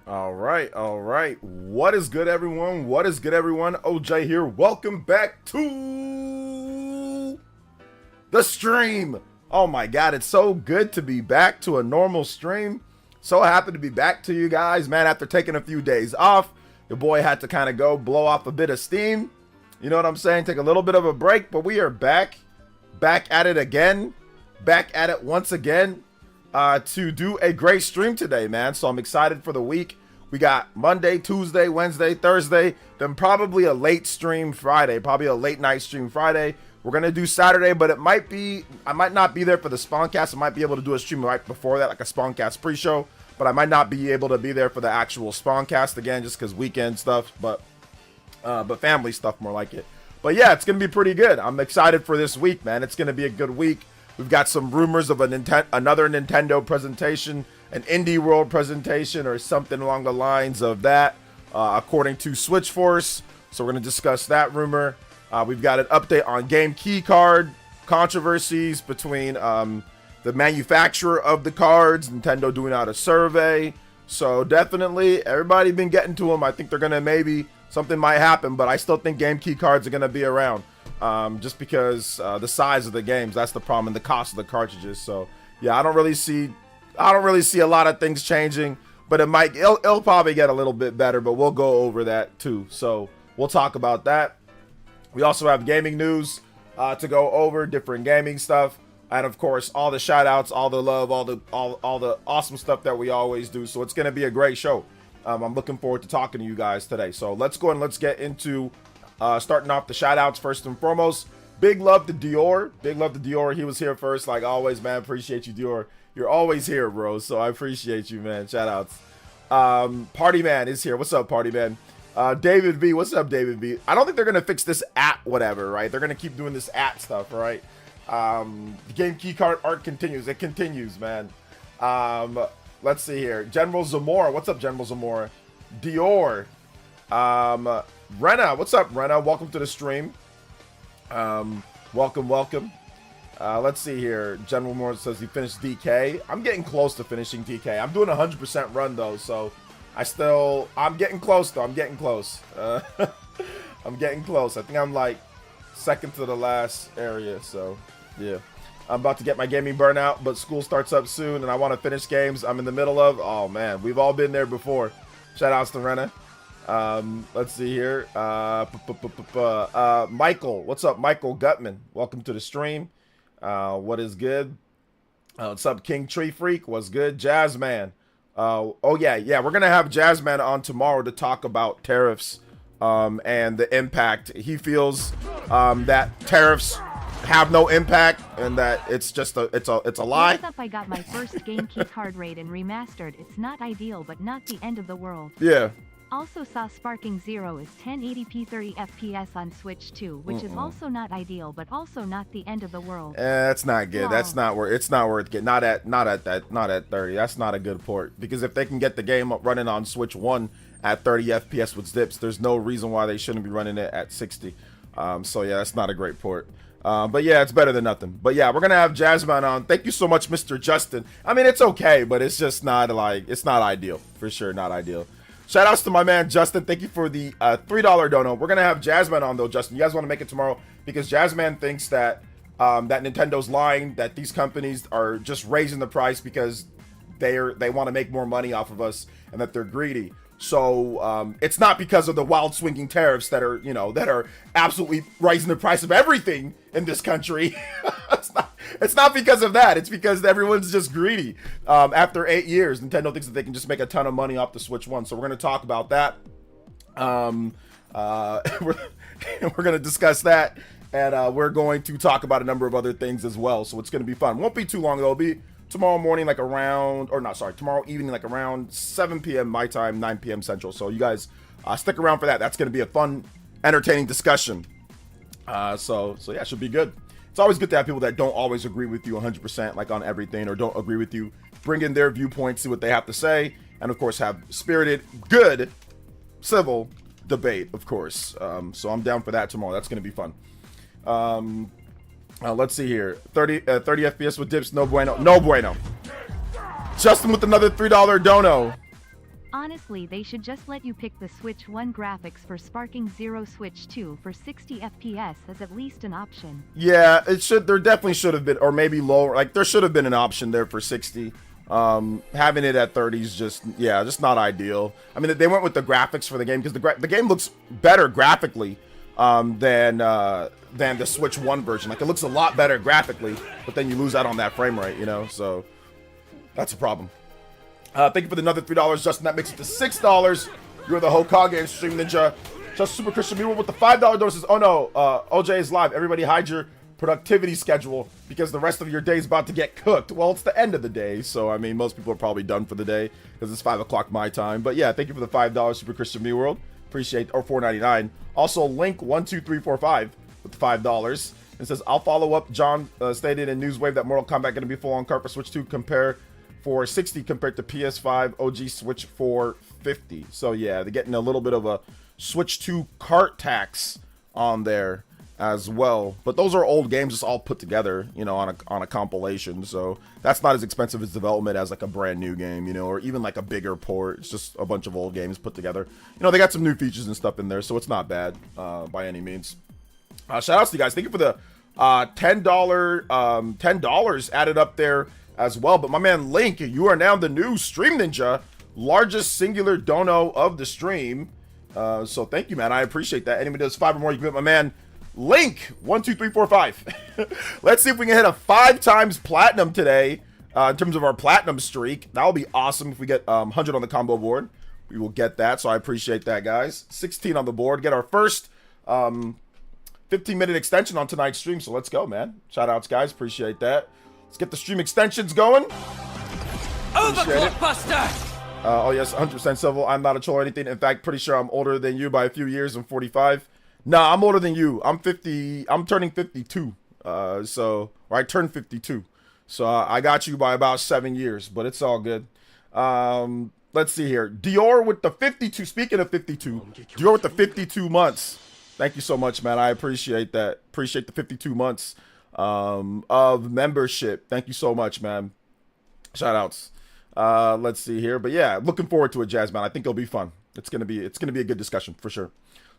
All right, all right. What is good, everyone? What is good, everyone? OJ here. Welcome back to the stream. Oh my God, it's so good to be back to a normal stream. So happy to be back to you guys, man. After taking a few days off, your boy had to kind of go blow off a bit of steam. You know what I'm saying? Take a little bit of a break, but we are back at it again, back at it once again. To do a great stream today, man. So I'm excited for the week. We got Monday, Tuesday, Wednesday, Thursday, then probably a late stream Friday, probably a late night stream Friday. We're going to do Saturday, but I might not be there for the Spawncast. I might be able to do a stream right before that, like a Spawncast pre-show, but I might not be able to be there for the actual Spawncast again, just because weekend stuff, but family stuff more like it. But yeah, it's going to be pretty good. I'm excited for this week, man. It's going to be a good week. We've got some rumors of another Nintendo presentation, an Indie World presentation, or something along the lines of that, according to Switch Force. So we're going to discuss that rumor. We've got an update on game key card controversies between the manufacturer of the cards, Nintendo doing out a survey. So definitely, everybody been getting to them. I think they're going to something might happen, but I still think game key cards are going to be around. Just because the size of the games, that's the problem, and the cost of the cartridges. So yeah, I don't really see a lot of things changing, but it'll probably get a little bit better, but we'll go over that too. So we'll talk about that. We also have gaming news to go over, different gaming stuff, and of course all the shout outs, all the love, all the awesome stuff that we always do. So it's gonna be a great show. I'm looking forward to talking to you guys today. So let's go and let's get into starting off the shout outs first and foremost. Big love to Dior. Big love to Dior. He was here first, like always, man. Appreciate you, Dior. You're always here, bro. So I appreciate you, man. Shout outs. Party Man is here. What's up, Party Man? David V. What's up, David V? I don't think they're gonna fix this at whatever, right? They're gonna keep doing this at stuff, right? The game key card art continues. It continues, man. Let's see here. General Zamora. What's up, General Zamora? Dior. Rena, what's up, Rena? Welcome to the stream. Welcome. Let's see here. General Moore says he finished DK. I'm getting close to finishing DK. I'm doing 100% run though, so I'm getting close though. I'm getting close. I'm getting close. I think I'm like second to the last area, so yeah. I'm about to get my gaming burnout, but school starts up soon and I want to finish games I'm in the middle of. Oh man, we've all been there before. Shout outs to Rena. Let's see here. Michael, what's up, Michael Gutman? Welcome to the stream. What is good? What's up, King Tree Freak? What's good, Jazzman? Oh yeah, we're gonna have Jazzman on tomorrow to talk about tariffs, and the impact. He feels that tariffs have no impact and that it's just it's a lie. What's up? I got my first game key card raid and remastered. It's not ideal, but not the end of the world. Yeah. Also saw Sparking Zero is 1080p 30 FPS on Switch 2, which is also not ideal, but also not the end of the world. That's not good. That's not worth. It's not worth getting. Not at 30. That's not a good port, because if they can get the game up running on Switch 1 at 30 FPS with zips, there's no reason why they shouldn't be running it at 60. So yeah, that's not a great port. But yeah, it's better than nothing. But yeah, we're gonna have Jasmine on. Thank you so much, Mr. Justin. I mean, it's okay, but it's just not it's not ideal for sure. Not ideal. Shout outs to my man Justin. Thank you for the $3 dono. We're gonna have Jasmine on though, Justin. You guys want to make it tomorrow, because Jasmine thinks that that Nintendo's lying, that these companies are just raising the price because they want to make more money off of us, and that they're greedy. So it's not because of the wild swinging tariffs that are absolutely raising the price of everything in this country. It's not because of that. It's because everyone's just greedy. After 8 years, Nintendo thinks that they can just make a ton of money off the Switch 1. So we're going to talk about that. We're going to discuss that. And we're going to talk about a number of other things as well. So it's going to be fun. Won't be too long, though. It'll be tomorrow morning, tomorrow evening, like around 7 p.m. my time, 9 p.m. Central. So you guys stick around for that. That's going to be a fun, entertaining discussion. So yeah, it should be good. It's always good to have people that don't always agree with you 100%, like on everything, or don't agree with you. Bring in their viewpoints, see what they have to say, and of course have spirited, good, civil debate, of course. So I'm down for that tomorrow. That's going to be fun. Let's see here. 30 FPS with dips. No bueno. No bueno. Justin with another $3 dono. Honestly, they should just let you pick the Switch 1 graphics for Sparking Zero. Switch 2 for 60 FPS is at least an option. Yeah, it should. There definitely should have been, or maybe lower. Like there should have been an option there for 60. Having it at 30 is just not ideal. I mean, they went with the graphics for the game because the game looks better graphically than the Switch 1 version. Like it looks a lot better graphically, but then you lose out on that frame rate, you know. So that's a problem. Thank you for another $3, Justin. That makes it to $6. You're the Hokage and Stream Ninja. Just Super Christian Mule with the $5 doses. Oh no, OJ is live. Everybody hide your productivity schedule because the rest of your day is about to get cooked. Well, it's the end of the day, so I mean, most people are probably done for the day because it's 5 o'clock my time. But yeah, thank you for the $5 Super Christian Me World. Appreciate, or $4.99. Also, Link12345 with the $5. It says, I'll follow up. John stated in Newswave that Mortal Kombat going to be full on cart for Switch 2 for 60 compared to PS5 OG Switch for 50. So yeah, they're getting a little bit of a Switch 2 cart tax on there as well. But those are old games just all put together, you know, on a compilation. So that's not as expensive as development as like a brand new game, you know, or even like a bigger port. It's just a bunch of old games put together. You know, they got some new features and stuff in there, so it's not bad by any means. Shout outs to you guys. Thank you for the $10 added up there as well. But my man Link, you are now the new Stream Ninja, largest singular dono of the stream. So thank you, man. I appreciate that. Anybody does 5 or more, you can hit my man Link 12345. Let's see if we can hit a 5 times platinum today in terms of our platinum streak. That will be awesome if we get 100 on the combo board. We will get that, so I appreciate that, guys. 16 on the board. Get our first 15-minute extension on tonight's stream. So let's go, man. Shout outs, guys. Appreciate that. Let's get the stream extensions going. Overclock Buster! Oh, yes, 100% civil. I'm not a troll or anything. In fact, pretty sure I'm older than you by a few years. I'm 45. Nah, I'm older than you. I'm 50. I'm turning 52. Or I turned 52. So I got you by about 7 years, but it's all good. Let's see here. Dior with the 52. Speaking of 52, Dior with the 52 months. Thank you so much, man. I appreciate that. Appreciate the 52 months of membership. Thank you so much, man. Shout outs. Let's see here. But yeah, looking forward to it, Jazzman. I think it'll be fun. It's gonna be a good discussion for sure.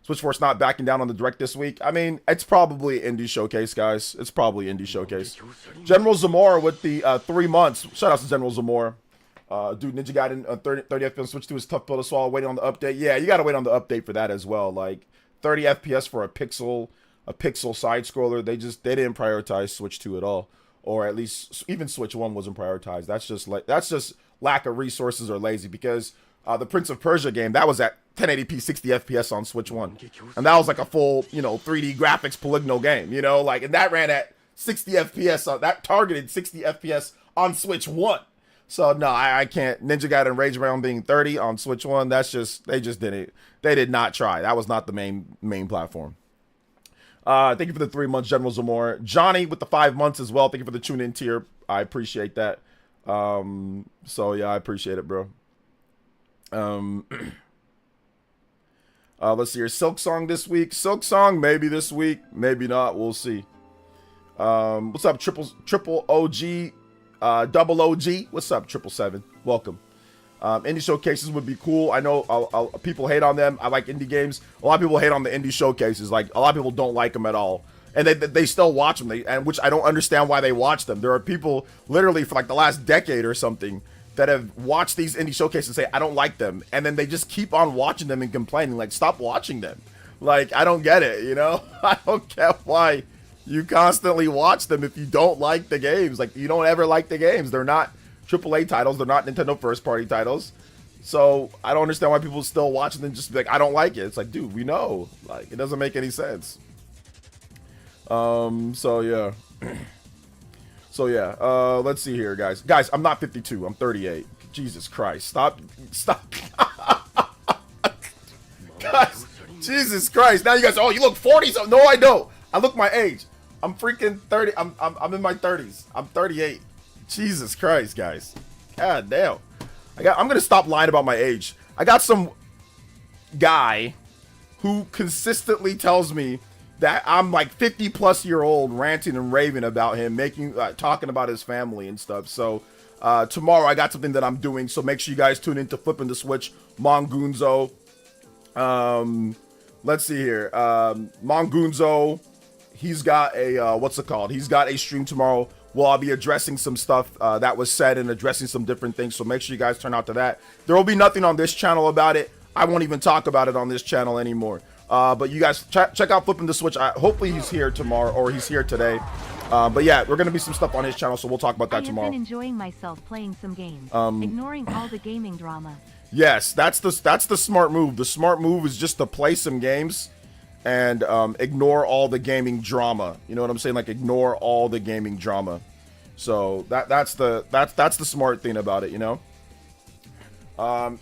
Switchforce not backing down on the direct this week. I mean, it's probably Indie Showcase, guys. It's probably Indie Showcase. General Zamora with the 3 months. Shout out to General Zamora. Dude, Ninja Gaiden 30 FPS Switch 2 is tough pill to swallow. Waiting on the update. Yeah, you gotta wait on the update for that as well. Like 30 FPS for a pixel side scroller. They didn't prioritize Switch 2 at all, or at least even Switch 1 wasn't prioritized. That's just lack of resources or lazy, because the Prince of Persia game, that was at 1080p 60 FPS on Switch 1, and that was like a full, you know, 3D graphics polygonal game, you know, like, and that ran at 60 FPS. That targeted 60 FPS on Switch 1. So no, I can't. Ninja Gaiden Rage Realm being 30 on Switch 1, they did not try. That was not the main platform. Thank you for the 3 months, General Zamora. Johnny with the 5 months as well. Thank you for the tune in tier. I appreciate that. So yeah, I appreciate it, bro. Let's see here. Silk Song this week. Silk Song maybe this week, maybe not. We'll see. What's up, triple OG, double OG? What's up, 777? Welcome. Indie showcases would be cool. I know people hate on them. I like indie games. A lot of people hate on the indie showcases. Like, a lot of people don't like them at all, and they still watch them. Which I don't understand why they watch them. There are people literally for like the last decade or something that have watched these indie showcases and say, I don't like them, and then they just keep on watching them and complaining. Like, stop watching them. Like, I don't get it, you know? I don't get why you constantly watch them if you don't like the games. Like, you don't ever like the games. They're not AAA titles. They're not Nintendo first-party titles. So I don't understand why people still watch them and just be like, I don't like it. It's like, dude, we know. Like, it doesn't make any sense. So yeah. Let's see here, guys. Guys, I'm not 52. I'm 38. Jesus Christ. Stop. Guys, Jesus Christ. Now you guys, oh, you look 40. So no, I don't. I look my age. I'm freaking 30. I'm in my 30s. I'm 38. Jesus Christ, guys. God damn. I'm gonna stop lying about my age. I got some guy who consistently tells me that I'm like 50 plus year old ranting and raving about him, talking about his family and stuff. So tomorrow I got something that I'm doing, so make sure you guys tune into Flipping the Switch. Mongunzo, let's see here, Mongunzo, he's got a what's it called, he's got a stream tomorrow. Well, I'll be addressing some stuff that was said and addressing some different things, so make sure you guys turn out to that. There will be nothing on this channel about it. I won't even talk about it on this channel anymore. But you guys check out Flipping the Switch. Hopefully he's here tomorrow, or he's here today. But yeah, we're gonna be some stuff on his channel, so we'll talk about that tomorrow. I have been enjoying myself playing some games, ignoring all the gaming drama. Yes, that's the smart move. The smart move is just to play some games and ignore all the gaming drama. You know what I'm saying? Like, ignore all the gaming drama. So that's the smart thing about it, you know.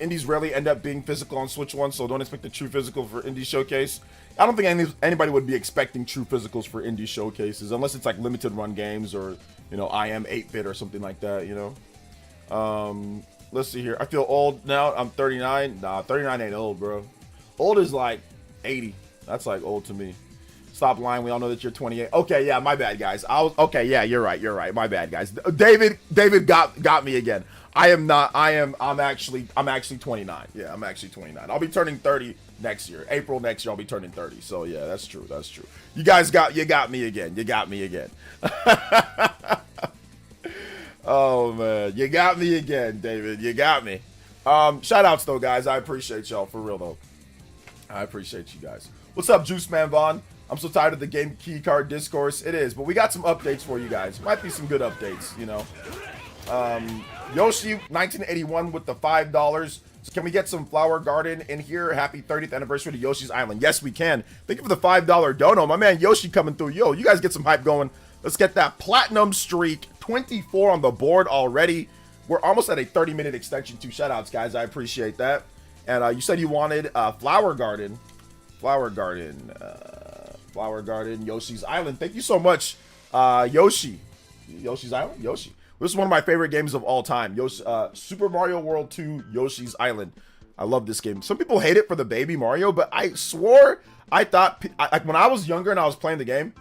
Indies rarely end up being physical on Switch 1, so don't expect a true physical for Indie Showcase. I don't think anybody would be expecting true physicals for Indie Showcases, unless it's like limited run games or, you know, I am 8-bit or something like that, you know. Let's see here. I feel old now. I'm 39. Nah, 39 ain't old, bro. Old is like 80. That's like old to me. Stop lying. We all know that you're 28. Okay, yeah, my bad, guys. Okay, yeah, you're right. My bad, guys. David got me again. I'm actually 29. Yeah, I'm actually 29. I'll be turning 30 next year. April next year I'll be turning 30. So yeah, that's true. You guys got me again. Oh man, you got me again, David. You got me. Shout outs though, guys. I appreciate y'all, for real though. I appreciate you guys. What's up, Juice Man Vaughn? I'm so tired of the game key card discourse. It is, but we got some updates for you guys. Might be some good updates, you know. Yoshi 1981 with the $5. So can we get some Flower Garden in here? Happy 30th anniversary to Yoshi's Island. Yes, we can. Thank you for the $5 dono. My man Yoshi coming through. Yo, you guys get some hype going. Let's get that platinum streak. 24 on the board already. We're almost at a 30-minute extension too. Shout outs, guys. I appreciate that. And you said you wanted Flower Garden, Yoshi's Island. Thank you so much, Yoshi's Island. Yoshi. This is one of my favorite games of all time. Super Mario World 2 Yoshi's Island. I love this game. Some people hate it for the baby Mario, but I swore, I thought, like when I was younger and I was playing the game,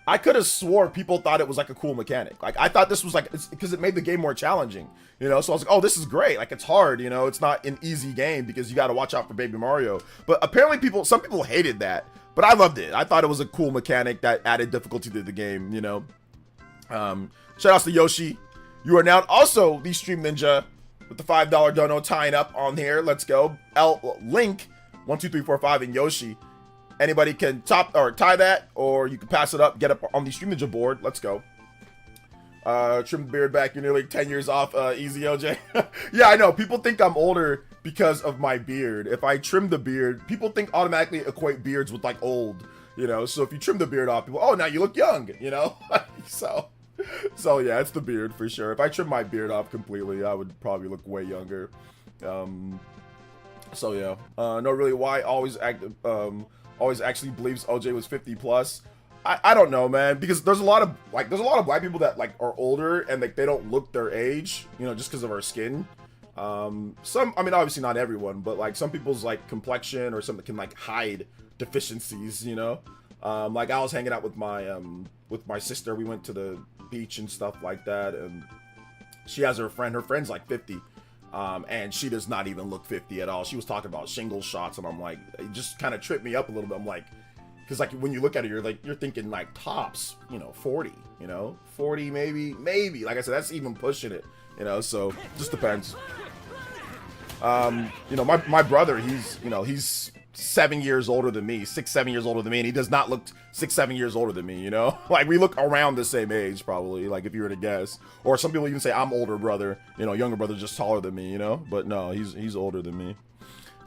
I could have swore people thought it was like a cool mechanic. Like, I thought this was like, because it made the game more challenging, you know? So I was like, oh, this is great. Like, it's hard, you know? It's not an easy game because you got to watch out for baby Mario. But apparently some people hated that, but I loved it. I thought it was a cool mechanic that added difficulty to the game, you know? Shout outs to Yoshi. You are now also the Stream Ninja with the $5 dono tying up on here. Let's go. Link 1 2 3 4 5 and Yoshi. Anybody can top or tie that, or you can pass it up, get up on the Stream Ninja board. Let's go. Trim the beard back. You're nearly 10 years off. Easy, OJ. Yeah, I know. People think I'm older because of my beard. If I trim the beard, people automatically equate beards with like old, you know? So if you trim the beard off, people, oh, now you look young, you know? So yeah, it's the beard for sure. If I trim my beard off completely, I would probably look way younger. So yeah, no, really, why always actually believes OJ was 50 plus. I don't know, man, because there's a lot of white people that like are older and like they don't look their age, you know, just because of our skin. I mean, obviously not everyone, but like some people's like complexion or something can like hide deficiencies, you know. Like I was hanging out with my sister. We went to the beach and stuff like that, and she has her friend's like 50. And she does not even look 50 at all. She was talking about shingle shots, and I'm like, it just kind of tripped me up a little bit. I'm like, because like when you look at it, you're thinking like tops, you know, 40, you know, 40 maybe. Like I said, that's even pushing it, you know. So just depends. You know, my brother, he's 7 years older than me, 6-7 years older than me, and he does not look 6-7 years older than me, you know? Like, we look around the same age, probably, like, if you were to guess. Or some people even say I'm older brother, you know, younger brother just taller than me, you know? But no, he's older than me.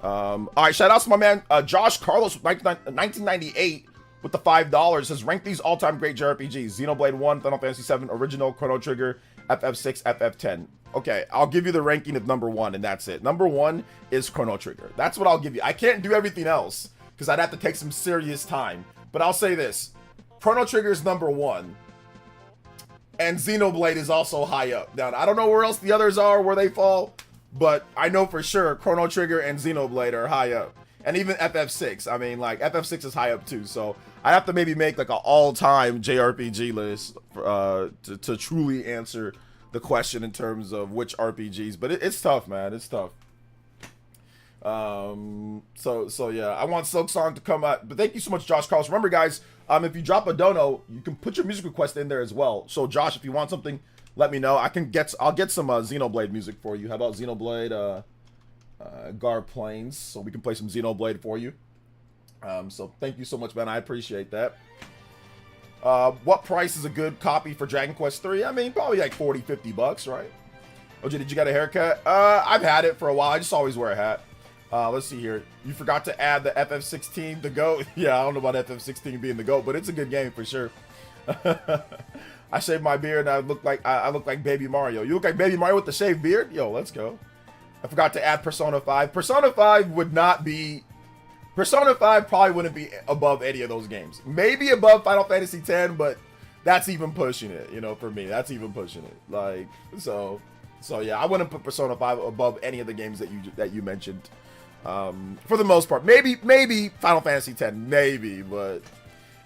Alright, shout out to my man, Josh Carlos, 1998, with the $5, says, rank these all-time great JRPGs, Xenoblade 1, Final Fantasy 7, Original, Chrono Trigger, FF6, FF10. Okay, I'll give you the ranking of number 1, and that's it. Number 1 is Chrono Trigger. That's what I'll give you. I can't do everything else, because I'd have to take some serious time. But I'll say this. Chrono Trigger is number 1. And Xenoblade is also high up. Now, I don't know where else the others are, where they fall, but I know for sure Chrono Trigger and Xenoblade are high up. And even FF6. I mean, like, FF6 is high up too, so I have to maybe make like an all-time JRPG list to truly answer the question in terms of which RPGs. But it's tough, man. It's tough. So yeah, I want Silksong to come out. But thank you so much, Josh Carlos. Remember, guys, if you drop a dono, you can put your music request in there as well. So Josh, if you want something, let me know. I'll get some Xenoblade music for you. How about Xenoblade Gar Plains, so we can play some Xenoblade for you. So thank you so much, man. I appreciate that. What price is a good copy for Dragon Quest 3? I mean, probably like 40-50 bucks, right? OJ, did you get a haircut? I've had it for a while. I just always wear a hat. Let's see here. You forgot to add the FF16, the GOAT. Yeah, I don't know about FF16 being the GOAT, but it's a good game for sure. I shaved my beard and I look like Baby Mario. You look like Baby Mario with the shaved beard? Yo, let's go. I forgot to add Persona 5. Persona 5 would not be... Persona 5 probably wouldn't be above any of those games. Maybe above Final Fantasy X, but that's even pushing it, you know, for me. That's even pushing it. Like, so yeah, I wouldn't put Persona 5 above any of the games that you mentioned. For the most part. Maybe Final Fantasy X, maybe, but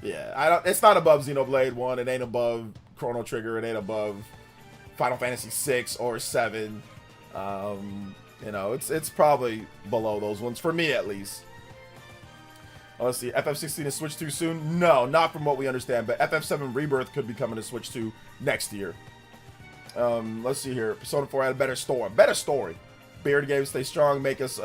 yeah, it's not above Xenoblade 1. It ain't above Chrono Trigger. It ain't above Final Fantasy 6 or 7. You know, it's probably below those ones, for me at least. Let's see, FF16 is Switch 2 soon? No, not from what we understand, but FF7 Rebirth could be coming to Switch 2 next year. Let's see here. Persona 4 had a better story. Better story. Beard games stay strong, make us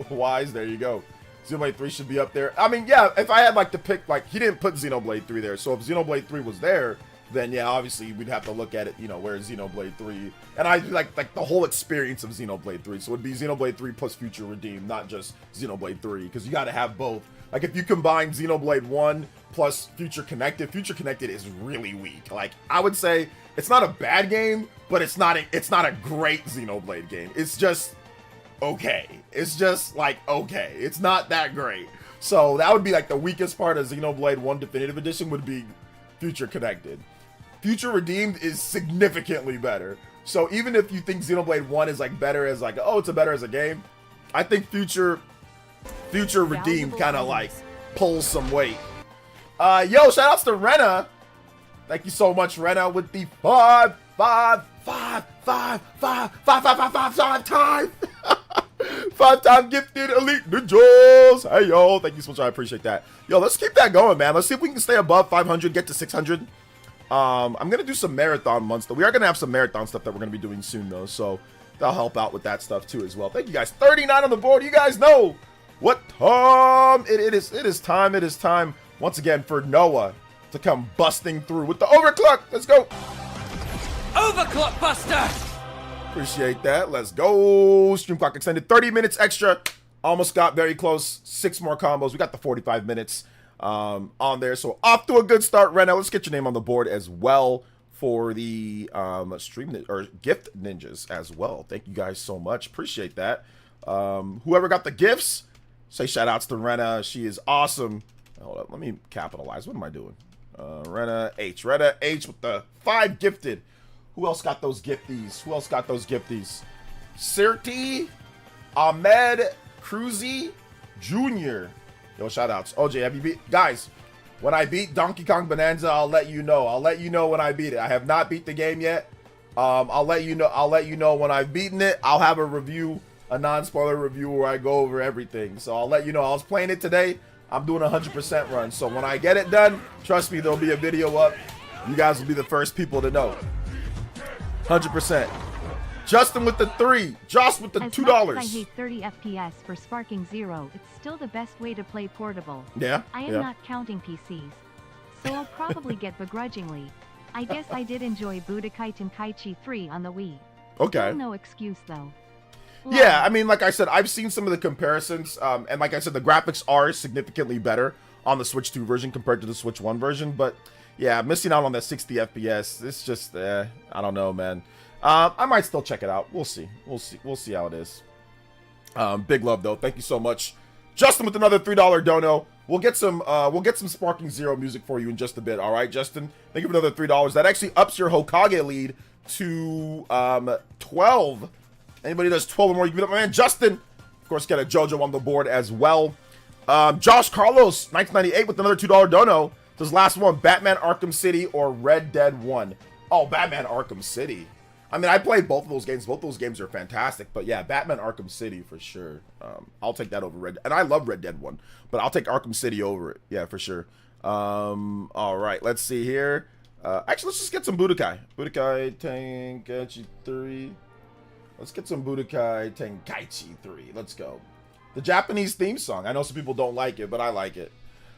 wise. There you go. Xenoblade 3 should be up there. I mean, yeah, if I had like to pick, like, he didn't put Xenoblade 3 there, so if Xenoblade 3 was there, then yeah, obviously we'd have to look at it, you know, where Xenoblade 3, and I like the whole experience of Xenoblade 3, so it'd be Xenoblade 3 plus Future Redeemed, not just Xenoblade 3, because you got to have both. Like, if you combine Xenoblade 1 plus Future Connected is really weak. Like, I would say it's not a bad game, but it's not a great Xenoblade game. It's just okay. It's just like okay. It's not that great. So that would be like the weakest part of Xenoblade 1 Definitive Edition would be Future Connected. Future Redeemed is significantly better. So even if you think Xenoblade 1 is like better as like, oh, it's better as a game, I think Future Redeemed kind of like pulls some weight. Yo, shout outs to Rena. Thank you so much, Rena, with the 5 time gifted Elite Ninjas. Hey, yo, thank you so much. I appreciate that. Yo, let's keep that going, man. Let's see if we can stay above 500, get to 600. I'm going to do some marathon months, though. We are going to have some marathon stuff that we're going to be doing soon, though. So that'll help out with that stuff, too, as well. Thank you, guys. 39 on the board. You guys know what time it is. It is time, once again, for Noah to come busting through with the overclock. Let's go. Overclock Buster! Appreciate that. Let's go. Stream clock extended 30 minutes extra. Almost got very close. 6 more combos. We got the 45 minutes on there. So off to a good start, Rena. Let's get your name on the board as well for the gift ninjas as well. Thank you guys so much. Appreciate that. Whoever got the gifts, say shout outs to Rena. She is awesome. Hold up. Let me capitalize. What am I doing? Rena H with the 5 gifted. Who else got those gifties? Sirti, Ahmed, Cruzy, Jr. Yo, shout outs. OJ, have you beat? Guys, when I beat Donkey Kong Bonanza, I'll let you know. I'll let you know when I beat it. I have not beat the game yet. I'll let you know when I've beaten it. I'll have a review, a non-spoiler review where I go over everything. So I'll let you know. I was playing it today. I'm doing a 100% run. So when I get it done, trust me, there'll be a video up. You guys will be the first people to know. 100%. Justin with the 3. Josh with the $2. As much as I hate 30 FPS for Sparking Zero, it's still the best way to play portable. Yeah. I am not counting PCs, so I'll probably get begrudgingly. I guess I did enjoy Budokai Tenkaichi 3 on the Wii. Okay. Still no excuse though. Yeah, I mean, like I said, I've seen some of the comparisons, and like I said, the graphics are significantly better on the Switch 2 version compared to the Switch 1 version, but yeah, missing out on that 60 FPS, it's just, I don't know, man. I might still check it out. We'll see how it is. Big love, though. Thank you so much. Justin with another $3 dono. We'll get some Sparking Zero music for you in just a bit, all right, Justin? Thank you for another $3. That actually ups your Hokage lead to 12. Anybody does 12 or more, you can beat up my man Justin. Of course, get a JoJo on the board as well. Josh Carlos, 1998 with another $2 dono. This last one, Batman Arkham City or Red Dead 1? Oh, Batman Arkham City. I mean, I played both of those games. Both those games are fantastic. But yeah, Batman Arkham City for sure. I'll take that over Red Dead. And I love Red Dead 1. But I'll take Arkham City over it. Yeah, for sure. All right, let's see here. Actually, let's just get some Budokai. Budokai Tenkaichi 3. Let's get some Budokai Tenkaichi 3. Let's go. The Japanese theme song. I know some people don't like it, but I like it.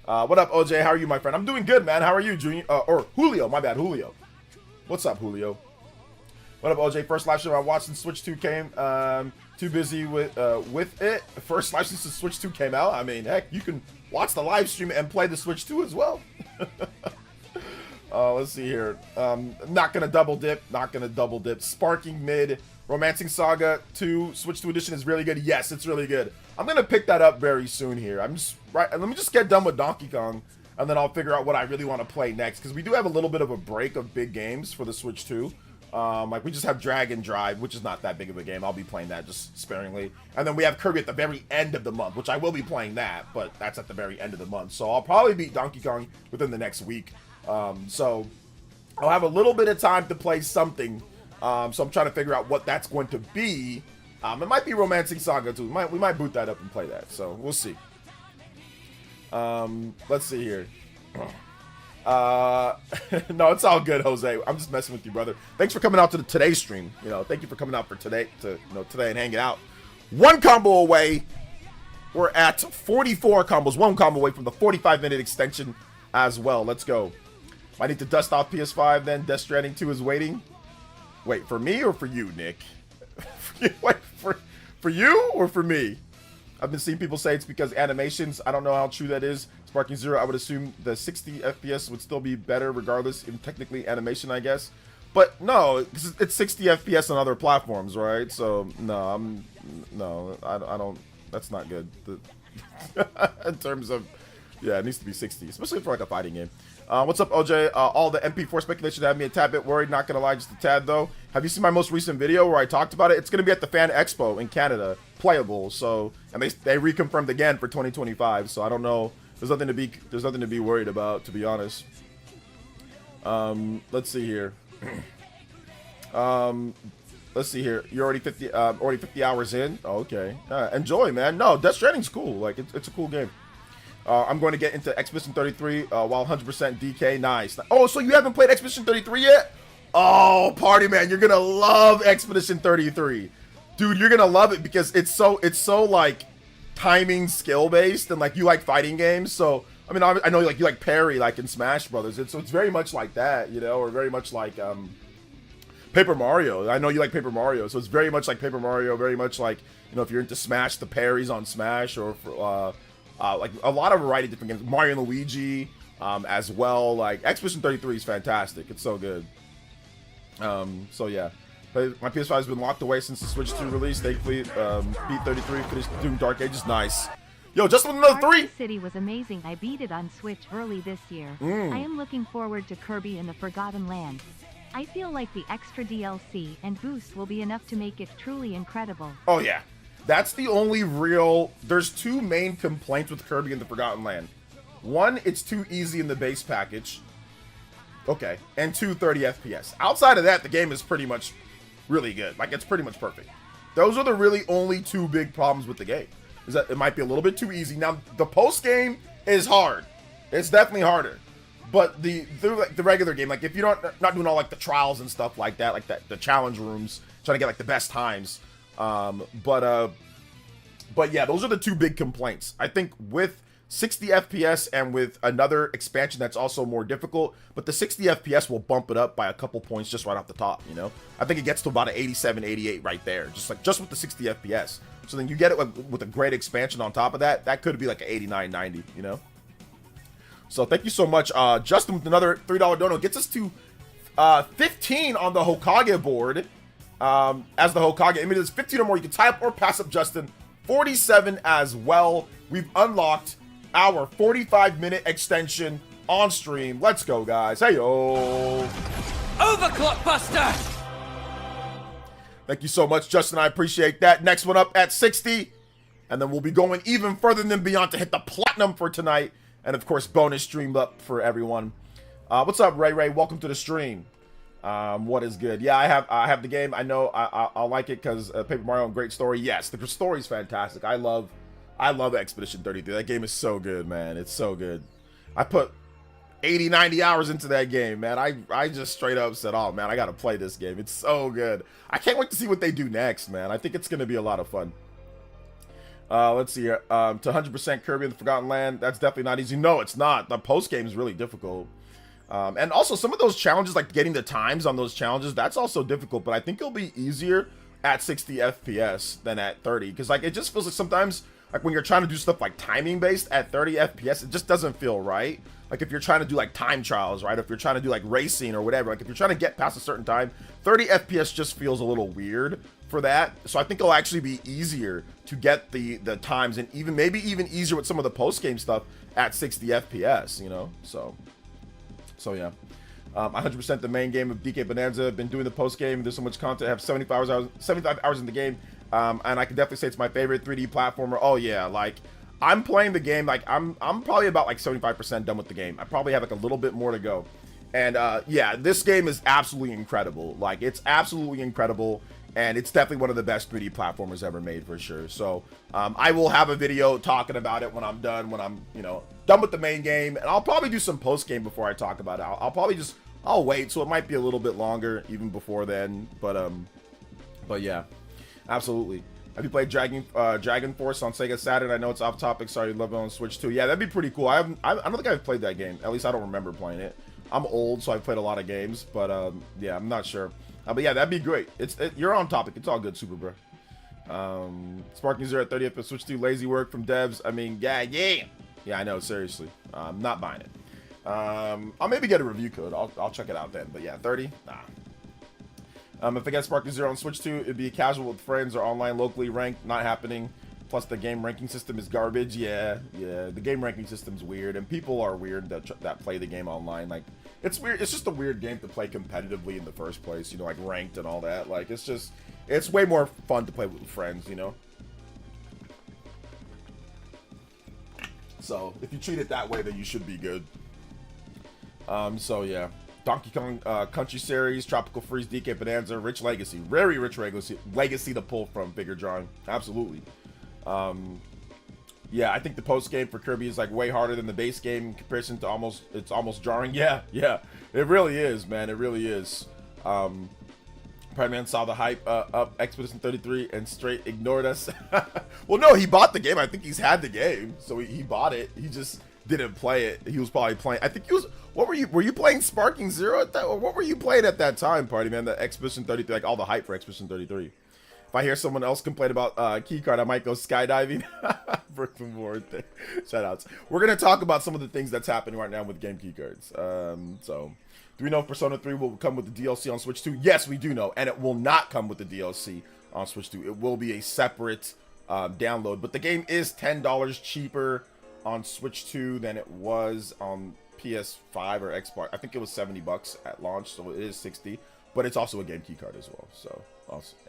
What up, OJ? How are you, my friend? I'm doing good, man. How are you, Junior? Or Julio. My bad, Julio. What's up, Julio? What up, OJ? First live stream I watched since Switch 2 came. Too busy with it. First live stream since Switch 2 came out. I mean, heck, you can watch the live stream and play the Switch 2 as well. Let's see here. Not gonna double dip. Not gonna double dip. Sparking Mid. Romancing Saga 2 Switch 2 edition is really good. Yes, it's really good. I'm gonna pick that up very soon here. I'm just right. Let me just get done with Donkey Kong, and then I'll figure out what I really want to play next. Because we do have a little bit of a break of big games for the Switch 2. Like we just have Dragon Drive, which is not that big of a game. I'll be playing that just sparingly. And then we have Kirby at the very end of the month, which I will be playing that, but that's at the very end of the month. So I'll probably beat Donkey Kong within the next week. So I'll have a little bit of time to play something. So I'm trying to figure out what that's going to be. It might be Romancing Saga too. We might boot that up and play that. So we'll see. Let's see here. No, it's all good, Jose. I'm just messing with you, brother. Thanks for coming out to the today's stream. You know, thank you for coming out for today today and hanging out. One combo away. We're at 44 combos. One combo away from the 45-minute extension as well. Let's go. I need to dust off PS5 then. Death Stranding 2 is waiting. Wait, for me or for you, Nick? Wait, for you or for me? I've been seeing people say it's because animations. I don't know how true that is. Sparking Zero, I would assume the 60 FPS would still be better regardless, in technically animation, I guess. But no, it's 60 FPS on other platforms, right? So no, I don't. That's not good. In terms of, yeah, it needs to be 60, especially for like a fighting game. What's up, OJ? All the MP4 speculation had me a tad bit worried. Not gonna lie, just a tad though. Have you seen my most recent video where I talked about it? It's gonna be at the Fan Expo in Canada, playable. So, and they reconfirmed again for 2025. So I don't know. There's nothing to be worried about, to be honest. Let's see here. Let's see here. You're already 50 hours in. Oh, okay. Enjoy, man. No, Death Stranding's cool. Like it's a cool game. I'm going to get into Expedition 33 while 100% DK. Nice. Oh, so you haven't played Expedition 33 yet? Oh, party man, you're gonna love Expedition 33, dude. You're gonna love it because it's so like timing skill based and like you like fighting games. So I mean, I know like you like parry like in Smash Brothers. It's very much like that, you know, or very much like Paper Mario. I know you like Paper Mario, so it's very much like Paper Mario. Very much like, you know, if you're into Smash, the parries on Smash, or for, like a lot of variety of different games. Mario and Luigi as well. Like Expedition 33 is fantastic. It's so good. So yeah, but my PS5 has been locked away since the Switch 2 release. Thankfully, beat 33, finished Doom Dark Ages. Nice. Yo, just with another 3. Arkham City was amazing. I beat it on Switch early this year. I am looking forward to Kirby in the Forgotten Land. I feel like the extra DLC and boost will be enough to make it truly incredible. Oh yeah. That's the only real... There's 2 main complaints with Kirby in the Forgotten Land. 1, it's too easy in the base package. Okay. And 2, 30 FPS. Outside of that, the game is pretty much really good. Like, it's pretty much perfect. Those are the really only 2 big problems with the game. Is that it might be a little bit too easy. Now, the post-game is hard. It's definitely harder. But the regular game, like, if you're not doing all, like, the trials and stuff like that, like the challenge rooms, trying to get, like, the best times... But yeah, those are the 2 big complaints. I think with 60 FPS and with another expansion that's also more difficult, but the 60 FPS will bump it up by a couple points just right off the top, you know? I think it gets to about an 87, 88 right there, just with the 60 FPS. So then you get it with a great expansion on top of that, that could be like an 89, 90, you know? So thank you so much. Justin with another $3 dono gets us to 15 on the Hokage board. As the Hokage, I mean, there's 15 or more. You can tie up or pass up, Justin. 47 as well. We've unlocked our 45-minute extension on stream. Let's go, guys. Hey, yo. Overclock Buster! Thank you so much, Justin. I appreciate that. Next one up at 60 And then we'll be going even further than beyond to hit the platinum for tonight. And of course, bonus stream up for everyone. What's up, Ray Ray? Welcome to the stream. What is good? Yeah, I have the game. I know I like it because Paper Mario, great story. Yes, the story is fantastic. I love Expedition 33. That game is so good, man. It's so good. I put 80, 90 hours into that game, man. I just straight up said, oh man, I gotta play this game. It's so good. I can't wait to see what they do next, man. I think it's gonna be a lot of fun. Let's see here. To 100% Kirby in the Forgotten Land, that's definitely not easy. No, it's not. The post game is really difficult. And also some of those challenges, like getting the times on those challenges, that's also difficult, but I think it'll be easier at 60 FPS than at 30. Because like it just feels like sometimes, like when you're trying to do stuff like timing based at 30 FPS, it just doesn't feel right. Like if you're trying to do like time trials, right? If you're trying to do like racing or whatever, like if you're trying to get past a certain time, 30 FPS just feels a little weird for that. So I think it'll actually be easier to get the times, and even maybe even easier with some of the post game stuff at 60 FPS, you know? So yeah. 100% the main game of DK Bonanza. Been doing the post game. There's so much content. I have 75 hours in the game. And I can definitely say it's my favorite 3D platformer. Oh yeah, like I'm playing the game, like I'm probably about like 75% done with the game. I probably have like a little bit more to go. And yeah, this game is absolutely incredible. Like it's absolutely incredible, and it's definitely one of the best 3D platformers ever made for sure. So I will have a video talking about it when I'm done, done with the main game, and I'll probably do some post game before I talk about it. I'll probably I'll wait, so it might be a little bit longer even before then. But yeah, absolutely. Have you played Dragon Force on Sega Saturn? I know it's off topic. Sorry, love it on Switch too. Yeah, that'd be pretty cool. I don't think I've played that game. At least I don't remember playing it. I'm old, so I've played a lot of games, but yeah, I'm not sure. But yeah, that'd be great. You're on topic. It's all good, Super Bro. Sparking Zero at 30th, but Switch 2 lazy work from devs. I mean, yeah, I know. Seriously, I'm not buying it. I'll maybe get a review code. I'll check it out then. But yeah, 30, nah. If I get Sparking Zero on Switch 2, it'd be casual with friends or online locally ranked. Not happening. Plus, the game ranking system is garbage. Yeah. The game ranking system's weird, and people are weird that play the game online. Like, it's weird. It's just a weird game to play competitively in the first place. You know, like ranked and all that. Like, it's way more fun to play with friends. You know. So if you treat it that way, then you should be good. So yeah. Donkey Kong Country Series, Tropical Freeze, DK Bonanza, rich legacy, very rich legacy to pull from, figure drawing. Absolutely. Yeah, I think the post game for Kirby is like way harder than the base game in comparison to it's almost drawing. Yeah, it really is, man. It really is. Pride Man saw the hype up Expedition 33 and straight ignored us. Well, no, he bought the game. I think he's had the game, so he bought it. He just didn't play it. He was probably playing. I think he was. What were you playing Sparking Zero at that? Or what were you playing at that time, Party Man? The Expedition 33, like all the hype for Expedition 33. If I hear someone else complain about keycard, I might go skydiving. Brooks and Ward, shoutouts. We're gonna talk about some of the things that's happening right now with game keycards. So, do we know if Persona 3 will come with the DLC on Switch 2? Yes, we do know, and it will not come with the DLC on Switch 2. It will be a separate download, but the game is $10 cheaper on Switch 2 than it was on PS5 or Xbox. I think it was $70 at launch, so it is 60. But it's also a game key card as well. So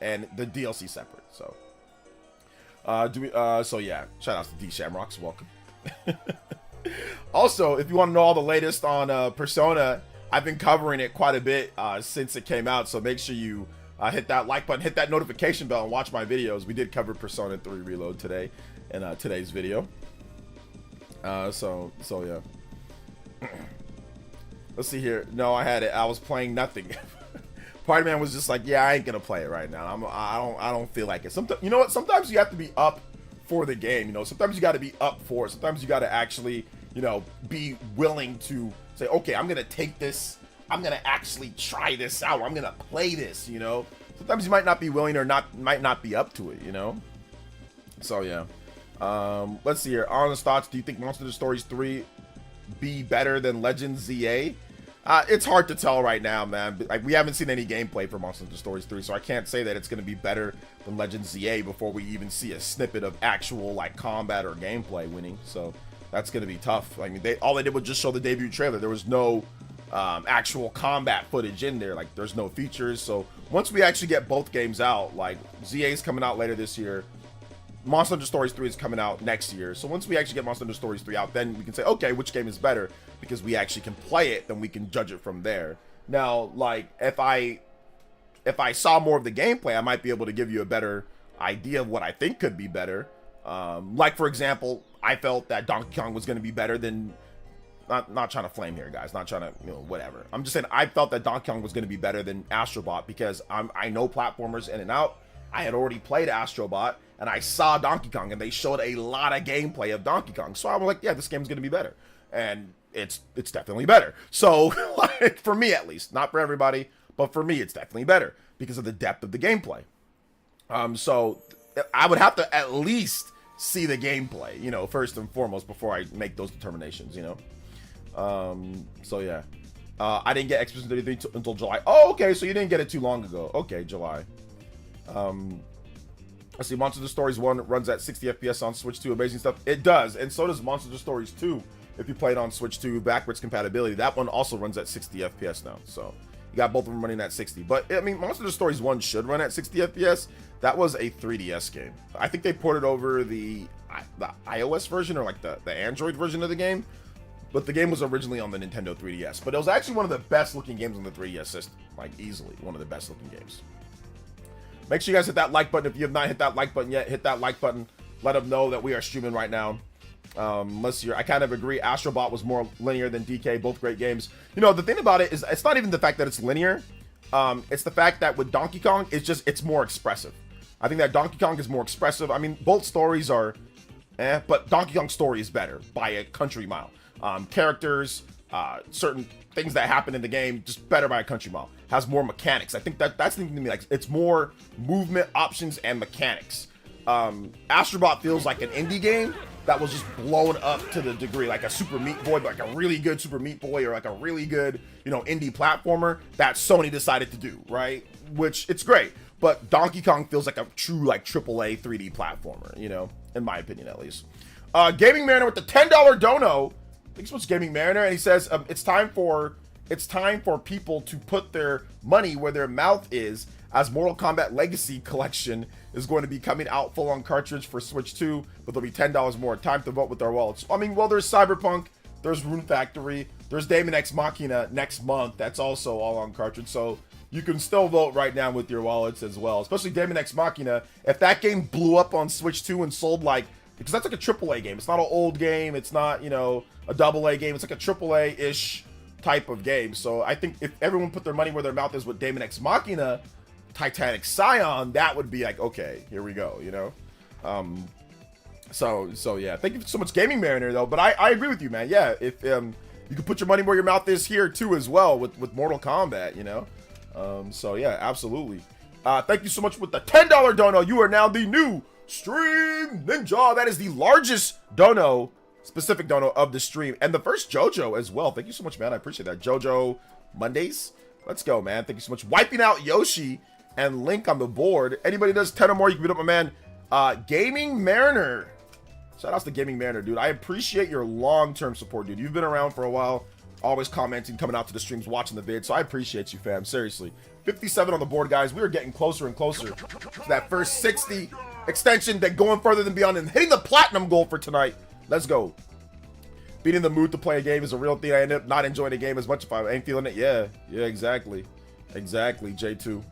and the DLC separate. So so yeah, shout out to D Shamrocks, welcome. Also, if you want to know all the latest on Persona, I've been covering it quite a bit since it came out. So make sure you hit that like button, hit that notification bell, and watch my videos. We did cover Persona 3 Reload today in today's video. So yeah. Let's see here. No, I had it. I was playing nothing. Party Man was just like, yeah, I ain't gonna play it right now. I don't feel like it. Sometimes, you know what? Sometimes you have to be up for the game. You know, sometimes you got to be up for it. Sometimes you got to actually, be willing to say, okay, I'm gonna take this. I'm gonna actually try this out. I'm gonna play this. Sometimes you might not be willing or might not be up to it. So yeah. Let's see here. Honest thoughts. Do you think Monster Hunter Stories 3 be better than Legends ZA? It's hard to tell right now, man. Like, we haven't seen any gameplay for Monster Hunter Stories 3, so I can't say that it's going to be better than Legends ZA before we even see a snippet of actual like combat or gameplay winning. So that's going to be tough. I mean, all they did was just show the debut trailer. There was no actual combat footage in there. Like, there's no features. So once we actually get both games out, like ZA's coming out later this year, Monster Hunter Stories 3 is coming out next year. So once we actually get Monster Hunter Stories 3 out, then we can say, okay, which game is better? Because we actually can play it, then we can judge it from there. Now, like, if I saw more of the gameplay, I might be able to give you a better idea of what I think could be better. Like, for example, I felt that Donkey Kong was going to be better than... Not trying to flame here, guys. Not trying to, whatever. I'm just saying I felt that Donkey Kong was going to be better than Astrobot because I know platformers in and out. I had already played Astrobot, and I saw Donkey Kong, and they showed a lot of gameplay of Donkey Kong. So I was like, yeah, this game's going to be better. And it's definitely better. So, like, for me at least. Not for everybody, but for me, it's definitely better because of the depth of the gameplay. So I would have to at least see the gameplay, first and foremost before I make those determinations, So yeah. I didn't get Expedition 33 until July. Oh, okay, so you didn't get it too long ago. Okay, July. Let's see, Monster Hunter Stories 1 runs at 60 FPS on Switch 2. Amazing stuff. It does, and so does Monster Hunter Stories 2. If you play it on Switch 2, backwards compatibility, that one also runs at 60 FPS now. So you got both of them running at 60. But I mean, Monster Hunter Stories 1 should run at 60 FPS. That was a 3DS game. I think they ported over the iOS version or like the Android version of the game. But the game was originally on the Nintendo 3DS. But it was actually one of the best looking games on the 3DS system. Like, easily one of the best looking games. Make sure you guys hit that like button. If you have not hit that like button yet, hit that like button. Let them know that we are streaming right now. I kind of agree. Astrobot was more linear than DK. Both great games. The thing about it is it's not even the fact that it's linear. It's the fact that with Donkey Kong, it's more expressive. I think that Donkey Kong is more expressive. I mean, both stories are but Donkey Kong's story is better by a country mile. Characters, certain things that happen in the game, just better by a country mile. Has more mechanics. I think that's the thing to me. Like, it's more movement options and mechanics. Astrobot feels like an indie game that was just blown up to the degree, like a Super Meat Boy, but like a really good Super Meat Boy, or like a really good, indie platformer that Sony decided to do, right? Which, it's great. But Donkey Kong feels like a true, like, AAA 3D platformer, in my opinion, at least. Gaming Mariner with the $10 dono. I think it's Gaming Mariner, and he says, it's time for people to put their money where their mouth is, as Mortal Kombat Legacy Collection is going to be coming out full on cartridge for Switch 2, but there'll be $10 more. Time to vote with our wallets. I mean, well, there's Cyberpunk, there's Rune Factory, there's Daemon X Machina next month. That's also all on cartridge, so you can still vote right now with your wallets as well. Especially Daemon X Machina. If that game blew up on Switch 2 and sold because that's like a AAA game. It's not an old game. It's not, a AA game. It's like a AAA-ish type of game. So I think if everyone put their money where their mouth is with Daemon X Machina, Titanic Scion, that would be like, okay, here we go, So yeah, thank you so much, Gaming Mariner, though. But I agree with you, man. Yeah, if you can put your money where your mouth is here too as well with Mortal Kombat, So yeah, absolutely. Thank you so much with the $10 dono. You are now the new Stream Ninja. That is the largest specific dono of the stream, and the first JoJo as well. Thank you so much, man. I appreciate that. JoJo Mondays. Let's go, man. Thank you so much. Wiping out Yoshi and Link on the board. Anybody does 10 or more, you can beat up my man. Gaming Mariner. Shout outs to Gaming Mariner, dude. I appreciate your long-term support, dude. You've been around for a while, always commenting, coming out to the streams, watching the vids. So I appreciate you, fam. Seriously. 57 on the board, guys. We are getting closer and closer to that first 60 extension, then going further than beyond and hitting the platinum goal for tonight. Let's go. Being in the mood to play a game is a real thing. I end up not enjoying the game as much if I ain't feeling it. Yeah, exactly. Exactly, J2.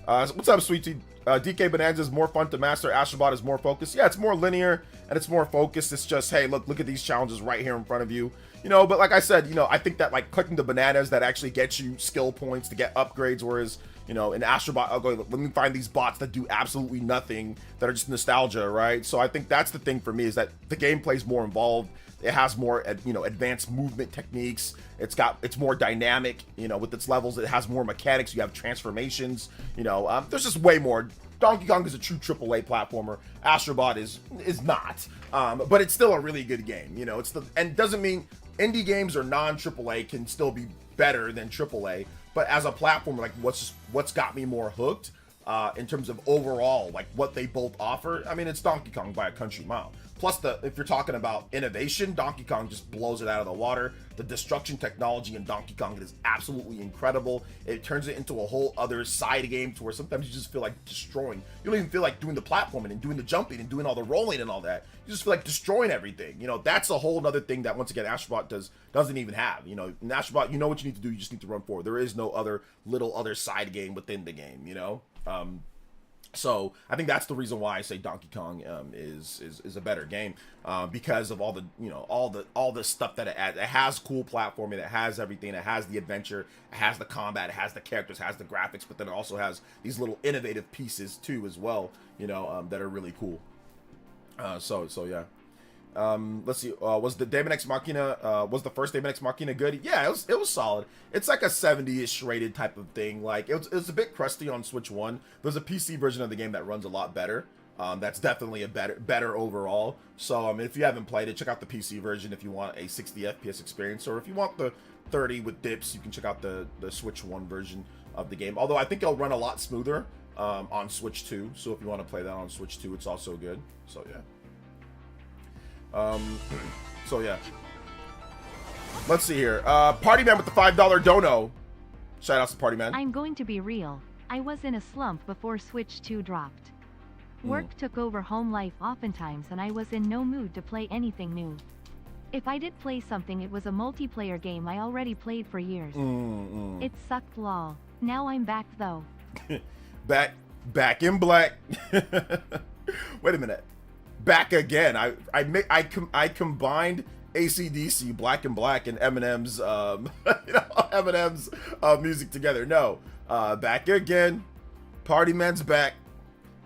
What's up, Sweet Tea? DK Bonanza is more fun to master. Astrobot is more focused. Yeah, it's more linear and it's more focused. It's just, hey, look at these challenges right here in front of you. But like I said, I think that like clicking the bananas that actually gets you skill points to get upgrades, whereas, in Astrobot, I'll go, let me find these bots that do absolutely nothing, that are just nostalgia, right? So I think that's the thing for me, is that the gameplay's more involved. It has more, advanced movement techniques. It's more dynamic, with its levels. It has more mechanics. You have transformations, there's just way more. Donkey Kong is a true AAA platformer. Astrobot is not, but it's still a really good game. And doesn't mean indie games or non-AAA can still be better than AAA. But as a platform, like what's got me more hooked in terms of overall, like what they both offer. I mean, it's Donkey Kong by a country mile. Plus, if you're talking about innovation, Donkey Kong just blows it out of the water. The destruction technology in Donkey Kong is absolutely incredible. It turns it into a whole other side game to where sometimes you just feel like destroying. You don't even feel like doing the platforming and doing the jumping and doing all the rolling and all that. You just feel like destroying everything. You know, that's a whole other thing that, once again, Astrobot doesn't even have. You know, in Astrobot, you know what you need to do. You just need to run forward. There is no other side game within the game, you know? So I think that's the reason why I say Donkey Kong is a better game, because of all the, you know, all the stuff that it adds. It has cool platforming, it has everything, it has the adventure, it has the combat, it has the characters, it has the graphics, but then it also has these little innovative pieces too as well, you know, that are really cool. So yeah. Let's see. Was the Daemon X Machina, was the first Daemon X Machina good? Yeah, it was solid. It's like a 70-ish rated type of thing. Like, it was a bit crusty on Switch 1. There's a PC version of the game that runs a lot better. That's definitely a better overall. So, if you haven't played it, check out the PC version if you want a 60 FPS experience, or if you want the 30 with dips, you can check out the Switch 1 version of the game. Although I think it'll run a lot smoother on Switch 2. So if you want to play that on Switch 2, it's also good. So yeah. So yeah. Let's see here. Party Man with the $5 dono. Shout out to Party Man. I'm going to be real. I was in a slump before Switch 2 dropped. Work took over home life oftentimes, and I was in no mood to play anything new. If I did play something, it was a multiplayer game I already played for years. It sucked lol. Now I'm back though. back in black. Wait a minute. Back again. I combined AC/DC, Black and Black, and Eminem's Eminem's music together. No, back again. Party Man's back.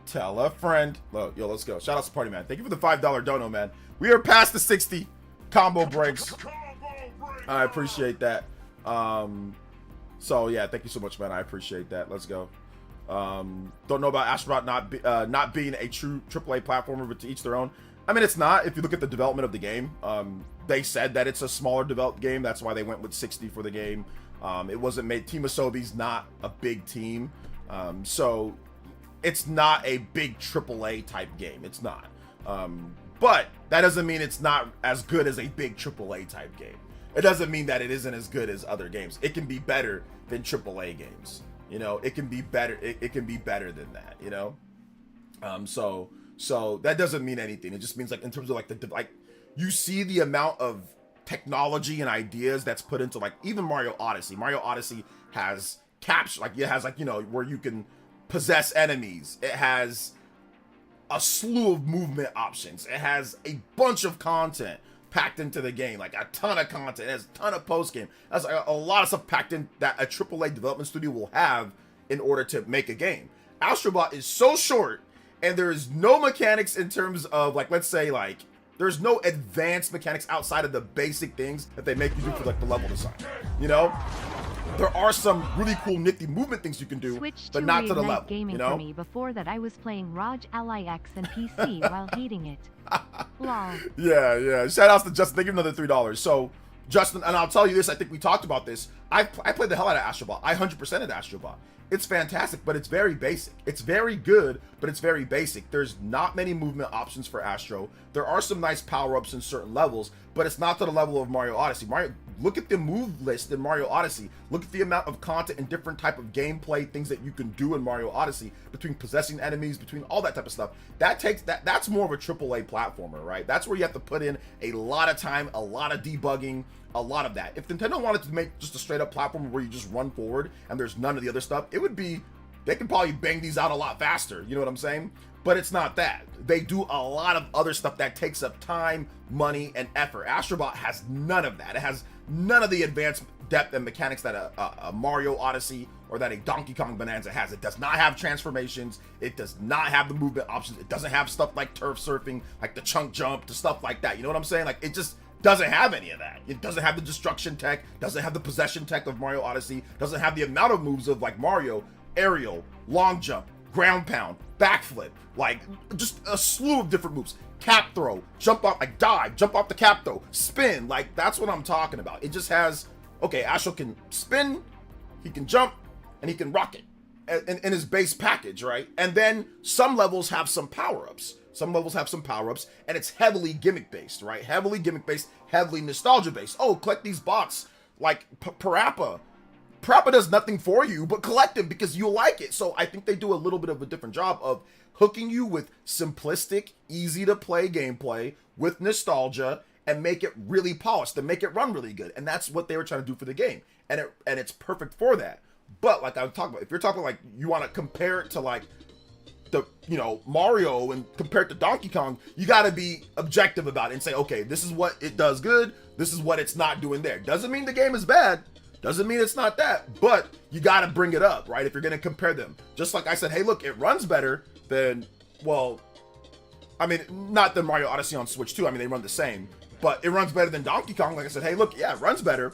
Tell a friend. Look, yo, let's go. Shout out to Party Man. Thank you for the $5 dono, man. We are past the 60 combo breaks. I appreciate that. So yeah, thank you so much, man. I appreciate that. Let's go. Don't know about Astrobot not being a true AAA platformer, but to each their own. I mean, it's not. If you look at the development of the game, they said that it's a smaller developed game. That's why they went with 60 for the game. It wasn't made. Team Asobi's not a big team, so it's not a big AAA type game. It's not. But that doesn't mean it's not as good as a big AAA type game. It doesn't mean that it isn't as good as other games. It can be better than AAA games. You know, it can be better. It can be better than that. You know, so that doesn't mean anything. It just means, like, in terms of like you see the amount of technology and ideas that's put into, like, even Mario Odyssey. Mario Odyssey has capture, like, it has, like, you know, where you can possess enemies. It has a slew of movement options. It has a bunch of content packed into the game, like a ton of content. It has a ton of post game. That's like a lot of stuff packed in that a AAA development studio will have in order to make a game. Astrobot is so short, and there's no mechanics in terms of, like, let's say, like, there's no advanced mechanics outside of the basic things that they make you do for, like, the level design. You know, there are some really cool nifty movement things you can do, Switch but not to the level. Gaming, you know, for me. Before that, I was playing Rog Ally X and PC while hating it. Lol. Yeah. Shout outs to Justin. Thank you for another $3. So, Justin, and I'll tell you this, I think we talked about this. I played the hell out of Astrobot. I 100%ed Astrobot. It's fantastic, but it's very basic. It's very good, but it's very basic. There's not many movement options for Astro. There are some nice power-ups in certain levels, but it's not to the level of Mario Odyssey. Look at the move list in Mario Odyssey. Look at the amount of content and different type of gameplay things that you can do in Mario Odyssey, between possessing enemies, between all that type of stuff. That's more of a AAA platformer, right? That's where you have to put in a lot of time, a lot of debugging, a lot of that. If Nintendo wanted to make just a straight up platform where you just run forward and there's none of the other stuff, it would be, they could probably bang these out a lot faster. You know what I'm saying? But it's not that. They do a lot of other stuff that takes up time, money, and effort. Astrobot has none of that. It has none of the advanced depth and mechanics that a Mario Odyssey or that a Donkey Kong Bonanza has. It does not have transformations. It does not have the movement options. It doesn't have stuff like turf surfing, like the chunk jump, to stuff like that. You know what I'm saying? Like, it just doesn't have any of that. It doesn't have the destruction tech, doesn't have the possession tech of Mario Odyssey, doesn't have the amount of moves of, like, Mario, aerial, long jump, ground pound, backflip, like, just a slew of different moves. Cap throw, jump off, like, dive, jump off the cap throw, spin, like, that's what I'm talking about. It just has, okay, Astro can spin, he can jump, and he can rocket in his base package, right? And then some levels have some power-ups. Some levels have some power-ups, and it's heavily gimmick-based, right? Heavily gimmick-based, heavily nostalgia-based. Oh, collect these bots like Parappa. Parappa does nothing for you, but collect them because you like it. So I think they do a little bit of a different job of hooking you with simplistic, easy-to-play gameplay with nostalgia and make it really polished and make it run really good. And that's what they were trying to do for the game. And it's perfect for that. But like I was talking about, if you're talking like you want to compare it to like the, you know, Mario and compare it to Donkey Kong, you got to be objective about it and say, okay, this is what it does good. This is what it's not doing there. Doesn't mean the game is bad. Doesn't mean it's not that, but you got to bring it up, right? If you're going to compare them, just like I said, hey, look, it runs better than, well, I mean, not than Mario Odyssey on Switch 2. I mean, they run the same, but it runs better than Donkey Kong. Like I said, hey, look, yeah, it runs better.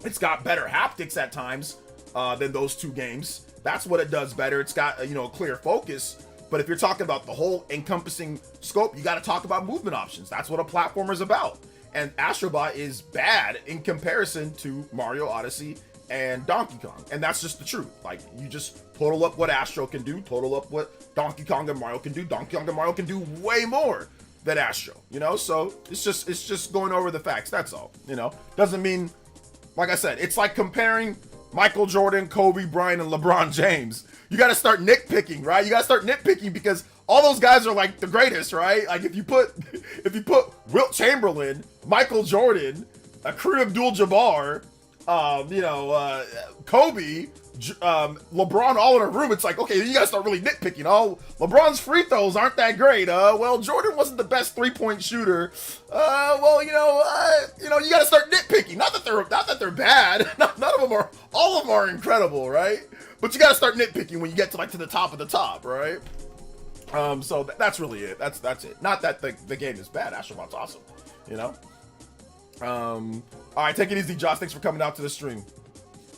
It's got better haptics at times than those two games. That's what it does better. It's got, you know, a clear focus. But if you're talking about the whole encompassing scope, you got to talk about movement options. That's what a platformer is about. And Astrobot is bad in comparison to Mario Odyssey and Donkey Kong. And that's just the truth. Like, you just total up what Astro can do, total up what Donkey Kong and Mario can do. Donkey Kong and Mario can do way more than Astro, you know? So it's just going over the facts. That's all, you know? Doesn't mean, like I said, it's like comparing Michael Jordan, Kobe Bryant, and LeBron James. You got to start nitpicking, right? You got to start nitpicking because all those guys are like the greatest, right? Like if you put Wilt Chamberlain, Michael Jordan, Kareem Abdul-Jabbar, Kobe, LeBron all in a room, it's like, okay, you gotta start really nitpicking. Oh, LeBron's free throws aren't that great. Well, Jordan wasn't the best 3-point shooter. You gotta start nitpicking. Not that they're bad. None of them are. All of them are incredible, right? But you gotta start nitpicking when you get to the top of the top, right? So that's really it. That's it. Not that the game is bad. Astrobot's awesome, you know. All right, take it easy, Josh. Thanks for coming out to the stream.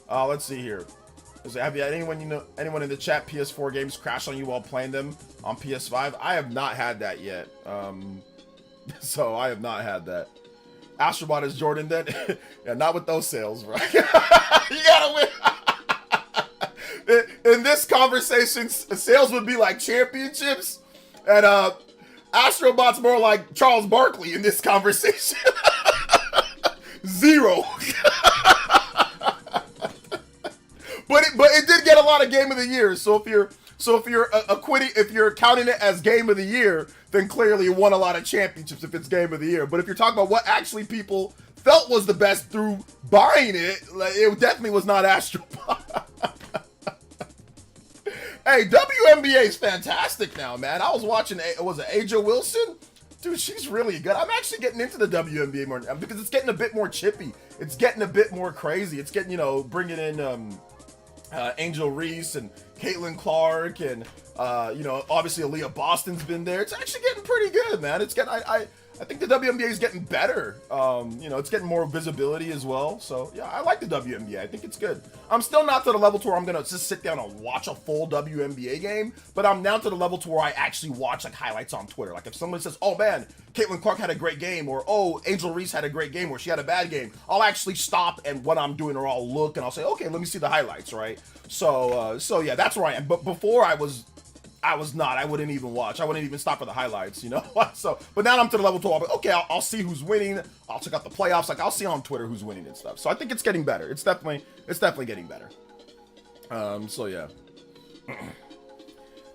Let's see here. Have you had anyone in the chat PS4 games crash on you while playing them on PS5? I have not had that yet. So I have not had that. Astrobot is Jordan then? Yeah, not with those sales, right? You gotta win. In this conversation, sales would be like championships, and Astrobot's more like Charles Barkley in this conversation. 0. But it did get a lot of Game of the Year. So if you're if you're counting it as Game of the Year, then clearly it won a lot of championships if it's Game of the Year. But if you're talking about what actually people felt was the best through buying it, like, it definitely was not Astrobot. Hey, WNBA is fantastic now, man. I was watching, was it Aja Wilson? Dude, she's really good. I'm actually getting into the WNBA more now because it's getting a bit more chippy. It's getting a bit more crazy. It's getting, bringing in Angel Reese and Caitlin Clark and, obviously Aaliyah Boston's been there. It's actually getting pretty good, man. It's getting, I think the WNBA is getting better. It's getting more visibility as well. So yeah, I like the WNBA. I think it's good. I'm still not to the level to where I'm gonna just sit down and watch a full WNBA game, but I'm now to the level to where I actually watch like highlights on Twitter. Like if someone says, "Oh man, Caitlin Clark had a great game," or "Oh, Angel Reese had a great game," or "She had a bad game," I'll actually stop and what I'm doing, or I'll look and I'll say, "Okay, let me see the highlights." Right? So yeah, that's where I am. But before I was not. I wouldn't even watch. I wouldn't even stop for the highlights, So, but now I'm to the level 2. Okay, I'll see who's winning. I'll check out the playoffs. Like I'll see on Twitter who's winning and stuff. So I think it's getting better. It's definitely getting better. So yeah.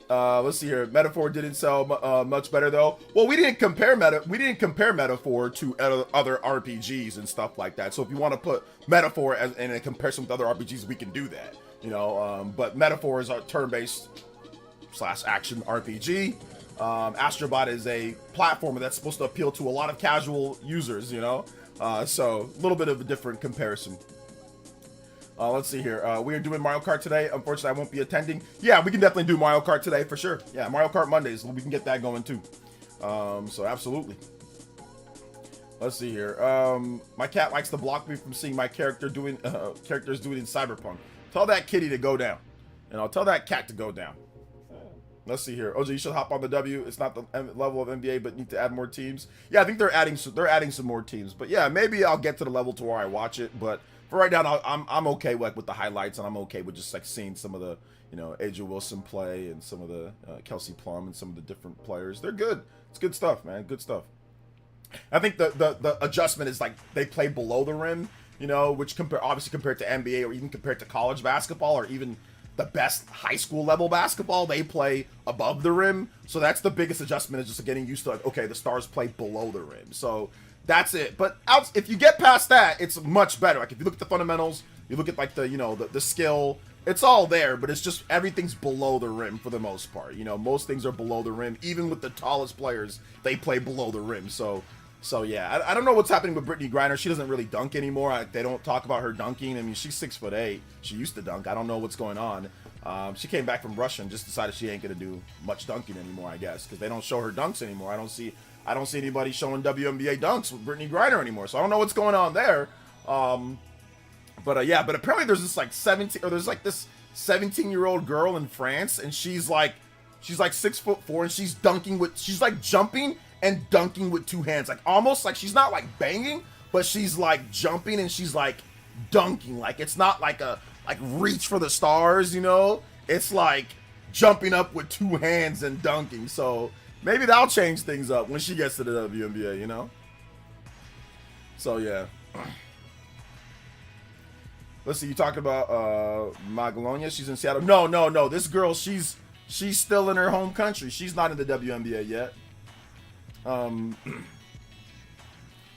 Let's see here. Metaphor didn't sell much better though. Well, we didn't compare Metaphor to other RPGs and stuff like that. So if you want to put Metaphor in a comparison with other RPGs, we can do that. But Metaphor is a turn-based / action RPG. Astrobot is a platformer that's supposed to appeal to a lot of casual users, so a little bit of a different comparison. Let's see here. We are doing Mario Kart today. Unfortunately, I won't be attending. Yeah, we can definitely do Mario Kart today for sure. Yeah, Mario Kart Mondays. We can get that going too. So absolutely. Let's see here. My cat likes to block me from seeing my characters doing in Cyberpunk. Tell that kitty to go down. Tell that cat to go down. Let's see here. OJ, you should hop on the W. It's not the level of NBA, but need to add more teams. Yeah, I think they're adding some more teams. But yeah, maybe I'll get to the level to where I watch it. But for right now, I'm okay with the highlights, and I'm okay with just like seeing some of the, you know, Aja Wilson play and some of the Kelsey Plum and some of the different players. They're good. It's good stuff, man. Good stuff. I think the adjustment is like they play below the rim, you know, which obviously compared to NBA or even compared to college basketball or even the best high school level basketball, they play above the rim. So that's the biggest adjustment, is just getting used to, like, okay, the Stars play below the rim. So that's it. But if you get past that, it's much better. Like if you look at the fundamentals, you look at like the, you know, the skill, it's all there, but it's just everything's below the rim for the most part. You know, most things are below the rim. Even with the tallest players, they play below the rim. So yeah, I don't know what's happening with Brittany Griner. She doesn't really dunk anymore. They don't talk about her dunking. I mean, she's 6'8". She used to dunk. I don't know what's going on. She came back from Russia and just decided she ain't gonna do much dunking anymore, I guess, because they don't show her dunks anymore. I don't see anybody showing WNBA dunks with Brittany Griner anymore. So I don't know what's going on there. But apparently there's this like 17-year-old girl in France, and she's like 6'4", and she's like jumping and dunking with two hands, like almost like she's not like banging, but she's like jumping and she's like dunking. Like it's not like a reach for the stars, you know, it's like jumping up with two hands and dunking. So maybe that'll change things up when she gets to the WNBA, you know. So yeah. Let's see, you talking about Magalonia? She's in Seattle. No. This girl, she's still in her home country. She's not in the WNBA yet. Do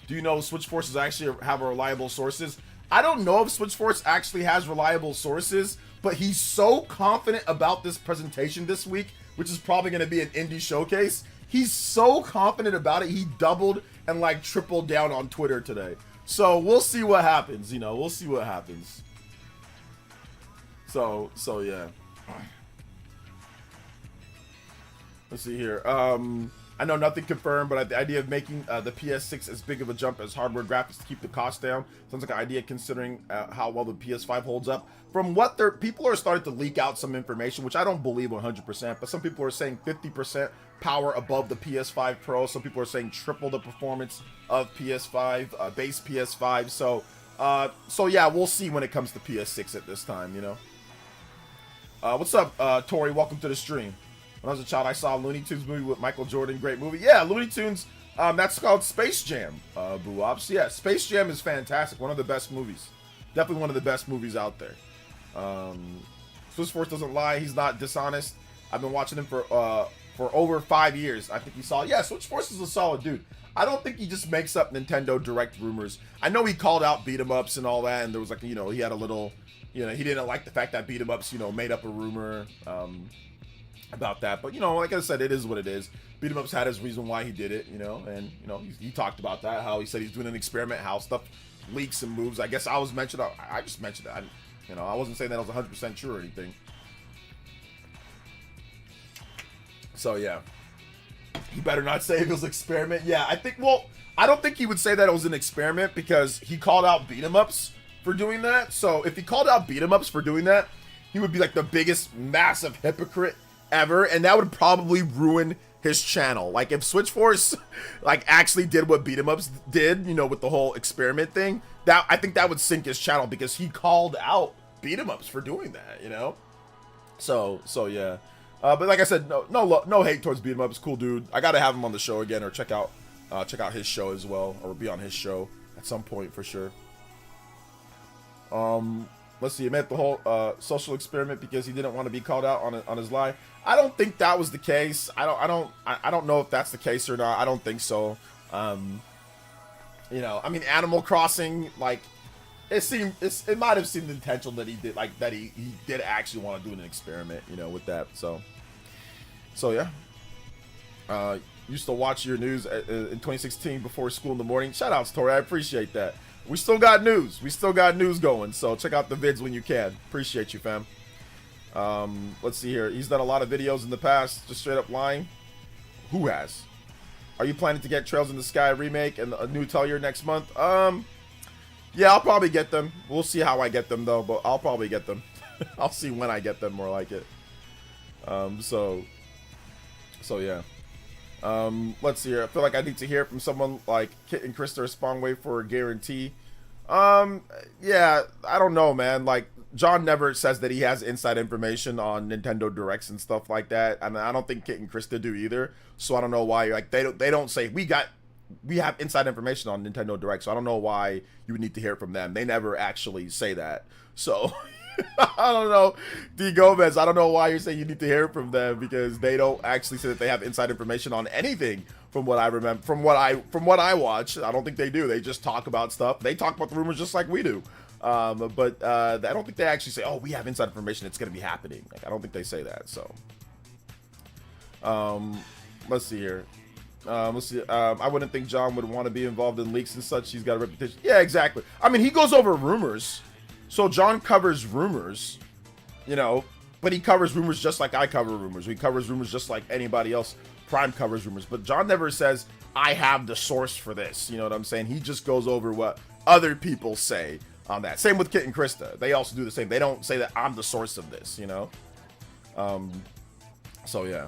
you know Switch Forces actually have reliable sources? I don't know if Switch Force actually has reliable sources, but he's so confident about this presentation this week, which is probably going to be an indie showcase. He's so confident about it, he doubled and like tripled down on Twitter today. So we'll see what happens, you know, we'll see what happens. So yeah. Let's see here. I know nothing confirmed, but the idea of making the PS6 as big of a jump as hardware graphics to keep the cost down sounds like an idea, considering how well the PS5 holds up. From what people are starting to leak out some information, which I don't believe 100%, but some people are saying 50% power above the PS5 Pro. Some people are saying triple the performance of PS5, base PS5. So yeah, we'll see when it comes to PS6 at this time, you know. What's up, Tori? Welcome to the stream. When I was a child, I saw a Looney Tunes movie with Michael Jordan. Great movie. Yeah, Looney Tunes. That's called Space Jam, Boo Ops. Yeah, Space Jam is fantastic. One of the best movies. Definitely one of the best movies out there. Switch Force doesn't lie. He's not dishonest. I've been watching him for over 5 years. I think he saw. Yeah, Switch Force is a solid dude. I don't think he just makes up Nintendo Direct rumors. I know he called out beat 'em ups and all that, and there was like, you know, he had a little, you know, he didn't like the fact that beat 'em ups, you know, made up a rumor. About that, but you know, like I said, it is what it is. Beat 'em ups had his reason why he did it, you know, and you know, he talked about that, how he said he's doing an experiment, how stuff leaks and moves. I guess I just mentioned that. You know, I wasn't saying that I was 100% true or anything. So yeah, he better not say it was an experiment. Yeah, I don't think he would say that it was an experiment, because he called out beat 'em ups for doing that. So if he called out beat 'em ups for doing that, he would be like the biggest massive hypocrite ever, and that would probably ruin his channel. Like if Switch Force like actually did what beat 'em ups did, you know, with the whole experiment thing, that I think that would sink his channel, because he called out beat 'em ups for doing that, you know. So yeah, but like I said, no hate towards beat 'em ups. Cool dude. I gotta have him on the show again, or check out his show as well, or be on his show at some point for sure. Let's see, he made the whole social experiment because he didn't want to be called out on his lie. I don't think that was the case. I don't know if that's the case or not. I don't think so. You know, I mean, Animal Crossing, like, it might have seemed intentional that he did, like, that he did actually want to do an experiment, you know, with that. So yeah. Used to watch your news in 2016 before school in the morning. Shout outs, Tori. I appreciate that. We still got news. We still got news going. So check out the vids when you can. Appreciate you, fam. Let's see here. He's done a lot of videos in the past. Just straight up lying. Who has? Are you planning to get Trails in the Sky remake and a new Tellier next month? Yeah, I'll probably get them. We'll see how I get them though, but I'll probably get them. I'll see when I get them, more like it. So yeah. Let's see here. I feel like I need to hear from someone like Kit and Krista or Spawnway for a guarantee. Yeah, I don't know, man. Like, John never says that he has inside information on Nintendo Directs and stuff like that. And I don't think Kit and Krista do either. So I don't know why, like, they don't say we have inside information on Nintendo Direct. So I don't know why you would need to hear it from them. They never actually say that. So I don't know, D Gomez, I don't know why you're saying you need to hear it from them, because they don't actually say that they have inside information on anything. From what I remember, from what I watch, I don't think they do. They just talk about stuff. They talk about the rumors just like we do. But I don't think they actually say, "Oh, we have inside information. It's going to be happening." Like, I don't think they say that. So, let's see here. Let's see. I wouldn't think John would want to be involved in leaks and such. He's got a reputation. Yeah, exactly. I mean, he goes over rumors. So John covers rumors, you know, but he covers rumors just like I cover rumors. He covers rumors just like anybody else. Prime covers rumors, but John never says, I have the source for this. You know what I'm saying? He just goes over what other people say on that. Same with Kit and Krista. They also do the same. They don't say that I'm the source of this, you know? So yeah.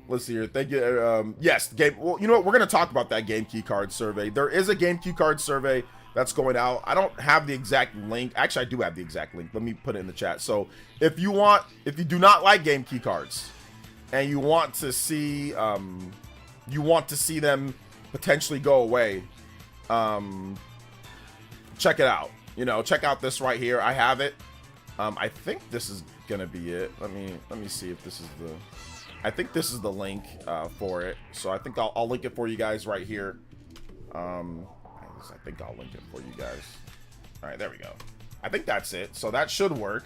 Let's see here. Thank you. Yes, game. Well, you know what? We're going to talk about that game key card survey. There is a game key card survey that's going out. I don't have the exact link. Actually, I do have the exact link. Let me put it in the chat. So if you do not like game key cards and you want to see them potentially go away, check it out. You know, check out this right here. I have it. I think this is gonna be it. Let me see if this is I think this is the link for it. So I think I'll link it for you guys right here. I think I'll link it for you guys. All right, there we go. I think that's it. So that should work.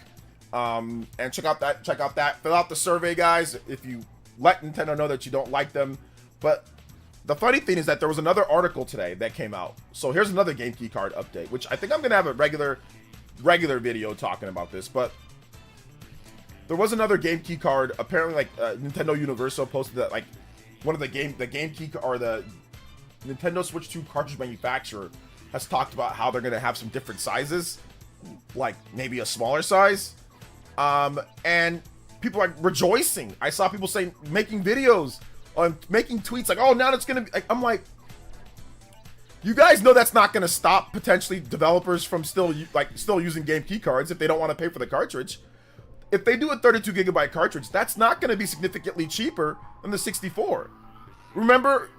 And check out that. Fill out the survey, guys. If you let Nintendo know that you don't like them. But the funny thing is that there was another article today that came out. So here's another game key card update, which I think I'm gonna have a regular video talking about this. But there was another game key card. Apparently, like Nintendo Universal posted that like one of the game key or the Nintendo Switch 2 cartridge manufacturer has talked about how they're going to have some different sizes, like maybe a smaller size. And people are rejoicing. I saw people saying, making videos, making tweets like, oh, now it's going to be, I'm like, you guys know that's not going to stop potentially developers from still using game key cards if they don't want to pay for the cartridge. If they do a 32 gigabyte cartridge, that's not going to be significantly cheaper than the 64. Remember,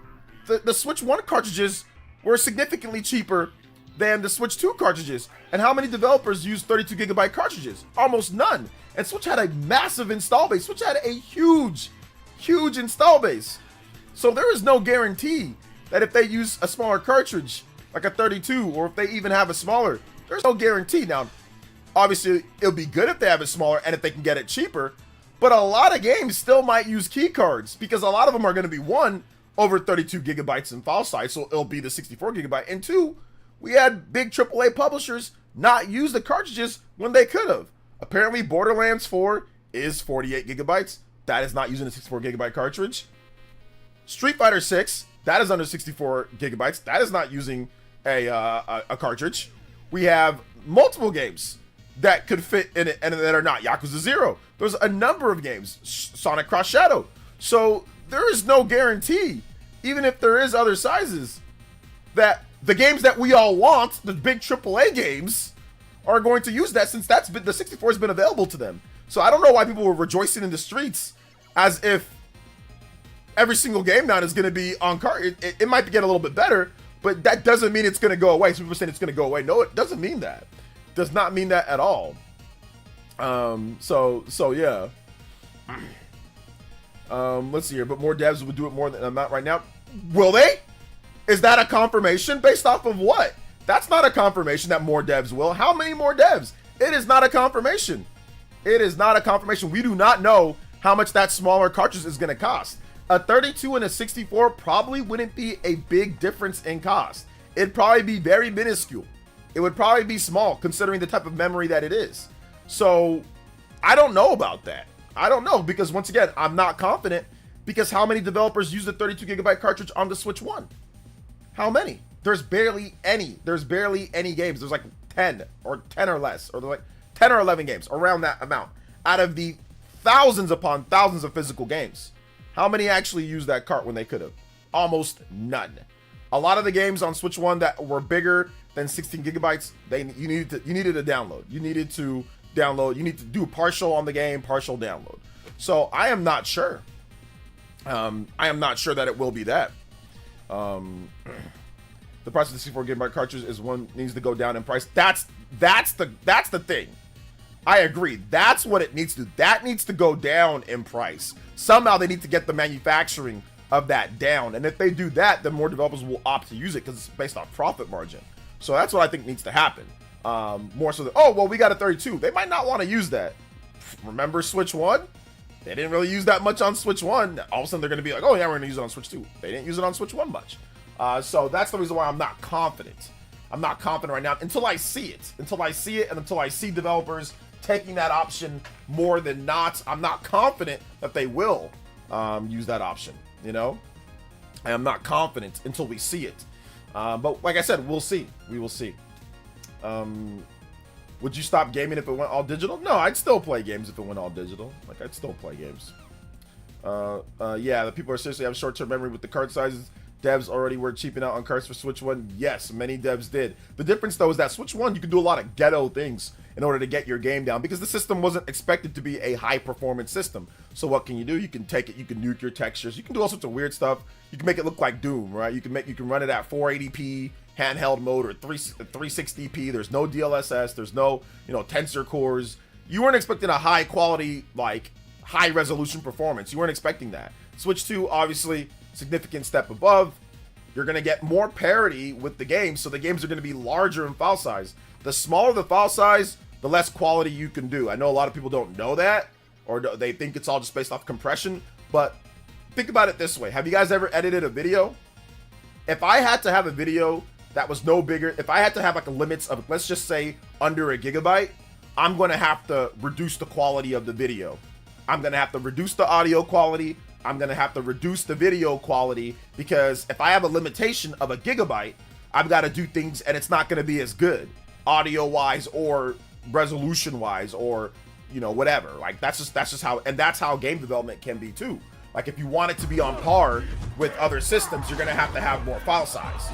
the Switch 1 cartridges were significantly cheaper than the Switch 2 cartridges. And how many developers use 32 gigabyte cartridges? Almost none. And Switch had a massive install base. Switch had a huge install base. So there is no guarantee that if they use a smaller cartridge, like a 32, or if they even have a smaller, there's no guarantee. Now, obviously, it'll be good if they have it smaller and if they can get it cheaper. But a lot of games still might use key cards because a lot of them are going to be over 32 gigabytes in file size, so it'll be the 64 gigabyte. And two, we had big AAA publishers not use the cartridges when they could have. Apparently, Borderlands 4 is 48 gigabytes. That is not using a 64 gigabyte cartridge. Street Fighter 6, that is under 64 gigabytes. That is not using a cartridge. We have multiple games that could fit in it and that are not. Yakuza 0. There's a number of games. Sonic Cross Shadow. So there is no guarantee, even if there is other sizes, that the games that we all want, the big AAA games, are going to use that, since the 64 has been available to them. So I don't know why people were rejoicing in the streets as if every single game now is going to be on card. It might get a little bit better, but that doesn't mean it's going to go away. Some people are saying it's going to go away. No, it doesn't mean that. It does not mean that at all. So yeah. Let's see here. But more devs would do it more than amount right now. Will they? Is that a confirmation based off of what? That's not a confirmation that more devs will. How many more devs? It is not a confirmation. It is not a confirmation. We do not know how much that smaller cartridge is going to cost. A 32 and a 64 probably wouldn't be a big difference in cost. It'd probably be very minuscule. It would probably be small considering the type of memory that it is. So I don't know about that. I don't know, because once again, I'm not confident, because how many developers use the 32 gigabyte cartridge on the Switch 1? How many? There's barely any. There's barely any games. There's like 10 or less, or like 10 or 11 games, around that amount, out of the thousands upon thousands of physical games. How many actually use that cart when they could have? Almost none. A lot of the games on Switch 1 that were bigger than 16 gigabytes, you needed a download. You needed to download. You need to do partial on the game, partial download. So I am not sure. I am not sure that it will be that. The price of the 64 gigabyte cartridge is one needs to go down in price. That's the thing. I agree. That's what it needs to do. That needs to go down in price. Somehow they need to get the manufacturing of that down. And if they do that, then more developers will opt to use it because it's based on profit margin. So that's what I think needs to happen. More so than, oh, well, we got a 32. They might not want to use that. Remember Switch 1? They didn't really use that much on Switch 1. All of a sudden, they're going to be like, oh, yeah, we're going to use it on Switch 2. They didn't use it on Switch 1 much. So that's the reason why I'm not confident. I'm not confident right now until I see it. Until I see it and until I see developers taking that option more than not. I'm not confident that they will use that option, you know? I am not confident until we see it. But like I said, we'll see. We will see. Would you stop gaming if it went all digital? No, I'd still play games if it went all digital. Like, I'd still play games. Yeah, the people are seriously have short-term memory with the card sizes. Devs already were cheaping out on cards for Switch 1. Yes, many devs did. The difference, though, is that Switch 1, you can do a lot of ghetto things in order to get your game down because the system wasn't expected to be a high-performance system. So what can you do? You can take it, you can nuke your textures, you can do all sorts of weird stuff. You can make it look like Doom, right? You can run it at 480p handheld mode or 360p. There's no DLSS, there's no, tensor cores. You weren't expecting a high quality, like high resolution performance. You weren't expecting that. Switch 2, obviously, significant step above. You're going to get more parity with the games, so the games are going to be larger in file size. The smaller the file size, the less quality you can do. I know a lot of people don't know that, or they think it's all just based off compression, but think about it this way. Have you guys ever edited a video? If I had to have a video that was no bigger, if I had to have like a limits of, let's just say, under a gigabyte, I'm going to have to reduce the quality of the video. I'm going to have to reduce the audio quality. I'm going to have to reduce the video quality because if I have a limitation of a gigabyte, I've got to do things and it's not going to be as good audio wise or resolution wise or, whatever. Like that's just how, and that's how game development can be too. Like if you want it to be on par with other systems, you're going to have more file size,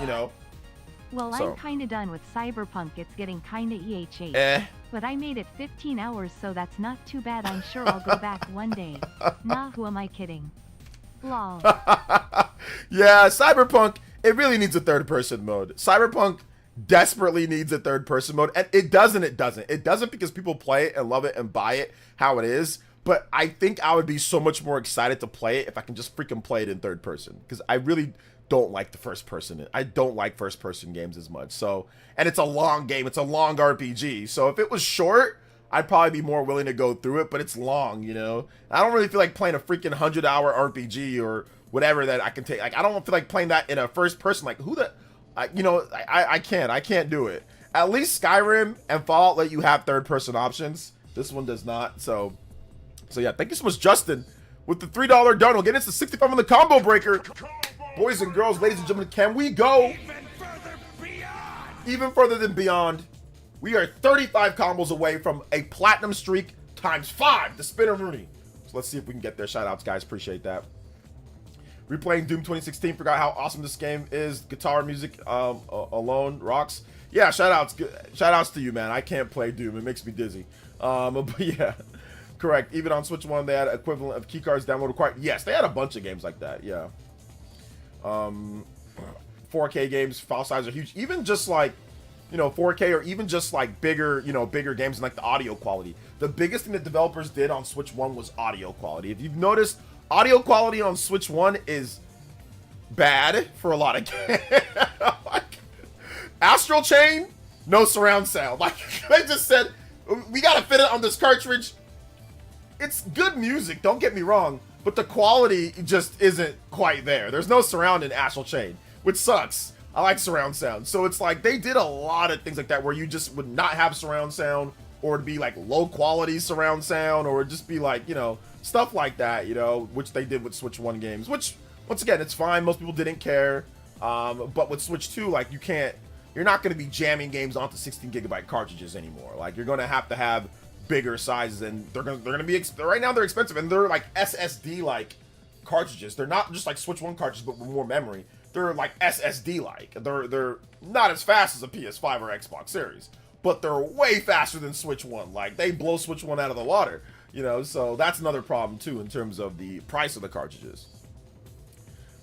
Well, So. I'm kinda done with Cyberpunk. It's getting kinda EHH. But I made it 15 hours, so that's not too bad. I'm sure I'll go back one day. Nah, who am I kidding? Lol. Yeah, Cyberpunk, it really needs a third-person mode. Cyberpunk desperately needs a third-person mode, and it doesn't. It doesn't because people play it and love it and buy it how it is, but I think I would be so much more excited to play it if I can just freaking play it in third person, because I really don't like the first person. I don't like first person games as much. So, and it's a long game. It's a long RPG. So if it was short, I'd probably be more willing to go through it, but it's long, I don't really feel like playing a freaking 100-hour RPG or whatever that I can take. Like, I don't feel like playing that in a first person. Like, I can't do it. At least Skyrim and Fallout let you have third person options. This one does not. So yeah, thank you so much, Justin, with the $3 donut. Get into 65 on the combo breaker. Boys and girls, ladies and gentlemen, can we go even further than beyond? We are 35 combos away from a platinum streak times 5 to Spinner Rooney. So let's see if we can get there. Shout outs, guys. Appreciate that. Replaying Doom 2016. Forgot how awesome this game is. Guitar music alone rocks. Yeah, shout outs to you, man. I can't play Doom. It makes me dizzy. But yeah, correct. Even on Switch 1, they had equivalent of keycards download required. Yes, they had a bunch of games like that. Yeah. 4K games, file size are huge. Even just like, 4K or even just like bigger, bigger games and like the audio quality. The biggest thing that developers did on Switch 1 was audio quality. If you've noticed, audio quality on Switch 1 is bad for a lot of games. Like, Astral Chain, no surround sound. Like, they just said, we gotta fit it on this cartridge. It's good music, don't get me wrong, but the quality just isn't quite there. There's no surround in Astral Chain, which sucks. I like surround sound. So it's like they did a lot of things like that where you just would not have surround sound, or it'd be like low quality surround sound, or it'd just be like, stuff like that, which they did with Switch 1 games, which once again, it's fine. Most people didn't care. But with Switch 2, like you're not going to be jamming games onto 16 gigabyte cartridges anymore. Like you're going to have bigger sizes, and they're going to be, right now they're expensive, and they're like SSD like cartridges. They're not just like Switch 1 cartridges, but with more memory. they're like SSD like. They're not as fast as a PS5 or Xbox Series, but they're way faster than Switch 1. Like, they blow Switch 1 out of the water, you know, so that's another problem too in terms of the price of the cartridges.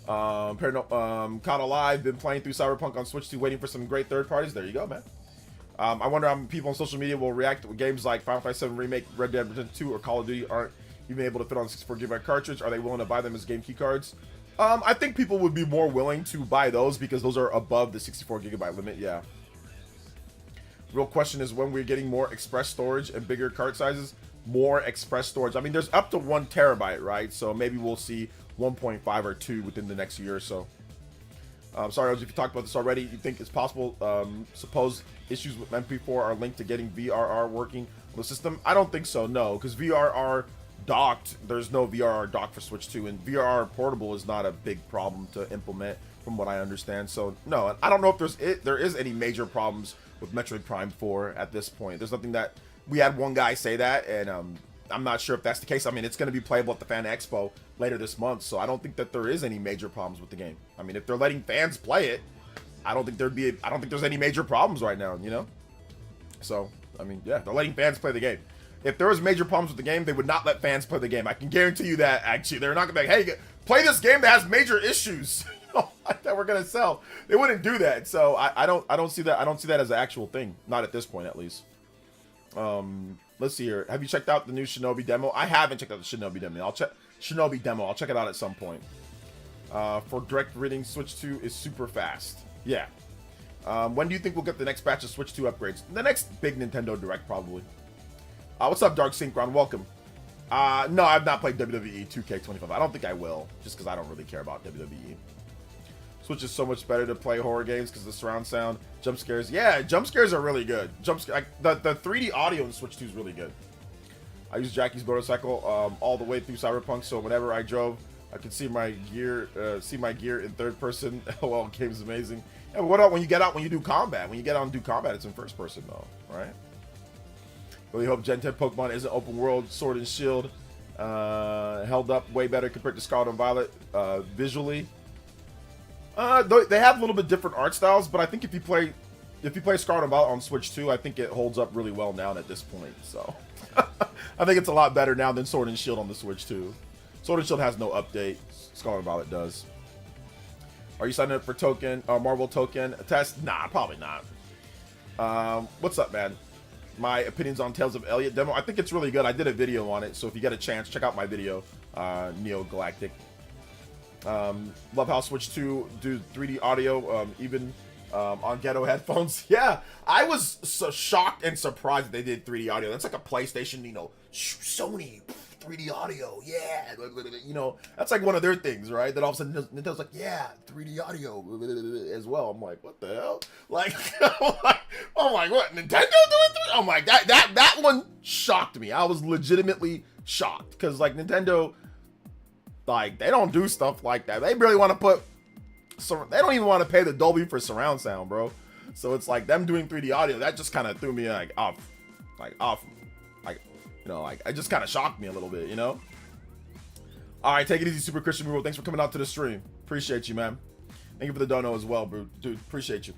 Caught Alive, been playing through Cyberpunk on Switch 2, waiting for some great third parties. There you go, man. I wonder how people on social media will react to games like Final Fantasy VII Remake, Red Dead Redemption 2, or Call of Duty aren't even able to fit on 64GB cartridge. Are they willing to buy them as game key cards? I think people would be more willing to buy those because those are above the 64GB limit, yeah. Real question is when we're getting more express storage and bigger card sizes. More express storage. I mean, there's up to 1 terabyte, right? So maybe we'll see 1.5 or 2 within the next year or so. Sorry, if you talked about this already, you think it's possible, suppose issues with MP4 are linked to getting VRR working on the system? I don't think so, no, because VRR docked, there's no VRR dock for Switch 2, and VRR portable is not a big problem to implement from what I understand. So no, I don't know if there is any major problems with Metroid Prime 4 at this point. There's nothing that, we had one guy say that, and I'm not sure if that's the case. I mean, it's going to be playable at the Fan Expo later this month, so I don't think that there is any major problems with the game. I mean, if they're letting fans play it, I don't think there's any major problems right now, you know? So, I mean, yeah, they're letting fans play the game. If there was major problems with the game, they would not let fans play the game. I can guarantee you that, actually. They're not going to be like, hey, play this game that has major issues that we're going to sell. They wouldn't do that. So, I don't see that. I don't see that as an actual thing. Not at this point, at least. Let's see here. Have you checked out the new Shinobi demo? I haven't checked out the Shinobi demo. I'll check it out at some point. For direct reading, Switch 2 is super fast. Yeah. When do you think we'll get the next batch of Switch 2 upgrades? The next big Nintendo Direct, probably. What's up, Dark Synchron? Welcome. No, I've not played WWE 2K25. I don't think I will, just because I don't really care about WWE. Switch is so much better to play horror games because of the surround sound, jump scares. Yeah, jump scares are really good. The 3D audio in Switch 2 is really good. I used Jackie's motorcycle all the way through Cyberpunk, so whenever I drove, I could see my gear in third person. LOL, game's amazing. Yeah, but what about when you do combat? When you get out and do combat, it's in first person though, right? Really hope Gen 10 Pokemon isn't open world. Sword and Shield held up way better compared to Scarlet and Violet visually. They have a little bit different art styles, but I think if you play Scarlet and Violet on Switch 2, I think it holds up really well now at this point. So I think it's a lot better now than Sword and Shield on the Switch 2. Sword and Shield has no update. Scarlet and Violet does. Are you signing up for Marvel token test? Nah, probably not. What's up, man? My opinions on Tales of Elliot demo. I think it's really good. I did a video on it, so if you get a chance, check out my video. Neo Galactic. Love how Switch 2 do 3D audio, even on ghetto headphones. Yeah, I was so shocked and surprised that they did 3D audio. That's like a PlayStation, Sony 3D audio. Yeah, that's like one of their things, right? Then all of a sudden Nintendo's like, yeah, 3D audio as well. I'm like, what the hell? Like, oh my, what? Nintendo doing 3D? Oh my, that one shocked me. I was legitimately shocked because like Nintendo. Like, they don't do stuff like that. They really want to put... they don't even want to pay the Dolby for surround sound, bro. So it's like them doing 3D audio. That just kind of threw me, off. It just kind of shocked me a little bit, All right, take it easy, Super Christian Rule. Thanks for coming out to the stream. Appreciate you, man. Thank you for the dono as well, bro. Dude, appreciate you.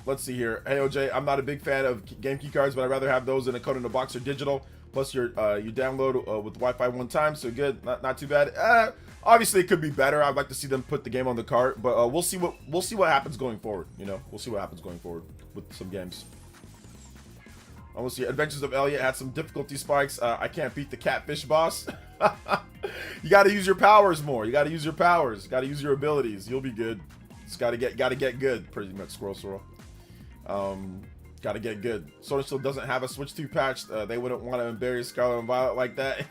Let's see here. Hey, OJ, I'm not a big fan of game key cards, but I'd rather have those in a code in a box or digital. Plus, you download with Wi-Fi one time, so good, not too bad. Obviously, it could be better. I'd like to see them put the game on the cart, but we'll see what happens going forward. We'll see what happens going forward with some games. I want to see Adventures of Elliot had some difficulty spikes. I can't beat the catfish boss. You got to use your powers more. You got to use your powers. You got to use your abilities. You'll be good. Just got to get good. Pretty much, Squirrel. Got to get good. Sword and Shield doesn't have a Switch 2 patch. They wouldn't want to embarrass Scarlet and Violet like that.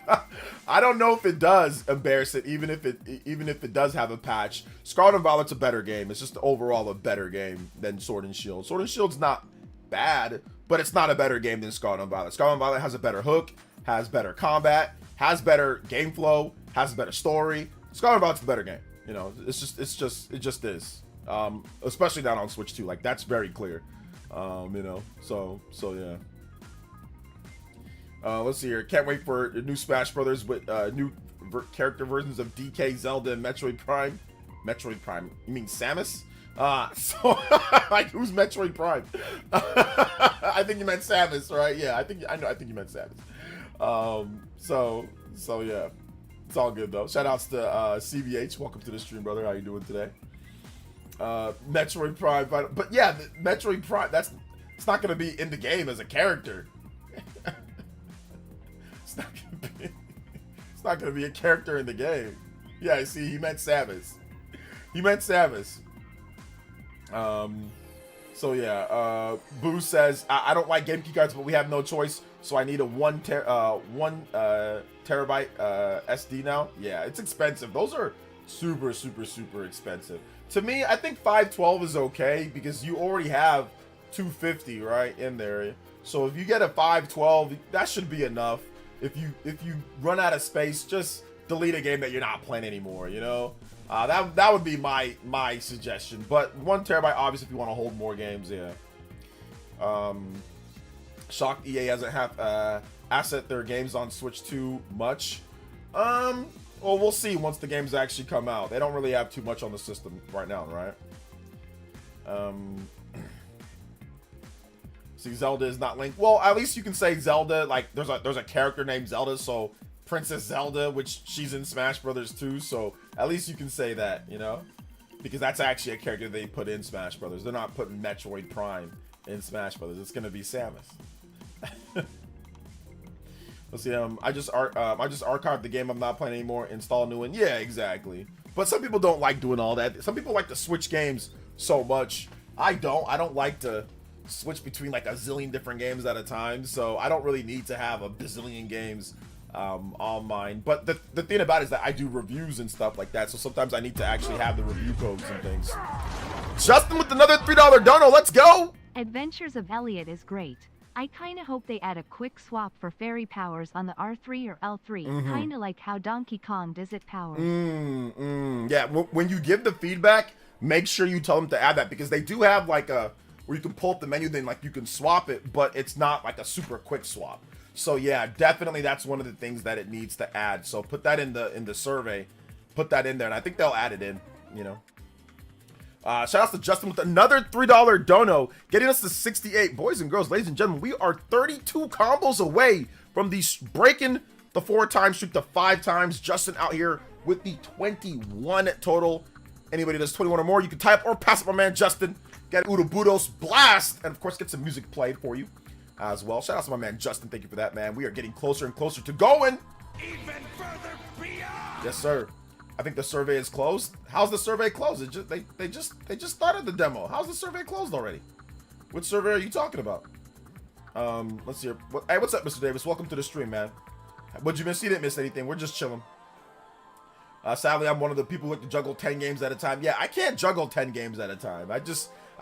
I don't know if it does embarrass it, even if it does have a patch. Scarlet and Violet's a better game. It's just overall a better game than Sword and Shield. Sword and Shield's not bad, but it's not a better game than Scarlet and Violet. Scarlet and Violet has a better hook, has better combat, has better game flow, has a better story. Scarlet and Violet's the better game. It just is. Especially down on Switch 2. Like, that's very clear. So yeah. Let's see here. Can't wait for new Smash Brothers with new character versions of DK, Zelda, and Metroid Prime. Metroid Prime. You mean Samus? So like who's Metroid Prime? I think you meant Samus, right? Yeah, I think you meant Samus. So yeah, it's all good though. Shout outs to CVH. Welcome to the stream, brother. How you doing today? Metroid Prime, but yeah, Metroid Prime. It's not gonna be in the game as a character. It's not gonna be a character in the game. Yeah, I see. He meant Samus. So yeah, Boo says I don't like game key cards, but we have no choice, so I need a 1 terabyte SD now. Yeah, it's expensive. Those are super expensive. To me, I think 512 is okay because you already have 250 right in there. So if you get a 512, that should be enough. If you run out of space, just delete a game that you're not playing anymore. You know. That would be my suggestion, but 1 terabyte obviously if you want to hold more games, yeah. Shocked EA hasn't have asset their games on Switch too much. Well, we'll see once the games actually come out. They don't really have too much on the system right now, right? See, Zelda is not Link. Well, at least you can say Zelda. Like there's a character named Zelda, so Princess Zelda, which she's in Smash Brothers too, so at least you can say that, you know, because that's actually a character they put in Smash Brothers. They're not putting Metroid Prime in Smash Brothers. It's gonna be Samus. Let's see. I just archived the game I'm not playing anymore. Install a new one. Yeah, exactly. But some people don't like doing all that. Some people like to switch games so much. I don't like to switch between like a zillion different games at a time. So I don't really need to have a bazillion games on mine, but the thing about it is that I do reviews and stuff like that, so sometimes I need to actually have the review codes and things. Justin with another $3 dono, let's go! Adventures of Elliot is great. I kinda hope they add a quick swap for fairy powers on the R3 or L3, kinda like how Donkey Kong does it powers. Yeah, when you give the feedback, make sure you tell them to add that, because they do have like a, where you can pull up the menu, then like you can swap it, but it's not like a super quick swap. So yeah, definitely that's one of the things that it needs to add. So put that in the survey, put that in there, and I think they'll add it in, you know. Shout out to Justin with another $3 dono, getting us to 68. Boys and girls, ladies and gentlemen, we are 32 combos away from breaking the 4-time streak to 5 times. Justin out here with the 21 total. Anybody does 21 or more, you can type or pass it, my man Justin. Get Urobudos Blast, and of course get some music played for you as well. Shout out to my man Justin. Thank you for that, man. We are getting closer and closer to going Even further beyond. Yes, sir. I think the survey is closed. How's the survey closed? They just started the demo. How's the survey closed already? Which survey are you talking about? Let's see here. Hey, what's up, Mr. Davis? Welcome to the stream, man. What'd you miss? You didn't miss anything. We're just chilling. Sadly, I'm one of the people who like to juggle 10 games at a time. Yeah, I can't juggle 10 games at a time. I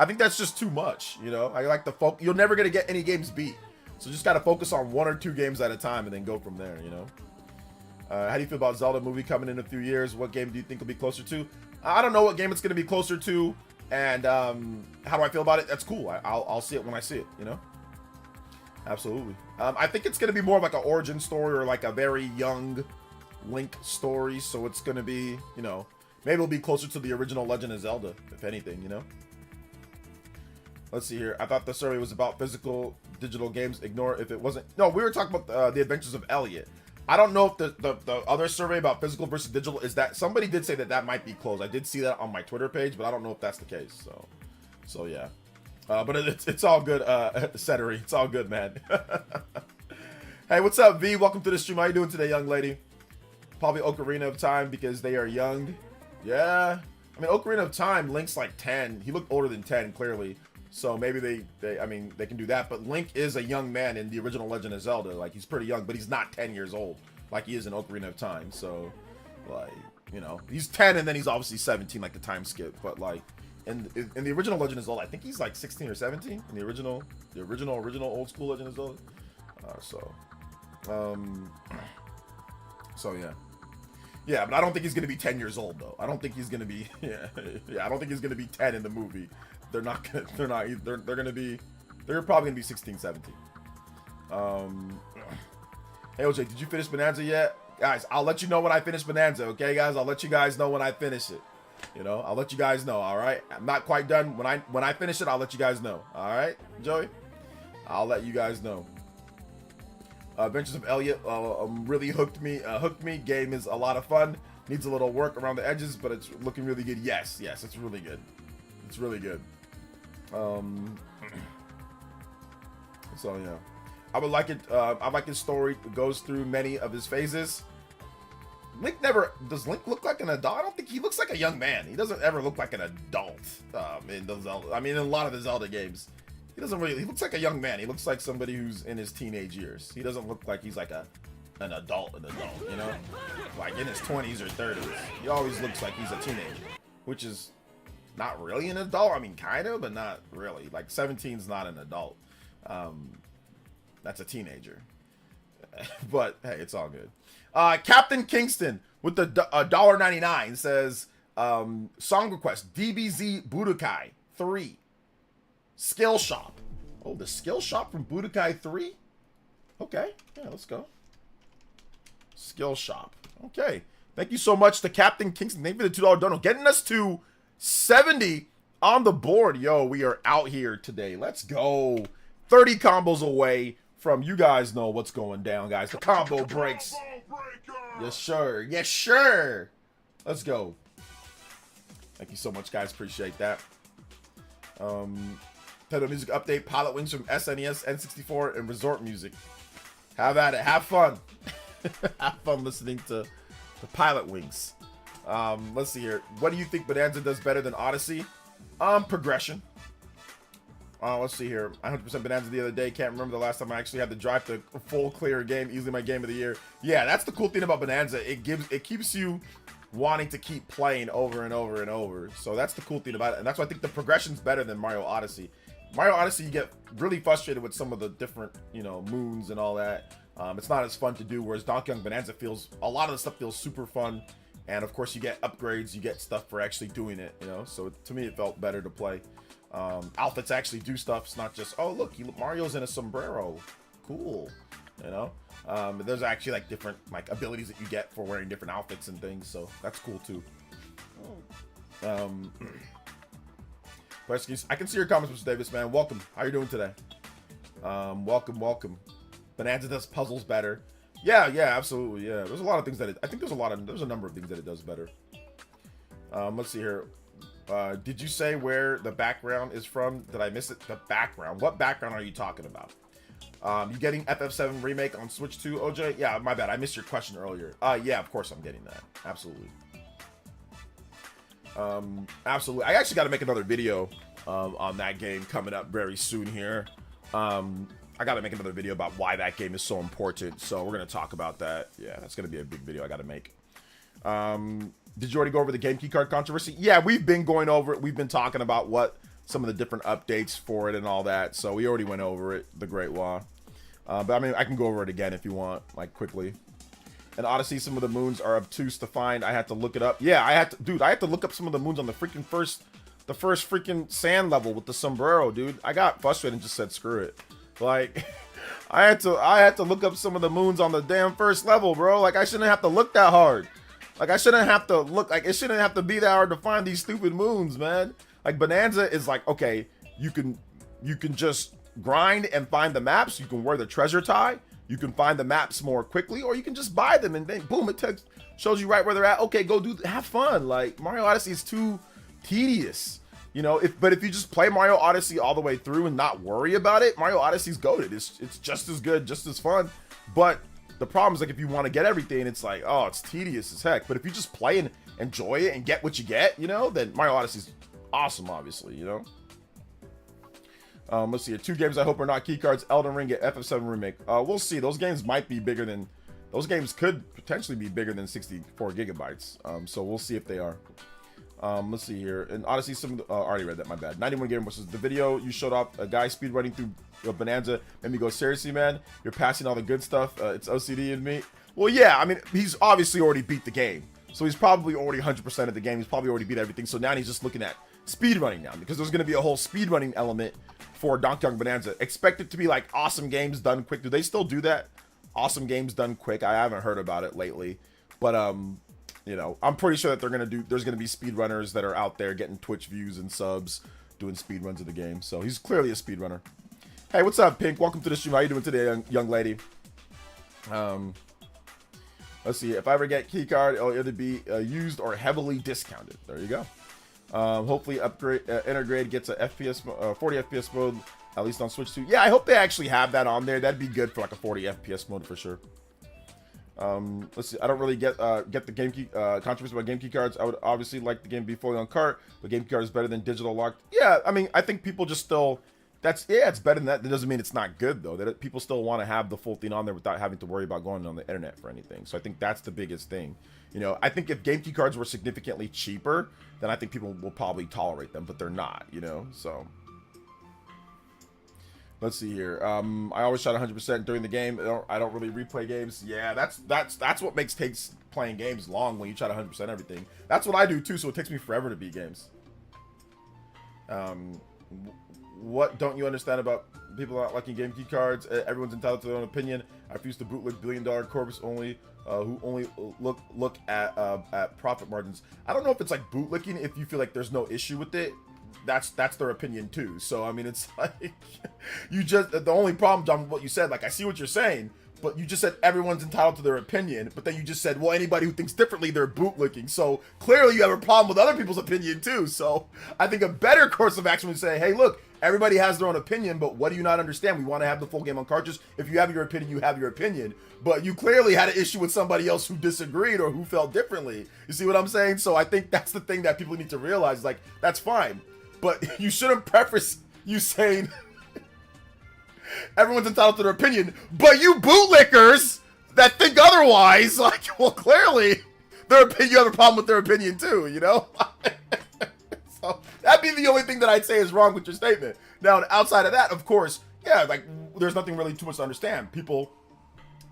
think that's just too much, you know? I like to focus. You're never going to get any games beat. So just got to focus on 1 or 2 games at a time and then go from there, you know? How do you feel about Zelda movie coming in a few years? What game do you think will be closer to? I don't know what game it's going to be closer to. And how do I feel about it? That's cool. I'll see it when I see it, you know? Absolutely. I think it's going to be more of like an origin story or like a very young Link story. So it's going to be, you know, maybe it'll be closer to the original Legend of Zelda, if anything, you know? Let's see here. I thought the survey was about physical, digital games. Ignore if it wasn't. No, we were talking about the Adventures of Elliot. I don't know if the other survey about physical versus digital is that. Somebody did say that might be closed. I did see that on my Twitter page, but I don't know if that's the case. So yeah. But it's all good, Cettery. It's all good, man. Hey, what's up, V? Welcome to the stream. How you doing today, young lady? Probably Ocarina of Time because they are young. Yeah. I mean, Ocarina of Time, Link's like 10. He looked older than 10, clearly. So maybe they can do that. But Link is a young man in the original Legend of Zelda. Like, he's pretty young, but he's not 10 years old like he is in Ocarina of Time. So, like, you know, he's 10 and then he's obviously 17, like the time skip. But, like, in the original Legend of Zelda, I think he's like 16 or 17 in the original old school Legend of Zelda. So, yeah. Yeah, but I don't think he's going to be 10 years old, though. I don't think he's going to be, yeah, I don't think he's going to be 10 in the movie. They're probably going to be 16, 17. Hey, OJ, did you finish Bonanza yet? Guys, I'll let you know when I finish Bonanza, okay, guys? I'll let you guys know when I finish it. You know, I'll let you guys know. All right, I'm not quite done. When I finish it, I'll let you guys know. All right, Joey, I'll let you guys know. Adventures of Elliot really hooked me. Game is a lot of fun. Needs a little work around the edges, but it's looking really good. Yes, it's really good. It's really good. So yeah, I would like it. I like his story. It goes through many of his phases. Does Link look like an adult? I don't think he looks like a young man. He doesn't ever look like an adult in the Zelda. I mean, in a lot of the Zelda games, he looks like a young man. He looks like somebody who's in his teenage years. He doesn't look like he's like an adult, you know, like in his 20s or 30s. He always looks like he's a teenager, which is not really an adult. I mean, kind of, but not really. Like 17's not an adult. That's a teenager. But hey, it's all good. Captain Kingston with the $1.99 says, song request, DBZ Budokai 3. Skill Shop. Oh, the Skill Shop from Budokai 3? Okay, yeah, let's go. Skill Shop. Okay. Thank you so much to Captain Kingston. Thank you for the $2 dono. Getting us to 70 on the board. Yo, we are out here today. Let's go. 30 combos away from, you guys know what's going down, guys. The combo breaks. Yes, sure. Yes, sure. Let's go. Thank you so much, guys. Appreciate that. Nintendo Music Update, Pilot Wings from SNES, N64, and Resort Music. Have at it. Have fun. Have fun listening to the Pilot Wings. Let's see here. What do you think Bonanza does better than Odyssey? Progression. Let's see here. 100% Bonanza the other day. Can't remember the last time I actually had to drive to a full clear game. Easily my game of the year. Yeah, that's the cool thing about Bonanza. It keeps you wanting to keep playing over and over and over. So that's the cool thing about it. And that's why I think the progression's better than Mario Odyssey. Mario Odyssey, you get really frustrated with some of the different, moons and all that. It's not as fun to do, whereas Donkey Kong Bonanza a lot of the stuff feels super fun. And of course you get upgrades, you get stuff for actually doing it, So to me, it felt better to play. Outfits actually do stuff. It's not just, oh, look, Mario's in a sombrero. Cool. There's actually like different abilities that you get for wearing different outfits and things. So that's cool too. But I can see your comments, Mr. Davis, man. Welcome. How you doing today? Welcome. Bonanza does puzzles better. Yeah, absolutely. Yeah, there's a lot of things that I think there's a number of things that it does better. Let's see here. Did you say where the background is from? Did I miss it? The background. What background are you talking about? You getting FF7 remake on Switch 2, OJ? Yeah, my bad. I missed your question earlier. Yeah, of course I'm getting that. Absolutely. Absolutely. I actually got to make another video on that game coming up very soon here. I got to make another video about why that game is so important. So we're going to talk about that. Yeah, that's going to be a big video I got to make. Did you already go over the game keycard controversy? Yeah, we've been going over it. We've been talking about what some of the different updates for it and all that. So we already went over it, the Great Wah. But I mean, I can go over it again if you want, quickly. And Odyssey, some of the moons are obtuse to find. I had to look it up. Yeah, I had to look up some of the moons on the freaking first freaking sand level with the sombrero, dude. I got frustrated and just said, screw it. I had to look up some of the moons on the damn first level, bro. I shouldn't have to look that hard. I shouldn't have to look, it shouldn't have to be that hard to find these stupid moons, man. Bonanza is okay, you can just grind and find the maps. You can wear the treasure tie. You can find the maps more quickly, or you can just buy them and then boom, it shows you right where they're at. Okay, go have fun. Mario Odyssey is too tedious. But if you just play Mario Odyssey all the way through and not worry about it, Mario Odyssey's goated. It's just as good, just as fun. But the problem is if you want to get everything, it's oh, it's tedious as heck. But if you just play and enjoy it and get what you get, then Mario Odyssey's awesome, obviously, Let's see here. 2 games I hope are not keycards. Elden Ring and FF7 Remake. We'll see. Those games might be bigger than... Those games could potentially be bigger than 64 gigabytes. So we'll see if they are. Let's see here. And Odyssey, already read that, my bad. 91 Gamer versus the video you showed off a guy speedrunning through Bonanza made me go, seriously, man? You're passing all the good stuff. It's OCD in me. Well, yeah, I mean, he's obviously already beat the game. So he's probably already 100% of the game. He's probably already beat everything. So now he's just looking at speedrunning now, because there's going to be a whole speedrunning element for Donkey Kong Bonanza. Expect it to be awesome games done quick. Do they still do that? Awesome games done quick. I haven't heard about it lately. But You know, I'm pretty sure that there's gonna be speedrunners that are out there getting Twitch views and subs doing speedruns of the game. So he's clearly a speedrunner. Hey, what's up, Pink? Welcome to the stream. How you doing today, young lady? Let's see. If I ever get keycard, it'll either be used or heavily discounted. There you go. Hopefully, Intergrade gets a 40 FPS mode, at least on Switch 2. Yeah, I hope they actually have that on there. That'd be good for like a 40 FPS mode for sure. Let's see. I don't really get the game key controversy about game key cards. I would obviously like the game to be fully on cart, but game key card is better than digital locked. Yeah, I mean, I think people just still. It's better than that. That doesn't mean it's not good though. That people still want to have the full thing on there without having to worry about going on the internet for anything. So I think that's the biggest thing. You know, I think if game key cards were significantly cheaper, then I think people will probably tolerate them, but they're not. You know, so. Let's see here. I always shot 100% during the game. I don't really replay games. Yeah, that's what makes playing games long when you try to 100% everything. That's what I do too. So it takes me forever to beat games. What don't you understand about people not liking game key cards? Everyone's entitled to their own opinion. I refuse to bootleg billion-dollar corpus only who only look at profit margins. I don't know if it's like bootlicking if you feel like there's no issue with it. That's their opinion too. So I mean, it's like you just the only problem, John, with what you said. Like I see what you're saying, but you just said everyone's entitled to their opinion. But then you just said, well, anybody who thinks differently, they're bootlicking. So clearly, you have a problem with other people's opinion too. So I think a better course of action would say, hey, look, everybody has their own opinion, but what do you not understand? We want to have the full game on cartridge. If you have your opinion, you have your opinion. But you clearly had an issue with somebody else who disagreed or who felt differently. You see what I'm saying? So I think that's the thing that people need to realize. Like that's fine. But you shouldn't preface you saying everyone's entitled to their opinion, but you bootlickers that think otherwise, like, well, clearly, you have a problem with their opinion too, you know? So that'd be the only thing that I'd say is wrong with your statement. Now, outside of that, of course, yeah, like, there's nothing really too much to understand. People,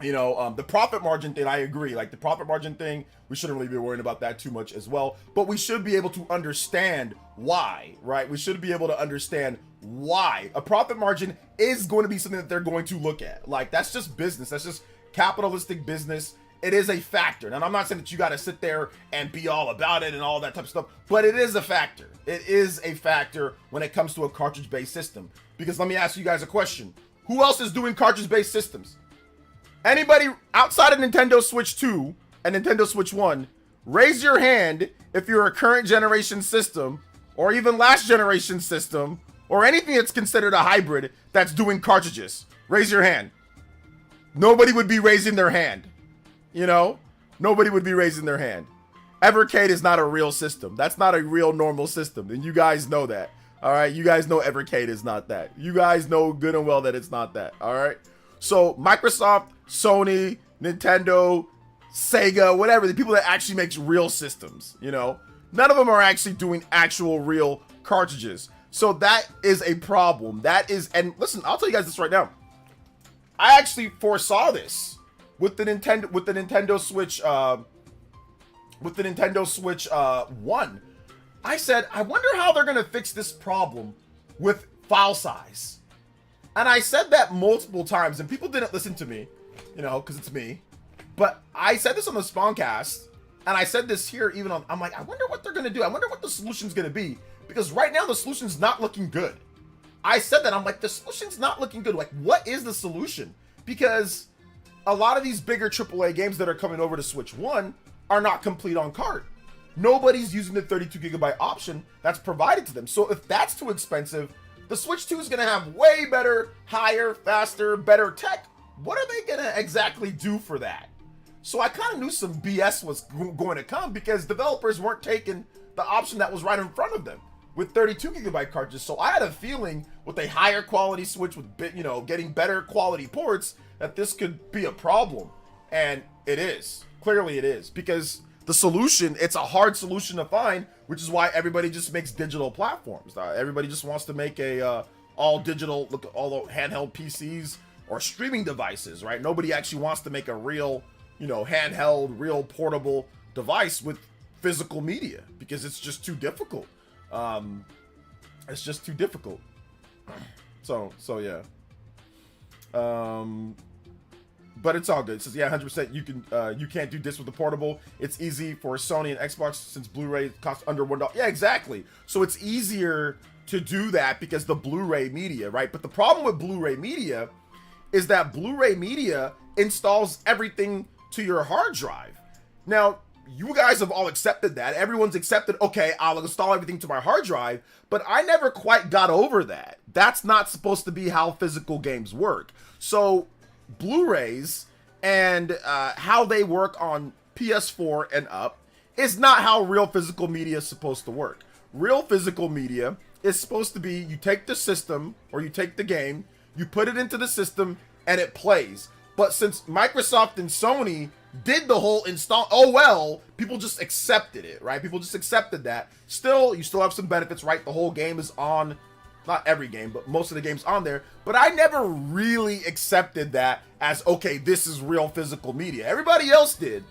you know, the profit margin thing, I agree. Like, the profit margin thing, we shouldn't really be worrying about that too much as well. But we should be able to understand why, right? We should be able to understand why. A profit margin is going to be something that they're going to look at. Like, that's just business. That's just capitalistic business. It is a factor. And I'm not saying that you got to sit there and be all about it and all that type of stuff, but it is a factor. It is a factor when it comes to a cartridge-based system. Because let me ask you guys a question. Who else is doing cartridge-based systems? Anybody outside of Nintendo Switch 2 and Nintendo Switch 1, raise your hand if you're a current generation system or even last generation system or anything that's considered a hybrid that's doing cartridges. Raise your hand. Nobody would be raising their hand. You know? Nobody would be raising their hand. Evercade is not a real system. That's not a real normal system. And you guys know that. All right? You guys know Evercade is not that. You guys know good and well that it's not that. All right? So Microsoft, Sony, Nintendo, Sega, whatever, the people that actually makes real systems, you know, none of them are actually doing actual real cartridges. So that is a problem. That is, and listen, I'll tell you guys this right now. I actually foresaw this with the Nintendo Switch 1. I said, I wonder how they're gonna fix this problem with file size. And I said that multiple times, and people didn't listen to me, you know, because it's me. But I said this on the Spawncast, and I said this here even on, I'm like, I wonder what they're going to do. I wonder what the solution's going to be. Because right now, the solution's not looking good. I said that, I'm like, the solution's not looking good. Like, what is the solution? Because a lot of these bigger AAA games that are coming over to Switch 1 are not complete on cart. Nobody's using the 32 gigabyte option that's provided to them. So if that's too expensive, the Switch 2 is going to have way better, higher, faster, better tech. What are they going to exactly do for that? So I kind of knew some BS was going to come because developers weren't taking the option that was right in front of them with 32 gigabyte cartridges. So I had a feeling with a higher quality Switch with, you know, getting better quality ports that this could be a problem. And it is. Clearly it is. Because the solution, it's a hard solution to find, which is why everybody just makes digital platforms. Everybody just wants to make a all digital, look at all the handheld PCs or streaming devices, right? Nobody actually wants to make a real, you know, handheld, real portable device with physical media because it's just too difficult. It's just too difficult. So yeah. but it's all good. It says, yeah, 100%. You can't do this with the portable. It's easy for Sony and Xbox since Blu-ray costs under $1. Yeah, exactly. So it's easier to do that because the Blu-ray media, right? But the problem with Blu-ray media is that Blu-ray media installs everything to your hard drive. Now, you guys have all accepted that. Everyone's accepted, okay, I'll install everything to my hard drive, but I never quite got over that. That's not supposed to be how physical games work. So Blu-rays and how they work on PS4 and up is not how real physical media is supposed to work. Real physical media is supposed to be, you take the system or you take the game, you put it into the system and it plays. But since Microsoft and Sony did the whole install, oh well, people just accepted it, right? People just accepted that. Still, you still have some benefits, right? The whole game is on, not every game, but most of the games on there. But I never really accepted that as, okay, this is real physical media. Everybody else did,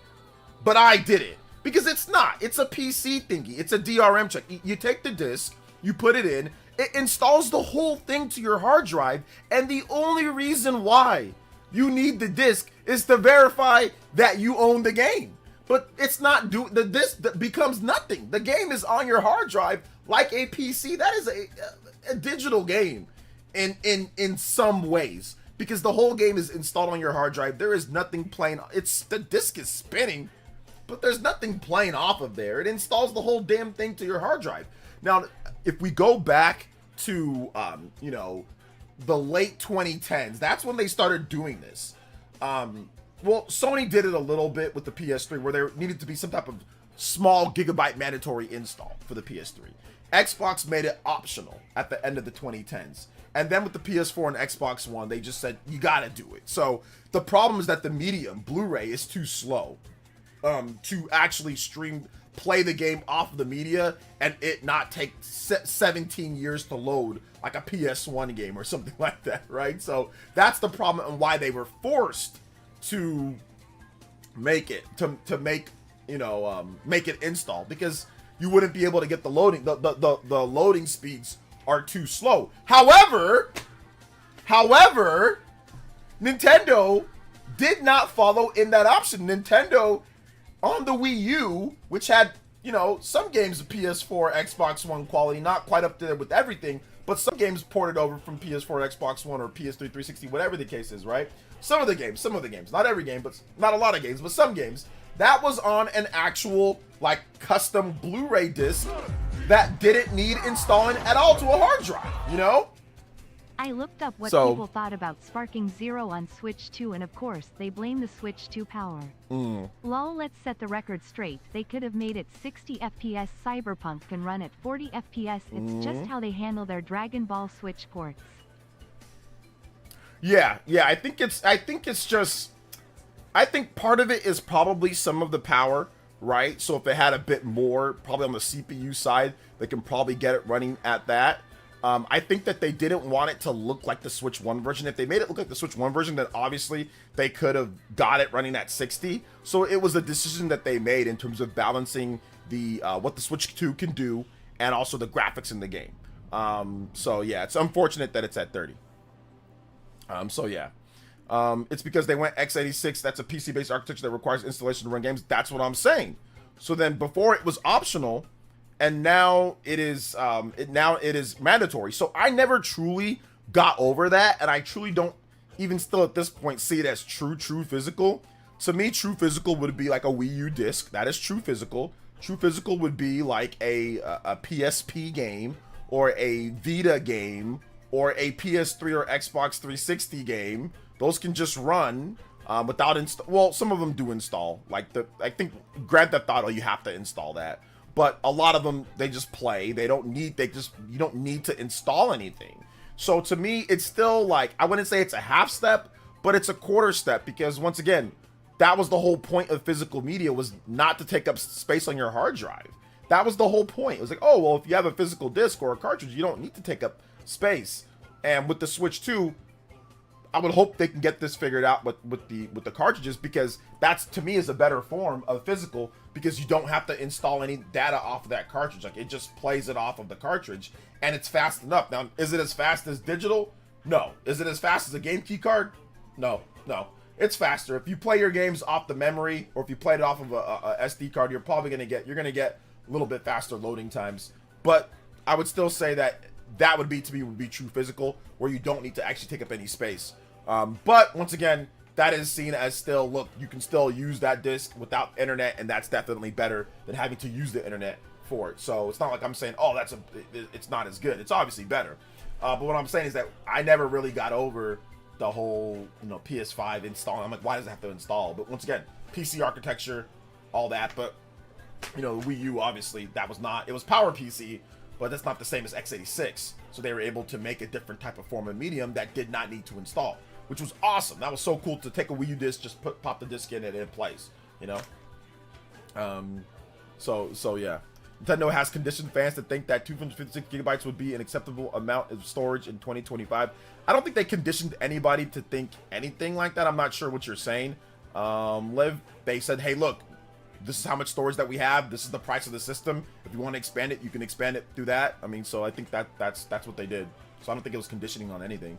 but I did it. Because it's not. It's a PC thingy. It's a DRM check. You take the disc, you put it in, it installs the whole thing to your hard drive, and the only reason why you need the disc is to verify that you own the game. But it's not the disc that becomes nothing. The game is on your hard drive like a PC. That is a digital game in some ways, because the whole game is installed on your hard drive. There is nothing playing. The disc is spinning, but there's nothing playing off of there. It installs the whole damn thing to your hard drive. Now, if we go back to the late 2010s, that's when they started doing this. Well, Sony did it a little bit with the PS3, where there needed to be some type of small gigabyte mandatory install for the PS3. Xbox made it optional at the end of the 2010s. And then with the PS4 and Xbox One, they just said, you gotta do it. So the problem is that the medium, Blu-ray, is too slow to actually play the game off of the media and it not take 17 years to load like a PS1 game or something like that, right? So that's the problem and why they were forced to make it make it install, because you wouldn't be able to get the loading. The loading speeds are too slow. However, Nintendo did not follow in that option. Nintendo on the Wii U, which had, some games of PS4, Xbox One quality, not quite up there with everything, but some games ported over from PS4, Xbox One, or PS3 360, whatever the case is, right? Some of the games, not every game, but not a lot of games, but some games, that was on an actual, custom Blu-ray disc that didn't need installing at all to a hard drive, I looked up what people thought about Sparking Zero on Switch 2, and of course, they blame the Switch 2 power. Lol, let's set the record straight. They could have made it 60 FPS. Cyberpunk can run at 40 FPS. It's just how they handle their Dragon Ball Switch ports. Yeah, I think part of it is probably some of the power, right? So if they had a bit more, probably on the CPU side, they can probably get it running at that. I think that they didn't want it to look like the Switch 1 version. If they made it look like the Switch 1 version, then obviously they could have got it running at 60. So it was a decision that they made in terms of balancing the what the Switch 2 can do and also the graphics in the game. So yeah, it's unfortunate that it's at 30. It's because they went x86. That's a PC-based architecture that requires installation to run games. That's what I'm saying. So then before it was optional, and now it is mandatory. So I never truly got over that, and I truly don't even still at this point see it as true physical. To me, true physical would be like a Wii U disc. That is true physical. True physical would be like a PSP game or a Vita game or a PS3 or Xbox 360 game. Those can just run without well, some of them do install. I think Grand Theft Auto, you have to install that. But a lot of them, they just play. You don't need to install anything. So to me, it's still I wouldn't say it's a half step, but it's a quarter step, because once again, that was the whole point of physical media, was not to take up space on your hard drive. That was the whole point. It was oh, well, if you have a physical disc or a cartridge, you don't need to take up space. And with the Switch 2, I would hope they can get this figured out with the cartridges, because that's, to me, is a better form of physical, because you don't have to install any data off of that cartridge. It just plays it off of the cartridge, and it's fast enough. Now, is it as fast as digital? No. Is it as fast as a game key card? No. it's faster. If you play your games off the memory, or if you played it off of a SD card, you're probably gonna get a little bit faster loading times. But I would still say that would be true physical, where you don't need to actually take up any space. But once again, that is seen as still, look, you can still use that disc without internet, and that's definitely better than having to use the internet for it. So it's not like I'm saying, oh, it's not as good. It's obviously better. But what I'm saying is that I never really got over the whole, PS5 install. I'm like, why does it have to install? But once again, PC architecture, all that. But the Wii U, obviously, it was Power PC, but that's not the same as x86. So they were able to make a different type of form of medium that did not need to install, which was awesome. That was so cool to take a Wii U disc, just pop the disc in and it plays, So yeah. Nintendo has conditioned fans to think that 256 gigabytes would be an acceptable amount of storage in 2025. I don't think they conditioned anybody to think anything like that. I'm not sure what you're saying. Liv, they said, hey, look, this is how much storage that we have. This is the price of the system. If you want to expand it, you can expand it through that. I mean, so I think that's what they did. So I don't think it was conditioning on anything.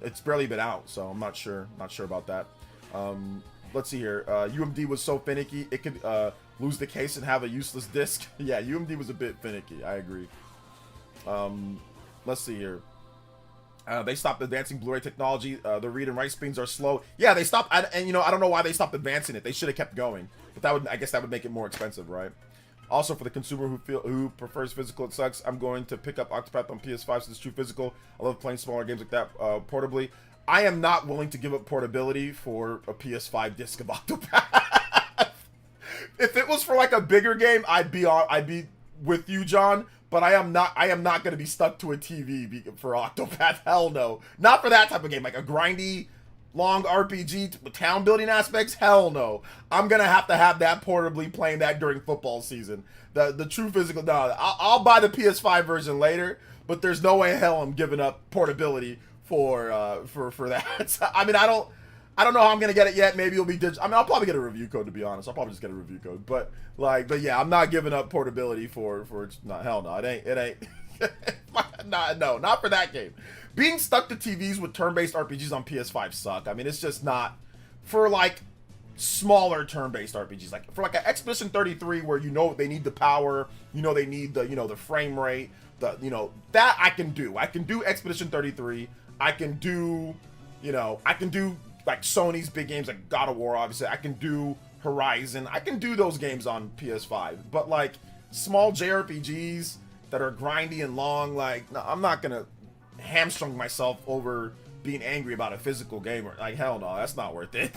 It's barely been out, so I'm not sure about that. Let's see here. UMD was so finicky, it could lose the case and have a useless disc. Yeah, UMD was a bit finicky. I agree. Let's see here. They stopped advancing Blu-ray technology. The read and write speeds are slow. Yeah, they stopped, and I don't know why they stopped advancing it. They should have kept going, but I guess that would make it more expensive, right? Also, for the consumer who prefers physical, it sucks. I'm going to pick up Octopath on PS5 since it's true physical. I love playing smaller games like that portably. I am not willing to give up portability for a PS5 disc of Octopath. If it was for like a bigger game, I'd be with you, John. But I am not going to be stuck to a TV for Octopath. Hell no. Not for that type of game. Like a grindy, long RPG with town building aspects. Hell no. I'm going to have that portably, playing that during football season. The true physical. No, I'll buy the PS5 version later. But there's no way in hell I'm giving up portability for that. I mean, I don't know how I'm gonna get it yet. Maybe it'll be digital. I mean, I'll probably get a review code, to be honest. I'll probably just get a review code. But yeah, I'm not giving up portability for hell no. It ain't. No, not for that game. Being stuck to TVs with turn-based RPGs on PS5 suck. I mean, it's just not for like smaller turn-based RPGs. Like for like an Expedition 33, where they need the power, they need the frame rate, that I can do. I can do Expedition 33. I can do like Sony's big games like God of War, obviously. I can do Horizon. I can do those games on PS5. But like small JRPGs that are grindy and long, like, no, I'm not gonna hamstring myself over being angry about a physical game. Like, hell no, that's not worth it.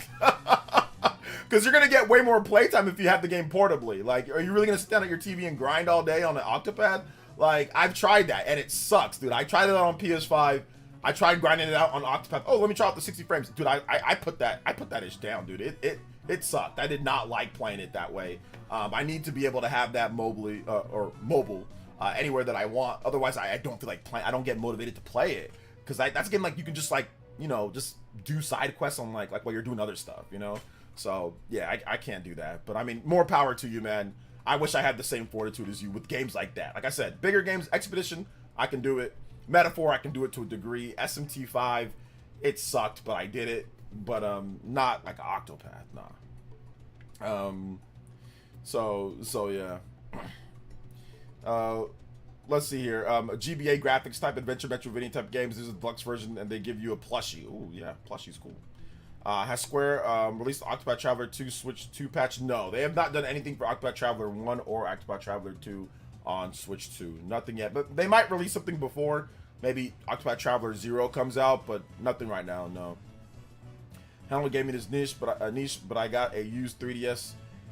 Because you're gonna get way more playtime if you have the game portably. Like, are you really gonna sit down at your TV and grind all day on an Octopath? Like, I've tried that and it sucks, dude. I tried it on PS5. I tried grinding it out on Octopath. Oh, let me try out the 60 frames. Dude, I put that ish down, dude. It sucked. I did not like playing it that way. I need to be able to have that mobile anywhere that I want. Otherwise, I don't feel like playing. I don't get motivated to play it. Because that's a game like you can just like, just do side quests on like while you're doing other stuff, So, yeah, I can't do that. But I mean, more power to you, man. I wish I had the same fortitude as you with games like that. Like I said, bigger games, Expedition, I can do it. Metaphor, I can do it to a degree. SMT5, it sucked, but I did it. But not like Octopath, nah. So yeah. Let's see here. GBA graphics type adventure Metroidvania type games. This is the deluxe version, and they give you a plushie. Ooh, yeah, plushie's cool. Has Square released Octopath Traveler 2 Switch 2 patch? No, they have not done anything for Octopath Traveler 1 or Octopath Traveler 2 on Switch 2. Nothing yet, but they might release something before. Maybe Octopath Traveler 0 comes out, but nothing right now, no. Handheld gaming is niche, but I got a used 3DS.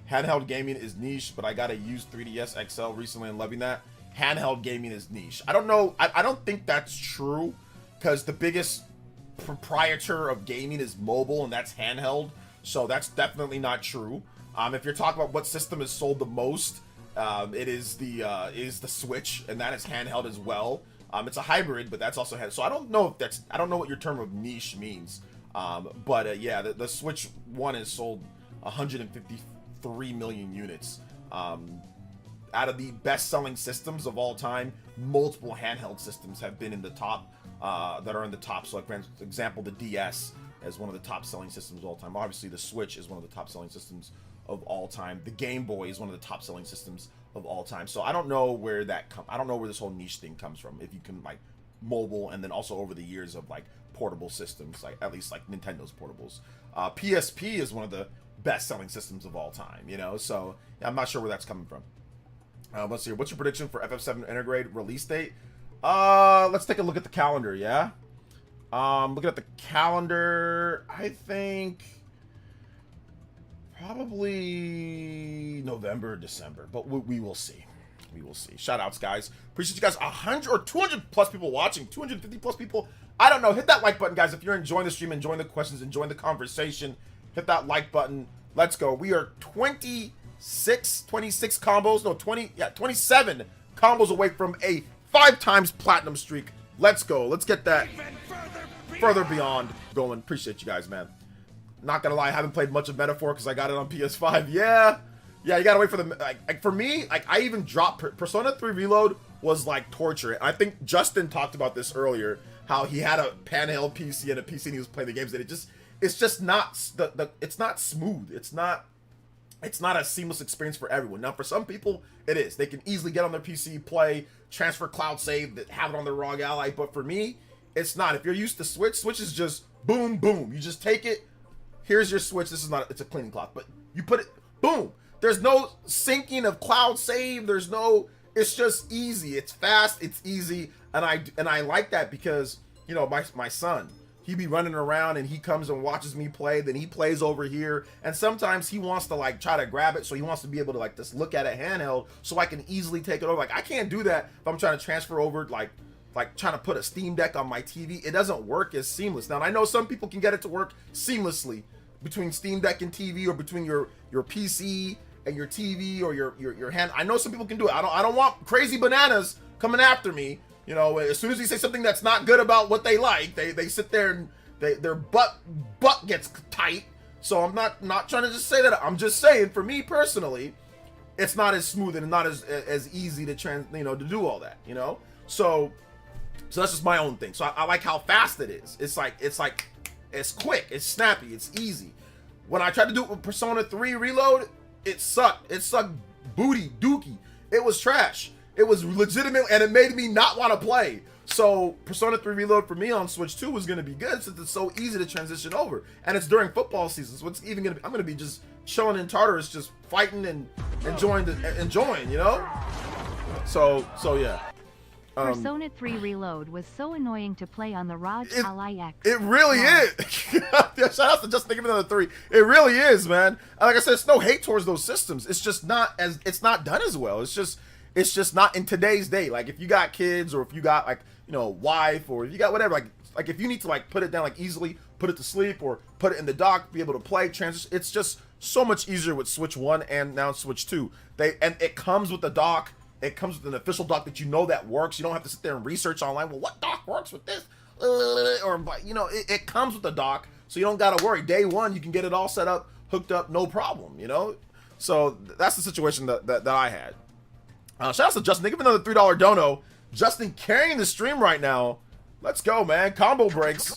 Handheld gaming is niche, but I got a used 3DS XL recently and loving that. Handheld gaming is niche. I don't know. I don't think that's true, because the biggest proprietor of gaming is mobile, and that's handheld. So that's definitely not true. If you're talking about what system is sold the most, it is the Switch, and that is handheld as well. It's a hybrid, but that's also handheld. So I don't know what your term of niche means. But yeah, the Switch 1 has sold 153 million units. Out of the best-selling systems of all time, multiple handheld systems have been in the top, that are in the top. So, like, for example, the DS as one of the top selling systems of all time. Obviously, the Switch is one of the top selling systems of all time. The Game Boy is one of the top selling systems of all time. So I don't know where I don't know where this whole niche thing comes from. If you can like mobile, and then also over the years of like portable systems, like at least like Nintendo's portables. PSP is one of the best selling systems of all time, you know. So yeah, I'm not sure where that's coming from. Let's see. What's your prediction for FF7 Intergrade release date? Let's take a look at the calendar. Yeah. Looking at the calendar, I think probably November, December, but we will see. We will see. Shout outs, guys. Appreciate you guys. 100 or 200 plus people watching. 250 plus people. I don't know. Hit that like button, guys. If you're enjoying the stream, enjoying the questions, enjoying the conversation, hit that like button. Let's go. We are 26 combos. No, 27 combos away from a 5 times platinum streak. Let's go. Let's get that further beyond going. Appreciate you guys, man. Not gonna lie, I haven't played much of Metaphor because I got it on PS5. Yeah, you gotta wait for the like for me. Like I even dropped Persona 3 Reload was like torture. And I think Justin talked about this earlier, how he had a handheld PC and a PC and he was playing the games, and it's just not it's not smooth. It's not a seamless experience for everyone. Now for some people it is. They can easily get on their PC, play, transfer cloud save, have it on their ROG Ally. But for me, it's not. If you're used to Switch is just boom boom. You just take it. Here's your Switch. This is not, it's a cleaning cloth, but you put it, boom. There's no syncing of cloud save. There's no, it's just easy. It's fast, it's easy. And I like that because, you know, my son, he be running around and he comes and watches me play, then he plays over here. And sometimes he wants to like try to grab it. So he wants to be able to like just look at it handheld so I can easily take it over. Like I can't do that if I'm trying to transfer over like trying to put a Steam Deck on my TV. It doesn't work as seamless. Now I know some people can get it to work seamlessly between Steam Deck and TV, or between your PC and your TV, or your hand. I know some people can do it. I don't want crazy bananas coming after me. You know, as soon as you say something that's not good about what they like, they sit there and their butt gets tight. So I'm not trying to just say that. I'm just saying, for me personally, it's not as smooth and not as easy to to do all that. You know, so that's just my own thing. So I like how fast it is. It's quick, it's snappy, it's easy. When I tried to do it with Persona 3 Reload, it sucked. It sucked booty dookie. It was trash. It was legitimate, and it made me not want to play. So Persona 3 Reload for me on Switch 2 was going to be good since it's so easy to transition over. And it's during football season, so it's even going to be, I'm going to be just chilling in Tartarus, just fighting and enjoying, you know? So yeah. Persona 3 Reload was so annoying to play on the ROG Ally X. It really is. Shout out to Just Think of Another 3. It really is, man. Like I said, it's no hate towards those systems. It's just it's not done as well. It's just not in today's day. Like if you got kids, or if you got like, wife, or if you got whatever, like if you need to like put it down like easily, put it to sleep, or put it in the dock, be able to play, transition. It's just so much easier with Switch 1 and now Switch 2. And it comes with the dock. It comes with an official dock that works. You don't have to sit there and research online. Well, what dock works with this? It comes with the dock, so you don't gotta worry. Day one, you can get it all set up, hooked up, no problem. So that's the situation that I had. Shout out to Justin. They give another $3 dono. Justin carrying the stream right now. Let's go, man. Combo breaks.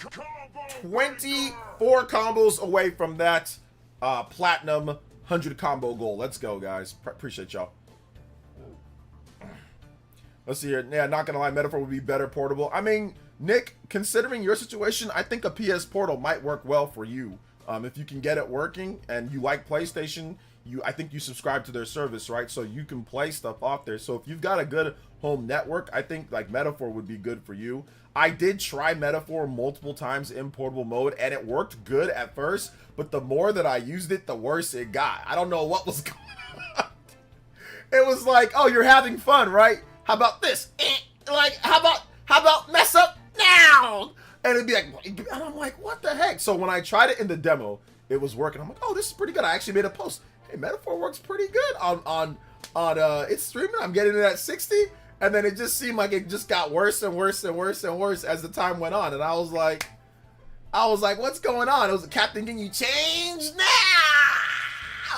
24 combos away from that platinum 100 combo goal. Let's go, guys. Appreciate y'all. Let's see here. Yeah, not gonna lie, Metaphor would be better portable. I mean, Nick, considering your situation, I think a PS Portal might work well for you. If you can get it working and you like PlayStation, I think you subscribe to their service, right? So you can play stuff off there. So if you've got a good home network, I think like Metaphor would be good for you. I did try Metaphor multiple times in portable mode, and it worked good at first, but the more that I used it, the worse it got. I don't know what was going on. It was like, oh, you're having fun, right? How about this? Like, how about mess up now? And it'd be like, and I'm like, what the heck? So when I tried it in the demo, it was working. I'm like, oh, this is pretty good. I actually made a post. Hey, Metaphor works pretty good on it's streaming. I'm getting it at 60, and then it just seemed like it just got worse and worse and worse and worse as the time went on. And I was like, what's going on? It was Captain Ginyu changed now.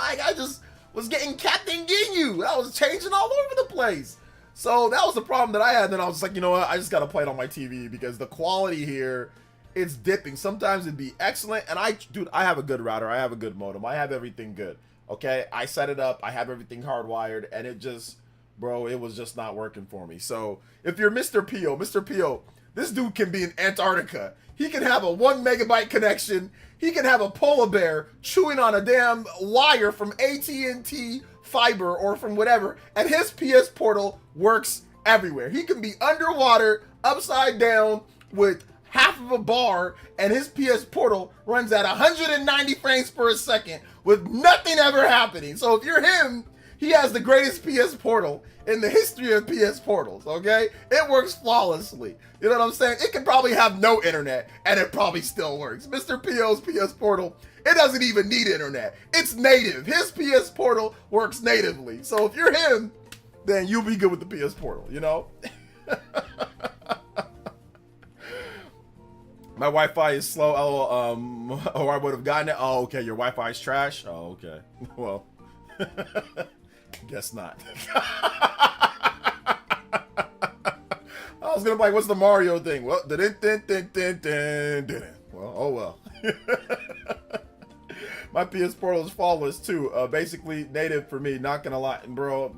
Like I just was getting Captain Ginyu. I was changing all over the place. So that was the problem that I had. Then I was like, you know what? I just got to play it on my TV because the quality here it's dipping. Sometimes it'd be excellent. And dude, I have a good router. I have a good modem. I have everything good. Okay. I set it up. I have everything hardwired, and it just, bro, it was just not working for me. So if you're Mr. P.O., this dude can be in Antarctica. He can have a 1 megabyte connection. He can have a polar bear chewing on a damn wire from AT&T fiber or from whatever, and his PS Portal works everywhere. He can be underwater, upside down, with half of a bar, and his PS Portal runs at 190 frames per second with nothing ever happening. So if you're him, he has the greatest PS Portal in the history of PS Portals, okay? It works flawlessly. You know what I'm saying? It can probably have no internet, and it probably still works. Mr. P.O.'s PS Portal, it doesn't even need internet. It's native. His PS Portal works natively. So if you're him, then you'll be good with the PS Portal, you know? My Wi-Fi is slow. Or I would have gotten it. Oh, okay. Your Wi-Fi is trash? Oh, okay. Well, guess not. I was gonna be like, what's the Mario thing? Well, well, oh well. My PS Portal is flawless too. Basically native for me. Not gonna lie, bro.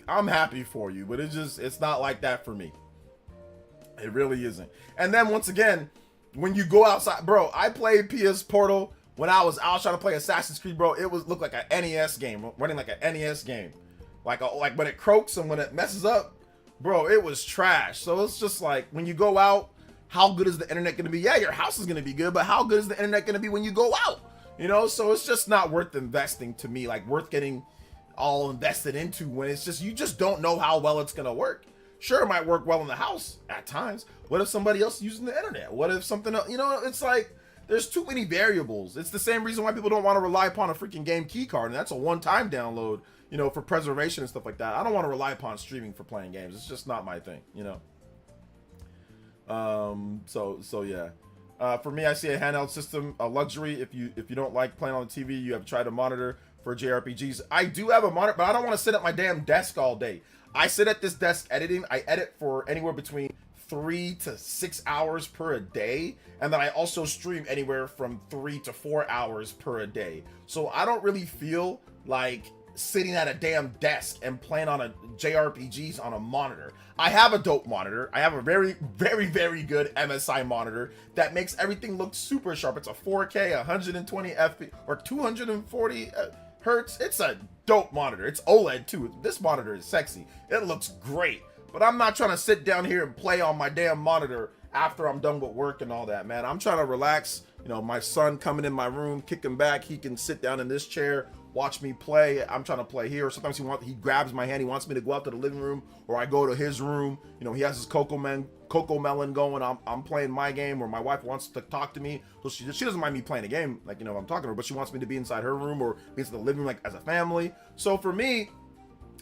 I'm happy for you, but it's not like that for me. It really isn't. And then once again, when you go outside, bro, I played PS Portal when I was out trying to play Assassin's Creed, bro. It looked like an NES game, running like an NES game. Like when it croaks and when it messes up, bro, it was trash. So it's just like, when you go out, how good is the internet going to be? Yeah, your house is going to be good, but how good is the internet going to be when you go out? You know, so it's just not worth investing to me, like worth getting all invested into, when it's just, you just don't know how well it's going to work. Sure, it might work well in the house at times. What if somebody else is using the internet? What if something else, you know, it's like, there's too many variables. It's the same reason why people don't want to rely upon a freaking game key card, and that's a one-time download, you know, for preservation and stuff like that. I don't want to rely upon streaming for playing games. It's just not my thing, you know. So yeah. For me, I see a handheld system a luxury. If you don't like playing on the TV, you have tried a monitor for JRPGs. I do have a monitor, but I don't want to sit at my damn desk all day. I sit at this desk editing. I edit for anywhere between 3 to 6 hours per day, and then I also stream anywhere from 3 to 4 hours per day. So I don't really feel like sitting at a damn desk and playing on a JRPGs on a monitor. I have a dope monitor. I have a very, very, very good MSI monitor that makes everything look super sharp. It's a 4K, 120 FPS, or 240 hertz. It's a dope monitor. It's OLED too. This monitor is sexy. It looks great. But I'm not trying to sit down here and play on my damn monitor after I'm done with work and all that, man. I'm trying to relax. You know, my son coming in my room, kicking back. He can sit down in this chair, watch me play. I'm trying to play here. Sometimes he grabs my hand. He wants me to go out to the living room, or I go to his room. You know, he has his Coco Melon going. I'm playing my game, or my wife wants to talk to me. So she doesn't mind me playing a game, like, you know, I'm talking to her, but she wants me to be inside her room or be inside the living room, like, as a family. So for me,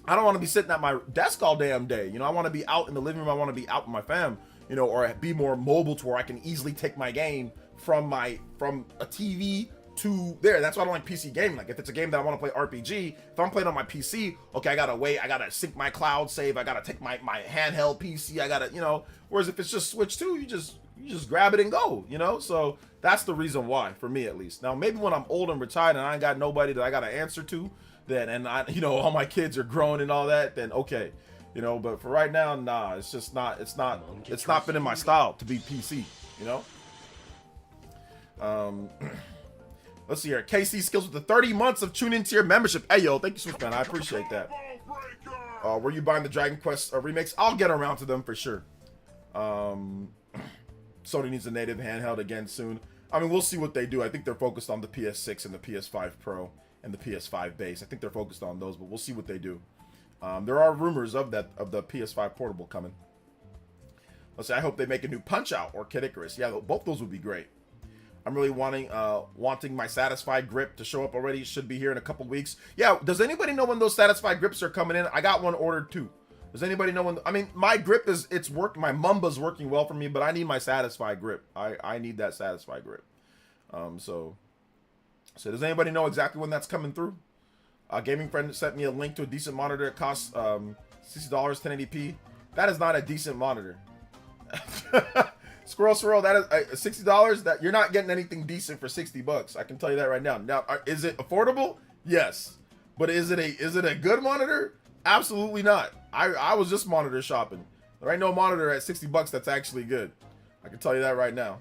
I don't want to be sitting at my desk all damn day. You know, I want to be out in the living room. I want to be out with my fam, you know, or be more mobile to where I can easily take my game from a TV to there. That's why I don't like PC gaming. Like, if it's a game that I want to play RPG, if I'm playing on my PC, okay, I gotta wait, I gotta sync my cloud save, I gotta take my handheld PC, I gotta, you know, whereas if it's just Switch 2, you just grab it and go, you know. So that's the reason why, for me at least. Now maybe when I'm old and retired and I ain't got nobody that I gotta answer to, then, and I, you know, all my kids are grown and all that, then okay, you know. But for right now, nah, it's just not, it's not been in my style to be PC, you know. Let's see here. KC Skills with the 30 months of tune into your membership. Hey yo, thank you so much, man. I appreciate that. Were you buying the Dragon Quest remakes? I'll get around to them for sure. Sony needs a native handheld again soon. I mean, we'll see what they do. I think they're focused on the PS6 and the PS5 Pro and the PS5 base. I think they're focused on those, but we'll see what they do. There are rumors of the PS5 portable coming. Let's see. I hope they make a new Punch-Out or Kid Icarus. Yeah, both those would be great. I'm really wanting my Satisfied grip to show up already. It should be here in a couple weeks. Yeah, does anybody know when those Satisfied grips are coming in? I got one ordered too. Does anybody know when? I mean, my grip it's working. My Mumba's working well for me, but I need my Satisfied grip. I need that Satisfied grip. So does anybody know exactly when that's coming through? A gaming friend sent me a link to a decent monitor. It costs $60, 1080p. That is not a decent monitor. Squirrel Swirl, that is $60. That you're not getting anything decent for $60. I can tell you that right now. Now, is it affordable? Yes, but is it a good monitor? Absolutely not. I was just monitor shopping. There ain't no monitor at $60 that's actually good. I can tell you that right now.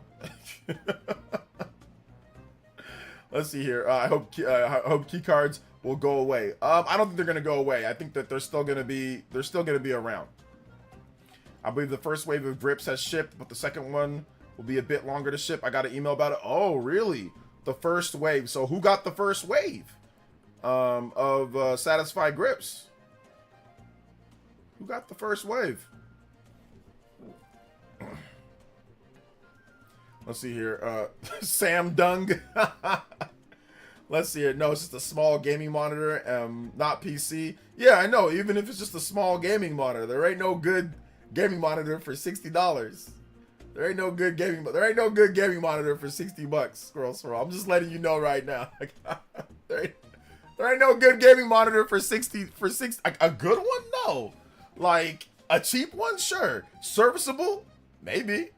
Let's see here. I hope key cards will go away. I don't think they're gonna go away. I think that they're still gonna be around. I believe the first wave of grips has shipped, but the second one will be a bit longer to ship. I got an email about it. Oh, really? The first wave. So who got the first wave of Satisfy grips? Who got the first wave? Let's see here. Sam Dung. Let's see it. No, it's just a small gaming monitor, not PC. Yeah, I know. Even if it's just a small gaming monitor, there ain't no good gaming monitor for $60. There ain't no good gaming monitor for $60. Squirrel. I'm just letting you know right now. there ain't no good gaming monitor for 60. A good one? No. Like a cheap one? Sure. Serviceable? Maybe.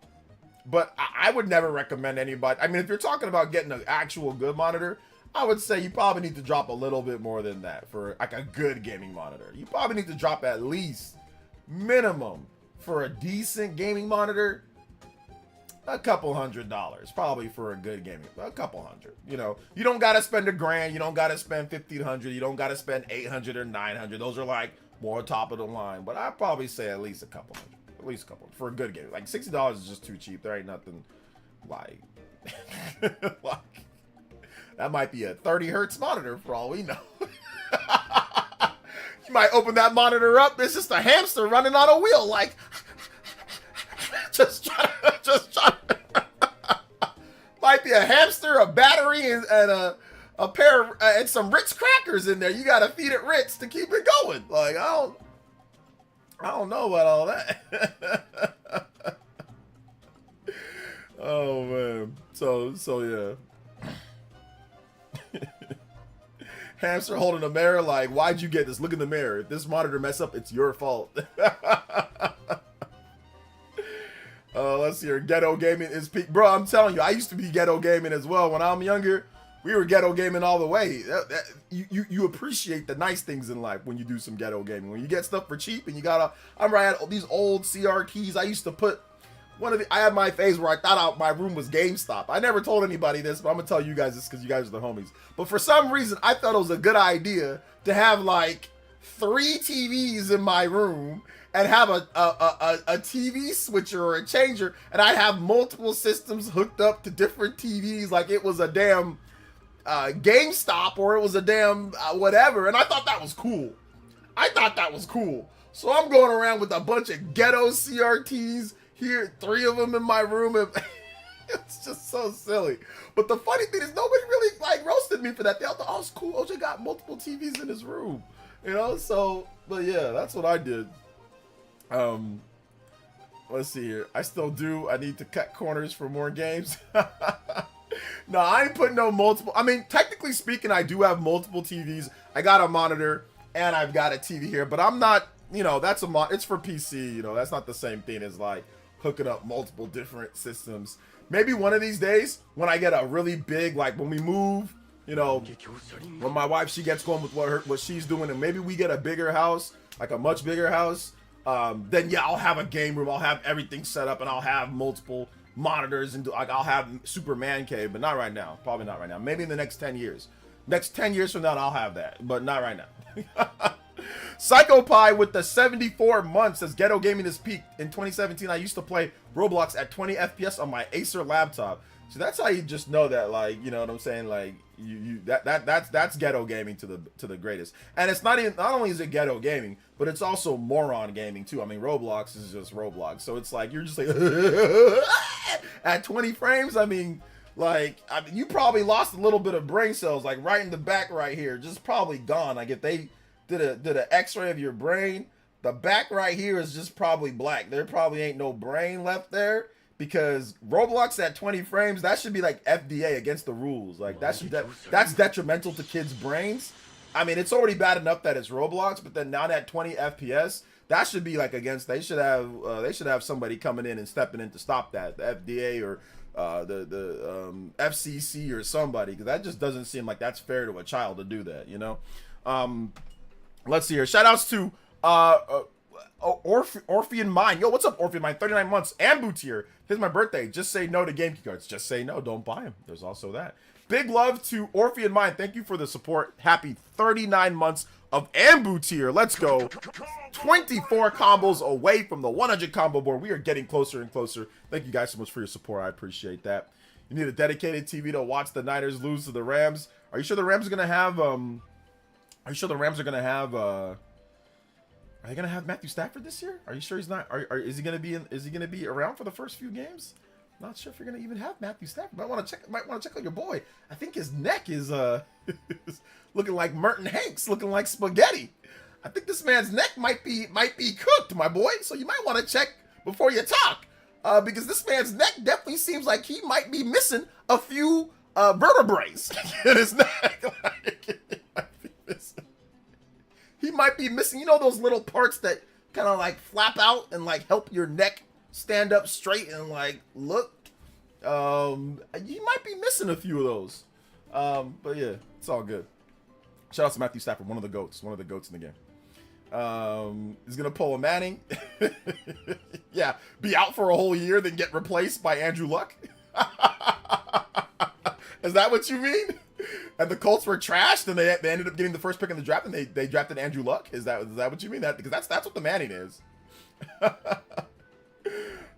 But I would never recommend anybody. I mean, if you're talking about getting an actual good monitor, I would say you probably need to drop a little bit more than that for like a good gaming monitor. You probably need to drop at least minimum for a decent gaming monitor, a couple $100 probably for a good gaming, a couple hundred. You know, you don't gotta spend $1,000, you don't gotta spend $1,500, you don't gotta spend $800 or $900. Those are like more top of the line, but I'd probably say at least a couple hundred, at least a couple for a good game. Like $60 is just too cheap. There ain't nothing like, like that might be a 30 hertz monitor for all we know. You might open that monitor up, it's just a hamster running on a wheel, like just trying. Might be a hamster, a battery, and a pair of, and some Ritz crackers in there. You gotta feed it Ritz to keep it going. Like I don't know about all that. Oh man. So yeah. Hamster holding a mirror, like, why'd you get this? Look in the mirror. If this monitor mess up, it's your fault. Let's see here. Ghetto gaming is peak. Bro, I'm telling you, I used to be ghetto gaming as well. When I'm younger, we were ghetto gaming all the way. You appreciate the nice things in life when you do some ghetto gaming. When you get stuff for cheap and you gotta, I remember I had these old CR keys. I used to put I had my phase where I thought my room was GameStop. I never told anybody this, but I'm gonna tell you guys this because you guys are the homies. But for some reason, I thought it was a good idea to have like 3 TVs in my room and have a TV switcher or a changer, and I have multiple systems hooked up to different TVs like it was a damn GameStop or it was a damn whatever, and I thought that was cool. So I'm going around with a bunch of ghetto CRTs here, 3 of them in my room, and it's just so silly. But the funny thing is, nobody really like roasted me for that. They all thought, oh, it's cool. OJ got multiple TVs in his room, you know. So, but yeah, that's what I did. Let's see here. I still do. I need to cut corners for more games. No, I ain't putting no multiple. I mean, technically speaking, I do have multiple TVs. I got a monitor and I've got a TV here, but I'm not, you know, that's it's for PC, you know, that's not the same thing as like hooking up multiple different systems. Maybe one of these days when I get a really big, like when we move, you know, when my wife, she gets going with what she's doing, and maybe we get a bigger house, like a much bigger house, then yeah, I'll have a game room, I'll have everything set up, and I'll have multiple monitors, and like I'll have Superman cave, but not right now. Probably not right now. Maybe in the next 10 years. Next 10 years from now, I'll have that, but not right now. PsychoPie with the 74 months says Ghetto Gaming has peaked. In 2017, I used to play Roblox at 20 FPS on my Acer laptop. So that's how you just know that, like, you know what I'm saying? Like that's ghetto gaming to the greatest. And it's not only is it ghetto gaming, but it's also moron gaming too. I mean, Roblox is just Roblox. So it's like you're just like at 20 frames. I mean, you probably lost a little bit of brain cells, like right in the back right here, just probably gone. Like if they did a X-ray of your brain, the back right here is just probably black. There probably ain't no brain left there, because Roblox at 20 frames, that should be like FDA against the rules. Like that's detrimental to kids' brains. I mean, it's already bad enough that it's Roblox, but then now at 20 FPS, that should be like against. They should have somebody coming in and stepping in to stop that. The FDA or the FCC or somebody, because that just doesn't seem like that's fair to a child to do that. You know. Let's see here. Shout outs to Orphean Mind. Yo, what's up, Orphean Mind? 39 months. Amboot here. Here's my birthday. Just say no to GameCube cards. Just say no. Don't buy them. There's also that. Big love to Orphean Mind. Thank you for the support. Happy 39 months of Amboot here. Let's go. 24 combos away from the 100 combo board. We are getting closer and closer. Thank you guys so much for your support. I appreciate that. You need a dedicated TV to watch the Niners lose to the Rams. Are you sure the Rams are gonna have Are they gonna have Matthew Stafford this year? Are you sure he's not? Is he gonna be around for the first few games? Not sure if you're gonna even have Matthew Stafford. Might want to check on your boy. I think his neck is looking like Merton Hanks, looking like spaghetti. I think this man's neck might be cooked, my boy. So you might want to check before you talk, because this man's neck definitely seems like he might be missing a few vertebrae in his neck. He might be missing, you know, those little parts that kind of like flap out and like help your neck stand up straight and like look. You might be missing a few of those. But yeah, it's all good. Shout out to Matthew Stafford, one of the goats in the game. He's gonna pull a Manning. Yeah, be out for a whole year, then get replaced by Andrew Luck. Is that what you mean? And the Colts were trashed, and they ended up getting the first pick in the draft, and they drafted Andrew Luck. Is that what you mean? That because that's what the Manning is.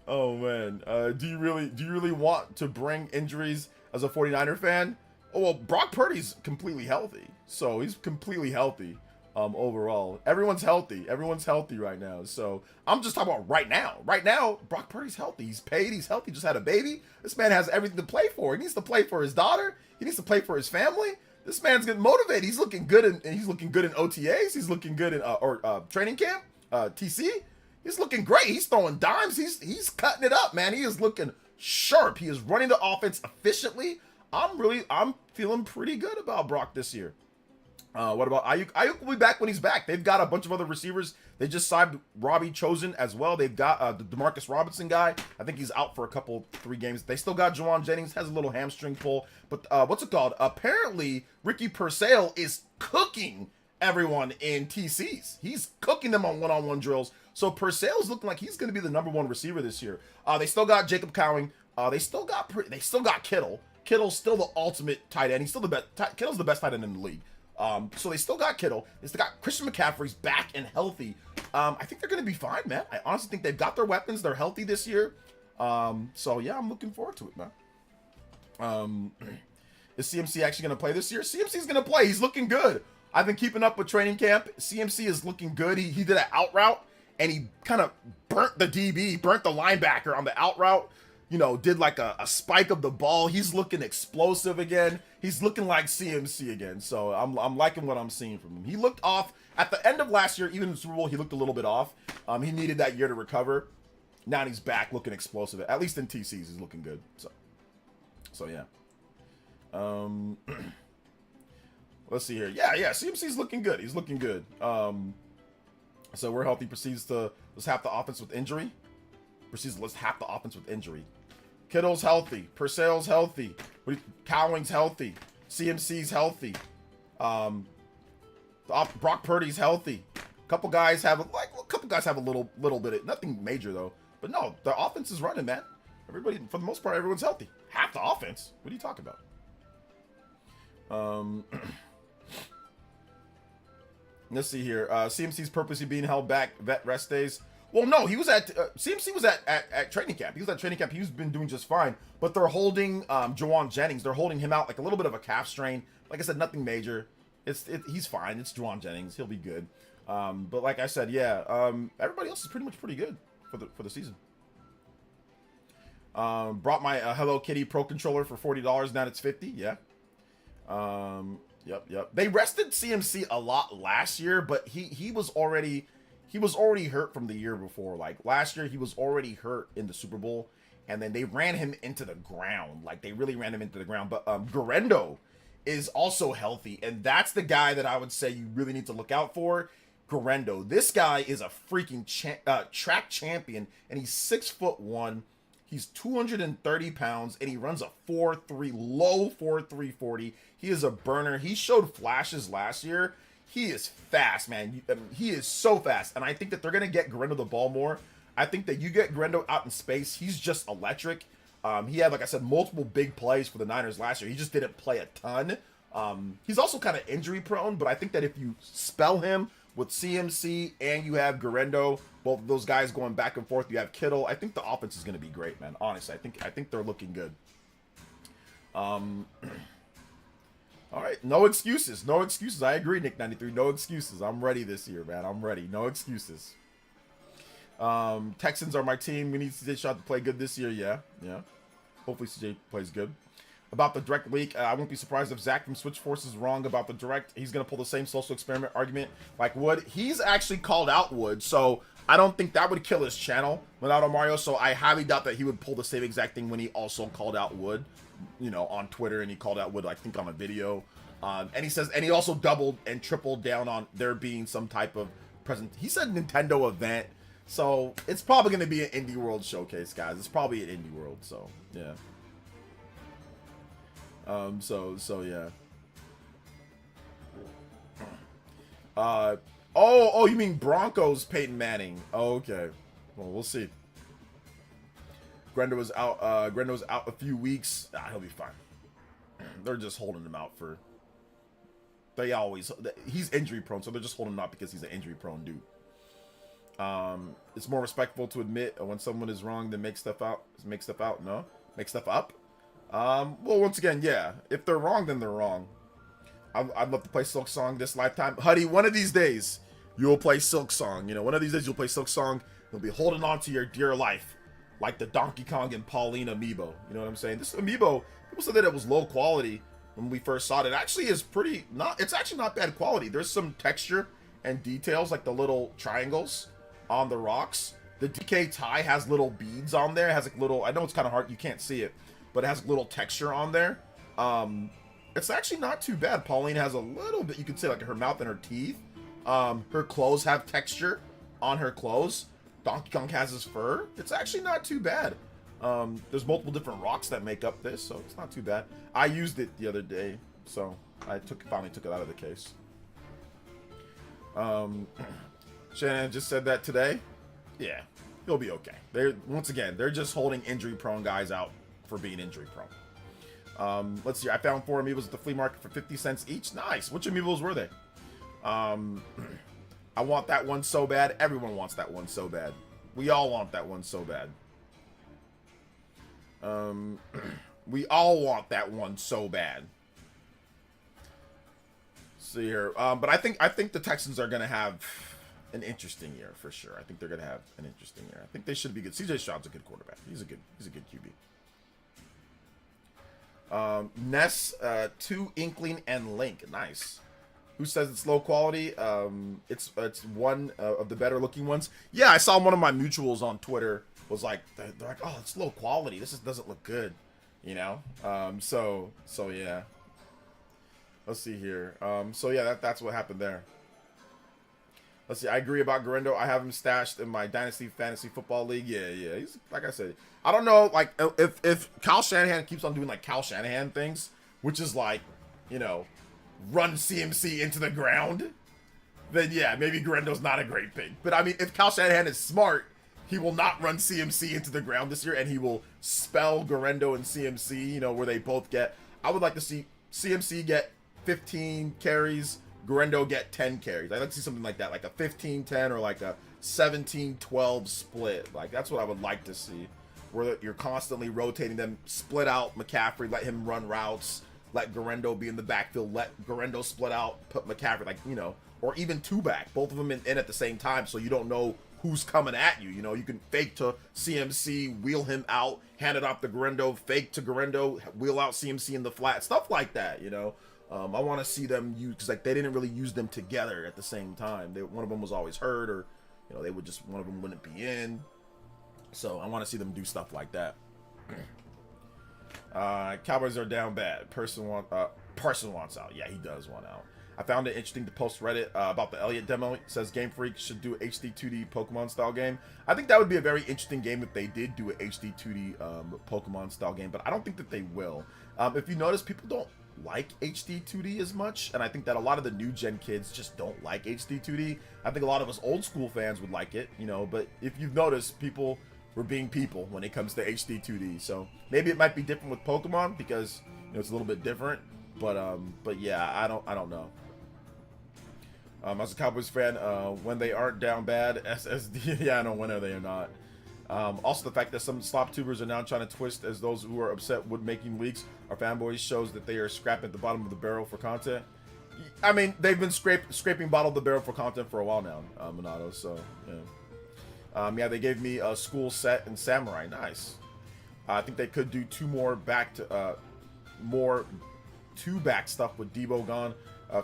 Oh man, do you really want to bring injuries as a 49er fan? Oh well, Brock Purdy's completely healthy, so he's completely healthy. Overall, everyone's healthy right now. So I'm just talking about right now. Right now, Brock Purdy's healthy. He's paid. He's healthy. Just had a baby. This man has everything to play for. He needs to play for his daughter. He needs to play for his family. This man's getting motivated. He's looking good in OTAs. He's looking good in training camp. TC. He's looking great. He's throwing dimes. He's cutting it up, man. He is looking sharp. He is running the offense efficiently. I'm feeling pretty good about Brock this year. What about Ayuk? Ayuk will be back when he's back. They've got a bunch of other receivers. They just signed Robbie Chosen as well. They've got the Demarcus Robinson guy. I think he's out for a 3 games. They still got Juwan Jennings, has a little hamstring pull. But what's it called? Apparently, Ricky Purcell is cooking everyone in TCs. He's cooking them on one-on-one drills. So Purcell's looking like he's going to be the #1 receiver this year. They still got Jacob Cowing. They still got Kittle. Kittle's still the ultimate tight end. He's still the best. Kittle's the best tight end in the league. So they still got Kittle. They still got Christian McCaffrey's back and healthy. I think they're going to be fine, man. I honestly think they've got their weapons. They're healthy this year. So yeah, I'm looking forward to it, man. Is CMC actually going to play this year? CMC's going to play. He's looking good. I've been keeping up with training camp. CMC is looking good. He did an out route, and he kind of burnt the DB, burnt the linebacker on the out route. You know, did like a spike of the ball. He's looking explosive again. He's looking like CMC again. So I'm liking what I'm seeing from him. He looked off at the end of last year, even in the Super Bowl, he looked a little bit off. He needed that year to recover. Now he's back looking explosive. At least in TCs, he's looking good. So yeah. Let's see here. Yeah, CMC's looking good. He's looking good. So we're healthy. Proceeds to let's half the offense with injury. Let's half the offense with injury. Kittle's healthy. Purcell's healthy. Cowling's healthy. CMC's healthy. Brock Purdy's healthy. A couple guys have a little bit of, nothing major though. But no, the offense is running, man. Everybody, for the most part, everyone's healthy. Half the offense. What are you talking about? Let's see here. CMC's purposely being held back. Vet rest days. Well, no, he was at CMC was at training camp. He was at training camp. He's been doing just fine. But they're holding Juwan Jennings. They're holding him out like a little bit of a calf strain. Like I said, nothing major. He's fine. It's Juwan Jennings. He'll be good. But like I said, yeah. Everybody else is pretty good for the season. Brought my Hello Kitty Pro controller for $40. Now it's $50. Yeah. Yep. They rested CMC a lot last year, but he was already hurt from the year before. Like last year, he was already hurt in the Super Bowl, and then they ran him into the ground. Like they really ran him into the ground. But Garendo is also healthy, and that's the guy that I would say you really need to look out for. Garendo. This guy is a freaking track champion, and he's 6'1". He's 230 pounds, and he runs a 4.3, low 4.3 40. He is a burner. He showed flashes last year. He is fast, man. He is so fast, and I think that they're going to get Garendo the ball more. I think that you get Garendo out in space, he's just electric. He had, like I said, multiple big plays for the Niners last year. He just didn't play a ton. He's also kind of injury prone, but I think that if you spell him with CMC and you have Garendo, both of those guys going back and forth, you have Kittle, I think the offense is going to be great, man. Honestly, I think they're looking good. All right, no excuses. No excuses. I agree, Nick93. No excuses. I'm ready this year, man. I'm ready. No excuses. Texans are my team. We need CJ Stroud to play good this year. Yeah. Hopefully CJ plays good. About the direct leak, I won't be surprised if Zach from Switch Force is wrong about the direct. He's going to pull the same social experiment argument like Wood. He's actually called out Wood, so I don't think that would kill his channel without Mario, so I highly doubt that he would pull the same exact thing when he also called out Wood, you know, on Twitter, and he called out Wood, I think, on a video. And he says, and he also doubled and tripled down on there being some type of present. He said Nintendo event, so it's probably going to be an Indie World showcase, guys. It's probably an Indie World, so yeah. So yeah. Oh, you mean Broncos Peyton Manning? Oh, okay. Well, we'll see. Grendo's out a few weeks. He'll be fine. They're just holding him out for. He's injury prone, so they're just holding him out because he's an injury prone dude. It's more respectful to admit when someone is wrong than make stuff out. Make stuff out? No, make stuff up. Well, once again, yeah. If they're wrong, then they're wrong. I'd love to play Silk Song this lifetime. Huddy, one of these days, you'll play Silk Song. You know, one of these days you'll play Silk Song. You'll be holding on to your dear life. Like the Donkey Kong and Pauline amiibo. You know what I'm saying? This amiibo, people said that it was low quality when we first saw it. It actually is it's actually not bad quality. There's some texture and details, like the little triangles on the rocks. The DK tie has little beads on there. It has like little, I know it's kind of hard, you can't see it, but it has little texture on there. It's actually not too bad. Pauline has a little bit, you could say, like her mouth and her teeth. Her clothes have texture on her clothes. Donkey Kong has his fur. It's actually not too bad. There's multiple different rocks that make up this, so it's not too bad. I used it the other day, so I finally took it out of the case. Shannon just said that today. Yeah, he'll be okay. They're just holding injury prone guys out for being injury prone. Let's see. I found 4 amiibos at the flea market for 50 cents each. Nice. Which amiibos were they? I want that one so bad. Everyone wants that one so bad. We all want that one so bad. We all want that one so bad. See here. But I think the Texans are gonna have an interesting year for sure. I think they're gonna have an interesting year. I think they should be good. CJ Stroud's a good quarterback. He's a good QB. Ness, 2 Inkling and Link. Nice. Who says it's low quality? It's one of the better looking ones. Yeah, I saw one of my mutuals on Twitter was like, they're like, oh, it's low quality. This doesn't look good, you know. So yeah. Let's see here. So yeah, that's what happened there. Let's see. I agree about Garendo. I have him stashed in my Dynasty Fantasy Football League. Yeah. He's, like I said, I don't know, like if Kyle Shanahan keeps on doing like Kyle Shanahan things, which is like, you know, run CMC into the ground, then yeah, maybe Garendo's not a great pick. But I mean, if Kyle Shanahan is smart, he will not run CMC into the ground this year, and he will spell Garendo and CMC, you know, where they both get. I would like to see CMC get 15 carries, Garendo get 10 carries. I'd like to see something like that, like a 15-10 or like a 17-12 split. Like, that's what I would like to see, where you're constantly rotating them, split out McCaffrey, let him run routes, let Garendo be in the backfield, let Garendo split out, put McCaffrey, like, you know, or even 2-back, both of them in at the same time, so you don't know who's coming at you. You know, you can fake to CMC, wheel him out, hand it off to Garendo, fake to Garendo, wheel out CMC in the flat, stuff like that, you know. I want to see them use, because like they didn't really use them together at the same time. One of them was always hurt, or you know, one of them wouldn't be in. So I want to see them do stuff like that. Cowboys are down bad. Parson wants out. Yeah, he does want out. I found it interesting to post Reddit about the Elliott demo. It says Game Freak should do HD 2D Pokemon style game. I think that would be a very interesting game if they did do an HD 2D Pokemon style game, but I don't think that they will. If you notice, people don't like HD 2D as much, and I think that a lot of the new gen kids just don't like HD 2D. I think a lot of us old school fans would like it, you know, but if you've noticed, people were being people when it comes to HD 2D. So maybe it might be different with Pokemon because, you know, it's a little bit different, but yeah, I don't know. As a Cowboys fan, when they aren't down bad, SSD, yeah, I know when are they or not. Also, the fact that some slop tubers are now trying to twist as those who are upset with making leaks are fanboys shows that they are scrapping at the bottom of the barrel for content. I mean, they've been scraping bottom of the barrel for content for a while now, Minato. So, yeah. Yeah, they gave me a school set and samurai. Nice. I think they could do more two-back stuff with Debo gone.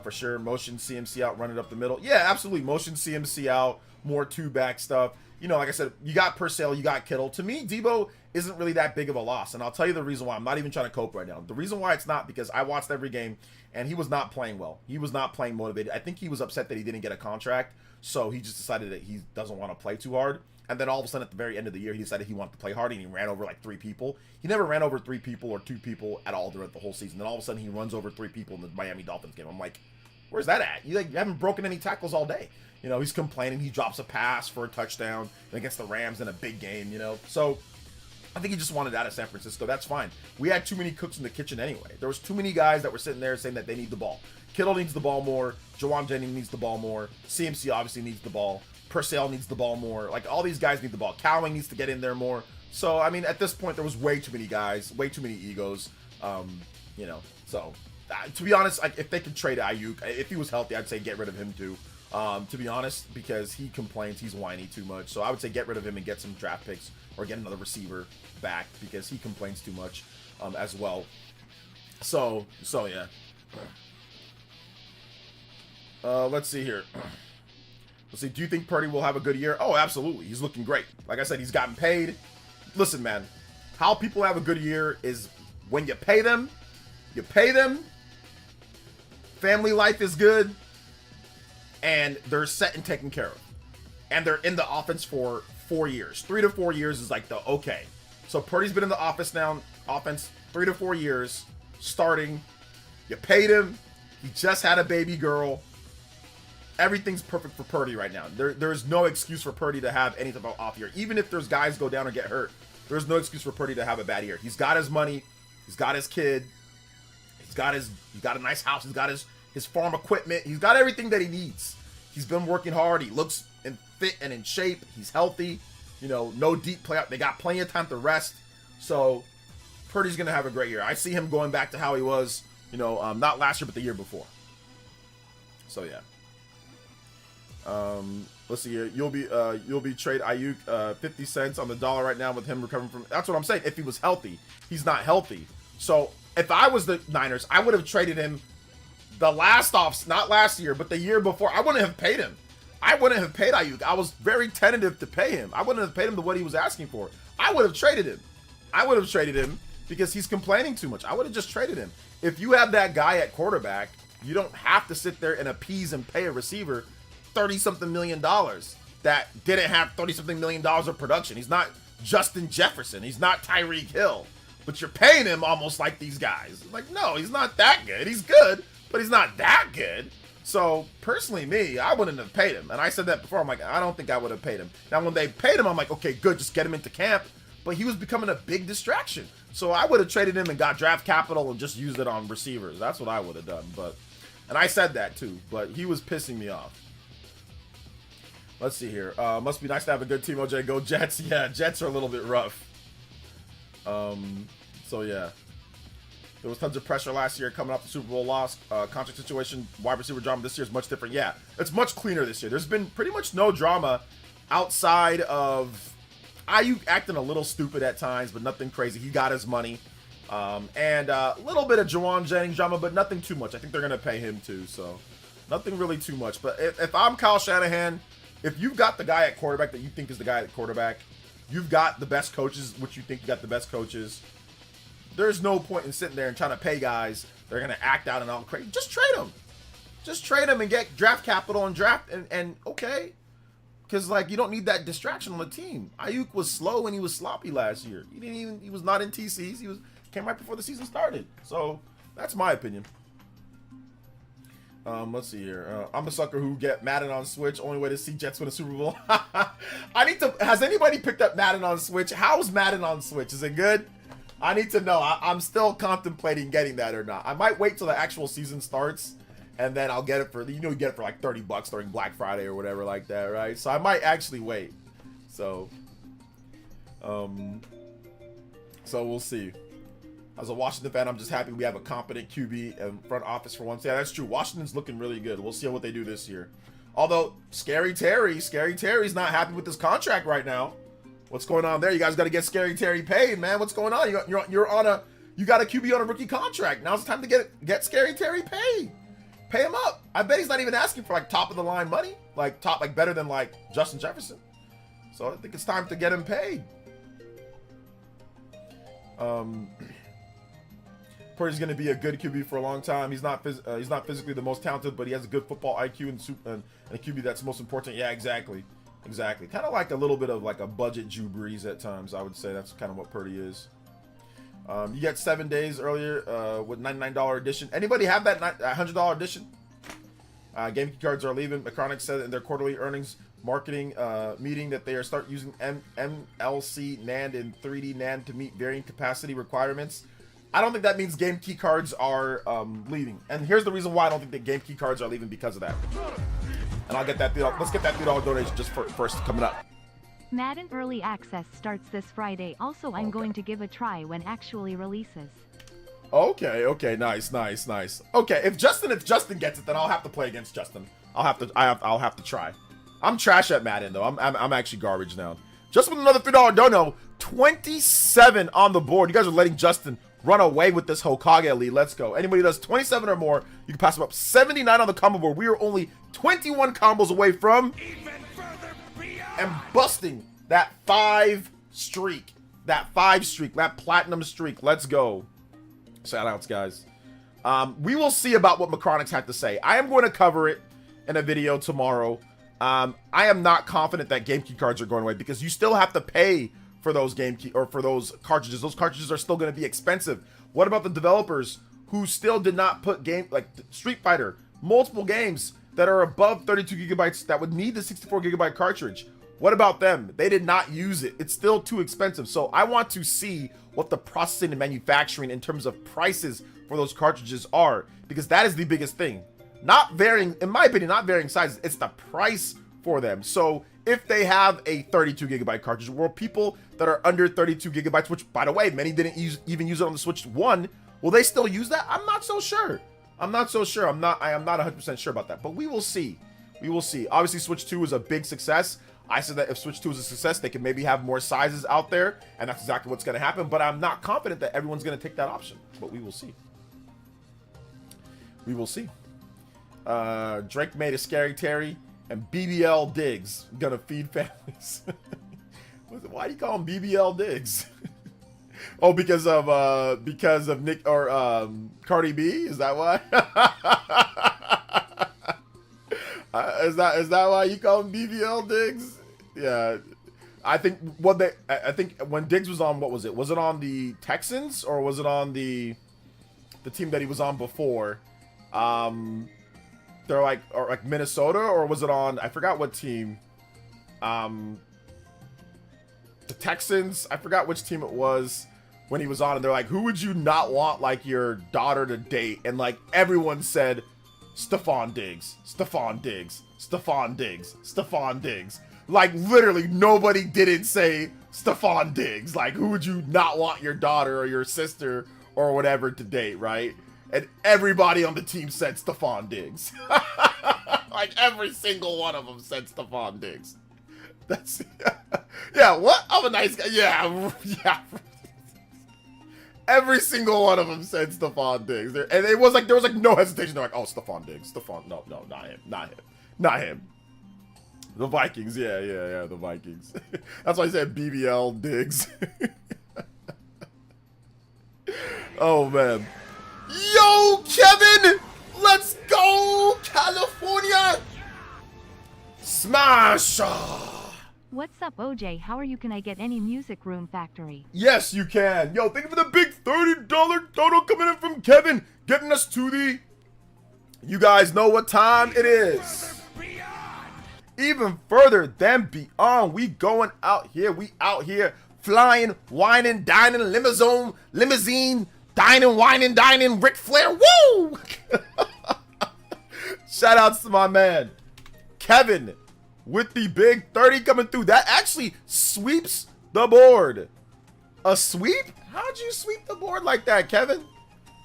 For sure. Motion CMC out, run it up the middle. Yeah, absolutely. Motion CMC out, more two-back stuff. You know, like I said, you got Purcell, you got Kittle. To me, Debo isn't really that big of a loss. And I'll tell you the reason why. I'm not even trying to cope right now. The reason why it's not because I watched every game and he was not playing well. He was not playing motivated. I think he was upset that he didn't get a contract. So he just decided that he doesn't want to play too hard. And then all of a sudden at the very end of the year, he decided he wanted to play hard and he ran over like 3 people. He never ran over 3 people or 2 people at all throughout the whole season. Then all of a sudden he runs over 3 people in the Miami Dolphins game. I'm like, where's that at? You haven't broken any tackles all day. You know, he's complaining. He drops a pass for a touchdown against the Rams in a big game, you know. So I think he just wanted out of San Francisco. That's fine. We had too many cooks in the kitchen anyway. There was too many guys that were sitting there saying that they need the ball. Kittle needs the ball more. Jawan Jennings needs the ball more. CMC obviously needs the ball. Purcell needs the ball more. Like, all these guys need the ball. Cowling needs to get in there more. So, I mean, at this point, there was way too many guys, way too many egos. You know, so to be honest, like, if they could trade Ayuk, if he was healthy, I'd say get rid of him too. To be honest, because he complains, he's whiny too much. So I would say get rid of him and get some draft picks or get another receiver back because he complains too much as well. So yeah. Let's see here. Let's see. Do you think Purdy will have a good year? Oh, absolutely. He's looking great. Like I said, he's gotten paid. Listen, man, how people have a good year is when you pay them. You pay them. Family life is good. And they're set and taken care of. And they're in the offense for 4 years. 3 to 4 years is like the okay. So Purdy's been in the offense 3 to 4 years, starting. You paid him. He just had a baby girl. Everything's perfect for Purdy right now. There's no excuse for Purdy to have any type of off year. Even if there's guys go down or get hurt, there's no excuse for Purdy to have a bad year. He's got his money. He's got his kid. He's got a nice house. He's got his farm equipment. He's got everything that he needs. He's been working hard. He looks fit and in shape. He's healthy. You know, no deep playoff. They got plenty of time to rest. So Purdy's going to have a great year. I see him going back to how he was, you know, not last year, but the year before. So, yeah. Let's see here. You'll be trade Ayuk 50 cents on the dollar right now with him recovering from. That's what I'm saying. If he was healthy, he's not healthy. So if I was the Niners, I would have traded him the not last year, but the year before. I wouldn't have paid him. I wouldn't have paid Ayuk. I was very tentative to pay him. I wouldn't have paid him the what he was asking for. I would have traded him. I would have traded him because he's complaining too much. I would have just traded him. If you have that guy at quarterback, you don't have to sit there and appease and pay a receiver $30-something million that didn't have $30-something million of production. He's not Justin Jefferson. He's not Tyreek Hill. But you're paying him almost like these guys. Like, no, he's not that good. He's good, but he's not that good. So, personally, me, I wouldn't have paid him. And I said that before. I'm like, I don't think I would have paid him. Now, when they paid him, I'm like, okay, good, just get him into camp. But he was becoming a big distraction. So, I would have traded him and got draft capital and just used it on receivers. That's what I would have done. And I said that, too. But he was pissing me off. Let's see here. Must be nice to have a good team, OJ. Go Jets. Yeah, Jets are a little bit rough. So yeah. There was tons of pressure last year coming off the Super Bowl loss. Contract situation, wide receiver drama this year is much different. Yeah, it's much cleaner this year. There's been pretty much no drama outside of Ayuk acting a little stupid at times, but nothing crazy. He got his money. And a little bit of Jawan Jennings drama, but nothing too much. I think they're going to pay him too, so nothing really too much. But if I'm Kyle Shanahan, if you've got the guy at quarterback that you think is the guy at quarterback, you've got the best coaches, which you think you got the best coaches, there's no point in sitting there and trying to pay guys that are going to act out and all crazy. Just trade them. Just trade him and get draft capital and draft and okay. Because like you don't need that distraction on the team. Ayuk was slow and he was sloppy last year. He was not in TCs. Came right before the season started. So that's my opinion. Let's see here. I'm a sucker who get Madden on Switch. Only way to see Jets win a Super Bowl. I need to. Has anybody picked up Madden on Switch? How's Madden on Switch? Is it good? I need to know. I'm still contemplating getting that or not. I might wait till the actual season starts, and then I'll get it for you get it for like $30 during Black Friday or whatever like that, right? So I might actually wait. So we'll see. As a Washington fan, I'm just happy we have a competent QB and front office for once. Yeah, that's true. Washington's looking really good. We'll see what they do this year. Although, Scary Terry's not happy with this contract right now. What's going on there? You guys got to get Scary Terry paid, man. What's going on? You got a QB on a rookie contract. Now's the time to get Scary Terry paid. Pay him up. I bet he's not even asking for like top of the line money, like better than like Justin Jefferson. So I think it's time to get him paid. Purdy's going to be a good QB for a long time. He's not physically the most talented, but he has a good football IQ and a QB that's most important. Yeah, exactly. Kind of like a little bit of like a budget Drew Brees at times. I would say that's kind of what Purdy is. You get 7 days earlier with $99 edition. Anybody have that $100 edition? Game key cards are leaving. Micronics said in their quarterly earnings marketing meeting that they are start using MLC NAND and 3D NAND to meet varying capacity requirements. I don't think that means game key cards are leaving. And here's the reason why I don't think that game key cards are leaving because of that. And I'll get that $3. Let's get that $3 donation just first coming up. Madden Early Access starts this Friday. Also, I'm going to give a try when actually releases. Okay, nice. Okay, if Justin gets it, then I'll have to play against Justin. I'll have to try. I'm trash at Madden though. I'm actually garbage now. Just with another $3 dono, 27 on the board. You guys are letting Justin run away with this Hokage lead. Let's go. Anybody who does 27 or more, you can pass them up. 79 on the combo board. We are only 21 combos away from and busting that 5 streak. That platinum streak. Let's go. Shout outs, guys. We will see about what Micronics had to say. I am going to cover it in a video tomorrow. I am not confident that game key cards are going away because you still have to pay for those for those cartridges. Those cartridges are still going to be expensive. What about the developers who still did not put like Street Fighter, multiple games that are above 32 gigabytes that would need the 64 gigabyte cartridge? What about them? They did not use it. It's still too expensive. So I want to see what the processing and manufacturing in terms of prices for those cartridges are, because that is the biggest thing. Not varying, in my opinion, not varying sizes. It's the price for them. So if they have a 32 gigabyte cartridge, or people that are under 32 gigabytes, which by the way, many didn't even use it on the Switch 1, will they still use that? I'm not so sure. I am not 100% sure about that, but we will see. Obviously, Switch 2 is a big success. I said that if Switch 2 is a success, they can maybe have more sizes out there, and that's exactly what's going to happen, but I'm not confident that everyone's going to take that option, but we will see. Drake made a Scary Terry, and BBL Diggs gonna feed families. Why do you call him BBL Diggs? Oh, because of Nick or Cardi B? Is that why? Is that why you call him BBL Diggs? Yeah, I think when Diggs was on, what was it? Was it on the Texans or was it on the team that he was on before? They're like Minnesota, or was it on, I forgot what team. The Texans, I forgot which team it was when he was on, and they're like, who would you not want like your daughter to date? And like everyone said Stephon Diggs. Like literally nobody didn't say Stephon Diggs. Like, who would you not want your daughter or your sister or whatever to date, right? And everybody on the team said Stephon Diggs. Like every single one of them said Stephon Diggs. That's yeah. What? I'm a nice guy. Yeah. Every single one of them said Stephon Diggs. And it was like there was like no hesitation. They're like, oh, Stephon Diggs. No, not him. The Vikings. Yeah. The Vikings. That's why I said BBL Diggs. Oh man. Yo, Kevin! Let's go, California. Smash! What's up, OJ? How are you? Can I get any music, Room Factory? Yes, you can. Yo, thank you for the big $30 dono coming in from Kevin, getting us to the... You guys know what time it is. Even further than beyond. We going out here. We out here flying, whining, dining, limousine, dining, whining, dining, Ric Flair. Woo! Shout outs to my man, Kevin, with the big 30 coming through. That actually sweeps the board. A sweep? How'd you sweep the board like that, Kevin?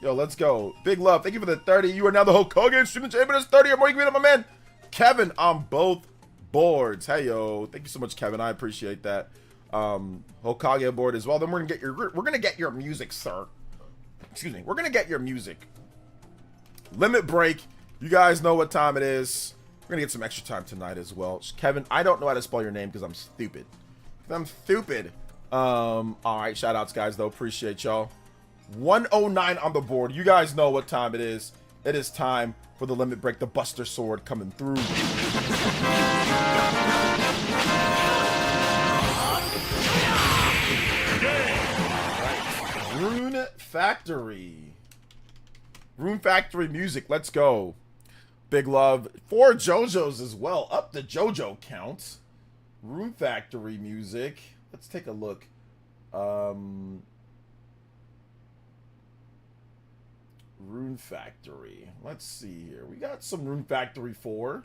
Yo, let's go. Big love. Thank you for the 30. You are now the Hokage streaming champion. 30 or more. You can beat up my man, Kevin, on both boards. Hey, yo. Thank you so much, Kevin. I appreciate that. Hokage board as well. Then we're gonna get your music, sir. Excuse me. We're gonna get your music. Limit break. You guys know what time it is. We're gonna get some extra time tonight as well. Kevin, I don't know how to spell your name because I'm stupid. All right, shout outs, guys, though. Appreciate y'all. 109 on the board. You guys know what time it is. It is time for the limit break. The Buster Sword coming through. Rune Factory. Rune Factory music. Let's go. Big love. 4 JoJo's as well. Up the JoJo count. Rune Factory music. Let's take a look. Rune Factory. Let's see here. We got some Rune Factory 4.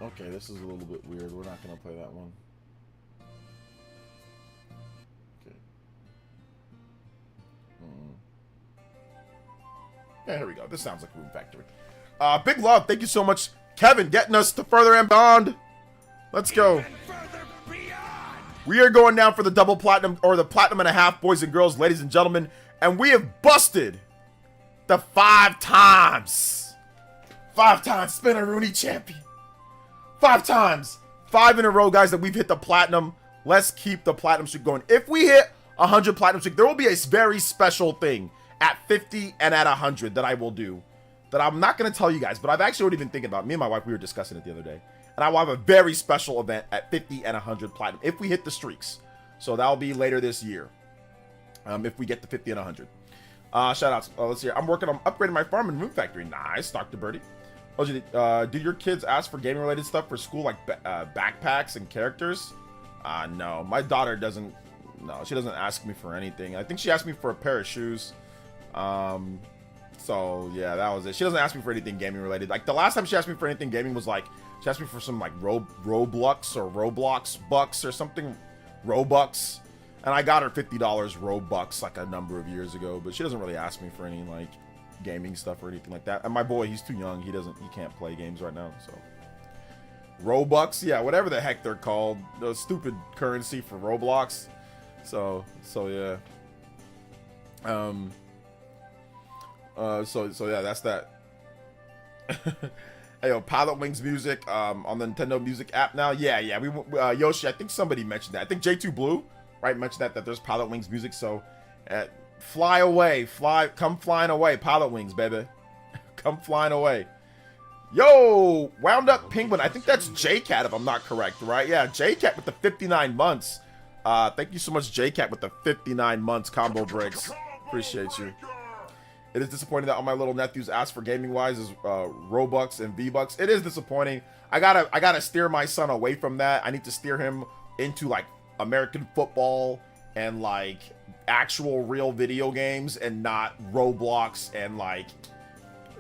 Okay, this is a little bit weird. We're not going to play that one. Okay. Yeah, here we go. This sounds like Rune Factory. Big love. Thank you so much, Kevin, getting us to further and beyond. Let's go. We are going down for the double platinum, or the platinum and a half, boys and girls, ladies and gentlemen. And we have busted the 5 times. 5 times Spinner Rooney champion. 5 times. 5 in a row, guys, that we've hit the platinum. Let's keep the platinum streak going. If we hit 100 platinum streak, there will be a very special thing at 50 and at 100 that I will do. That I'm not going to tell you guys, but I've actually already been thinking about. Me and my wife, we were discussing it the other day. And I will have a very special event at 50 and 100 platinum if we hit the streaks. So that'll be later this year. If we get to 50 and 100. Shout outs. Let's see here. I'm working on upgrading my farm in Rune Factory. Nice. Dr. Birdie. Do your kids ask for gaming related stuff for school, like backpacks and characters? No. My daughter doesn't. No, she doesn't ask me for anything. I think she asked me for a pair of shoes. So yeah, that was it. She doesn't ask me for anything gaming related. Like the last time she asked me for anything gaming was like, she asked me for some like Roblox or Roblox bucks or something, Robux, and I got her $50 Robux like a number of years ago. But she doesn't really ask me for any like gaming stuff or anything like that. And my boy, he's too young. He can't play games right now. So Robux, yeah, whatever the heck they're called, the stupid currency for Roblox. So yeah. So yeah, that's that. Hey, yo, Pilot Wings music on the Nintendo Music app now. Yeah. We Yoshi, I think somebody mentioned that. I think J2 Blue, right, mentioned that there's Pilot Wings music. So, fly away, come flying away, Pilot Wings, baby, come flying away. Yo, Wound Up Penguin. I think that's JCat if I'm not correct, right? Yeah, JCat with the 59 months. Thank you so much, JCat, with the 59 months combo breaks. Appreciate you. It is disappointing that all my little nephews ask for gaming wise is Robux and V-Bucks. It is disappointing. I gotta steer my son away from that. I need to steer him into like American football and like actual real video games and not Roblox and like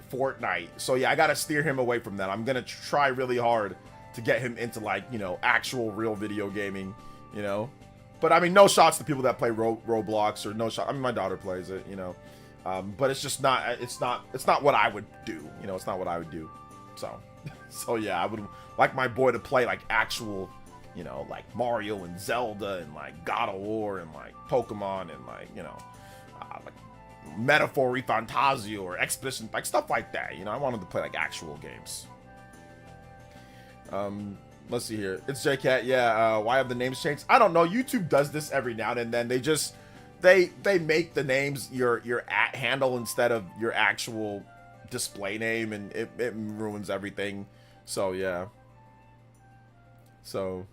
Fortnite. So yeah, I gotta steer him away from that. I'm gonna try really hard to get him into like, you know, actual real video gaming, you know. But I mean, no shots to people that play Roblox or no shot. I mean, my daughter plays it, you know. But it's just not, it's not what I would do, you know, it's not what I would do. So yeah, I would like my boy to play like actual, you know, like Mario and Zelda and like God of War and like Pokemon and like, you know, like Metaphor Refantasio or Expedition, like stuff like that, you know. I wanted to play like actual games. Let's see here. It's JCat, yeah. Why have the names changed? I don't know. YouTube does this every now and then. They they make the names your at handle instead of your actual display name, and it ruins everything. So yeah. So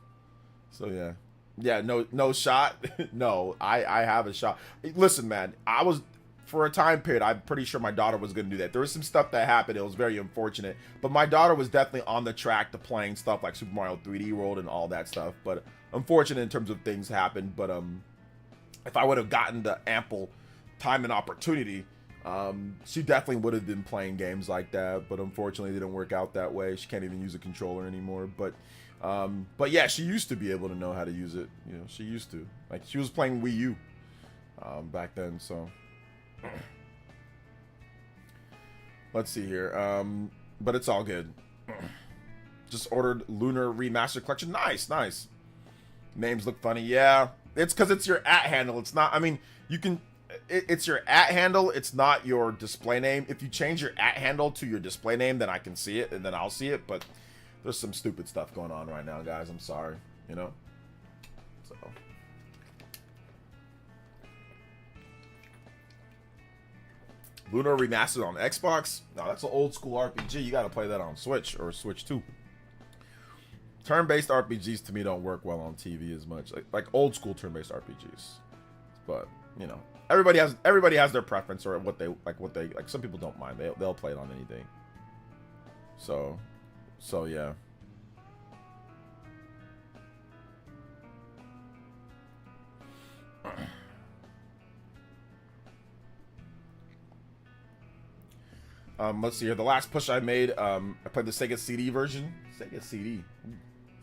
yeah. Yeah, no shot. No, I have a shot. Listen, man, I was, for a time period, I'm pretty sure my daughter was going to do that. There was some stuff that happened. It was very unfortunate. But my daughter was definitely on the track to playing stuff like Super Mario 3D World and all that stuff. But unfortunate in terms of things happened. But if I would have gotten the ample time and opportunity, she definitely would have been playing games like that. But unfortunately, it didn't work out that way. She can't even use a controller anymore. But yeah, she used to be able to know how to use it. You know, she used to. Like, she was playing Wii U back then, so. Let's see here. But it's all good. Just ordered Lunar Remastered Collection. Nice, nice. Names look funny. Yeah, it's because it's your at handle. It's not, I mean, you can, it's your at handle. It's not your display name. If you change your at handle to your display name, then I can see it, and then I'll see it, but there's some stupid stuff going on right now, guys. I'm sorry, you know? So. Lunar Remastered on Xbox? No, that's an old school RPG. You gotta play that on Switch or Switch 2. Turn-based RPGs to me don't work well on TV as much. Like old school turn-based RPGs. But, you know, everybody has their preference or what they like. Some people don't mind. They'll play it on anything. So yeah. Let's see here. The last push I made, I played the Sega CD version. Sega CD.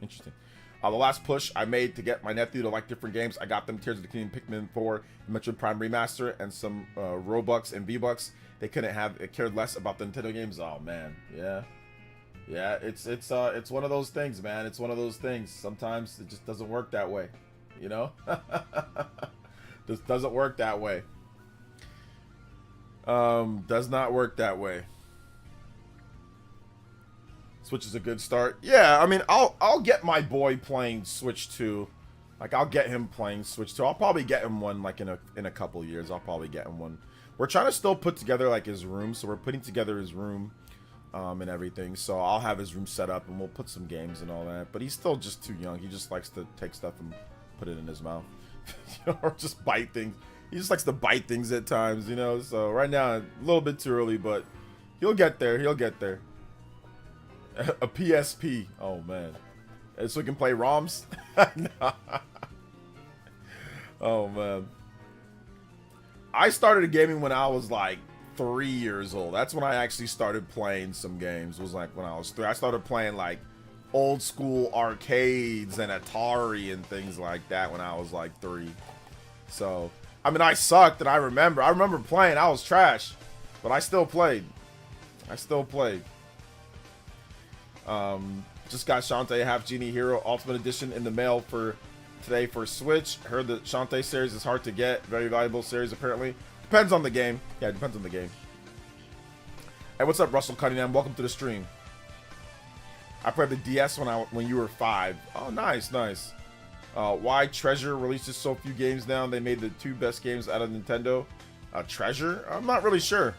Interesting. The last push I made to get my nephew to like different games, I got them Tears of the Kingdom, Pikmin 4, Metroid Prime Remaster, and some Robux and V-Bucks. They couldn't have, it cared less about the Nintendo games. Oh man, yeah. Yeah, it's one of those things, man. It's one of those things. Sometimes it just doesn't work that way, you know? Just doesn't work that way. Does not work that way. Switch is a good start. Yeah, I mean, I'll get my boy playing Switch 2. Like, I'll get him playing Switch 2. I'll probably get him one like in a couple years. I'll probably get him one. We're trying to still put together like his room, so we're putting together his room. And everything, so I'll have his room set up and we'll put some games and all that, but he's still just too young. He just likes to take stuff and put it in his mouth. You know, or just bite things. He just likes to bite things at times, you know. So right now a little bit too early, but he'll get there. He'll get there. A PSP, oh man, so we can play ROMs. Oh man, I started gaming when I was like 3 years old. That's when I actually started playing some games. It was like when I was 3. I started playing like old school arcades and Atari and things like that when I was like 3. So, I mean, I sucked, and I remember playing. I was trash, but I still played. Just got Shantae Half Genie Hero Ultimate Edition in the mail for today for Switch. Heard the Shantae series is hard to get. Very valuable series, apparently. Depends on the game. Yeah, it depends on the game. Hey, what's up, Russell Cunningham? Welcome to the stream. I played the DS when you were 5. Oh, nice, nice. Why Treasure releases so few games now? They made the 2 best games out of Nintendo. Treasure? I'm not really sure.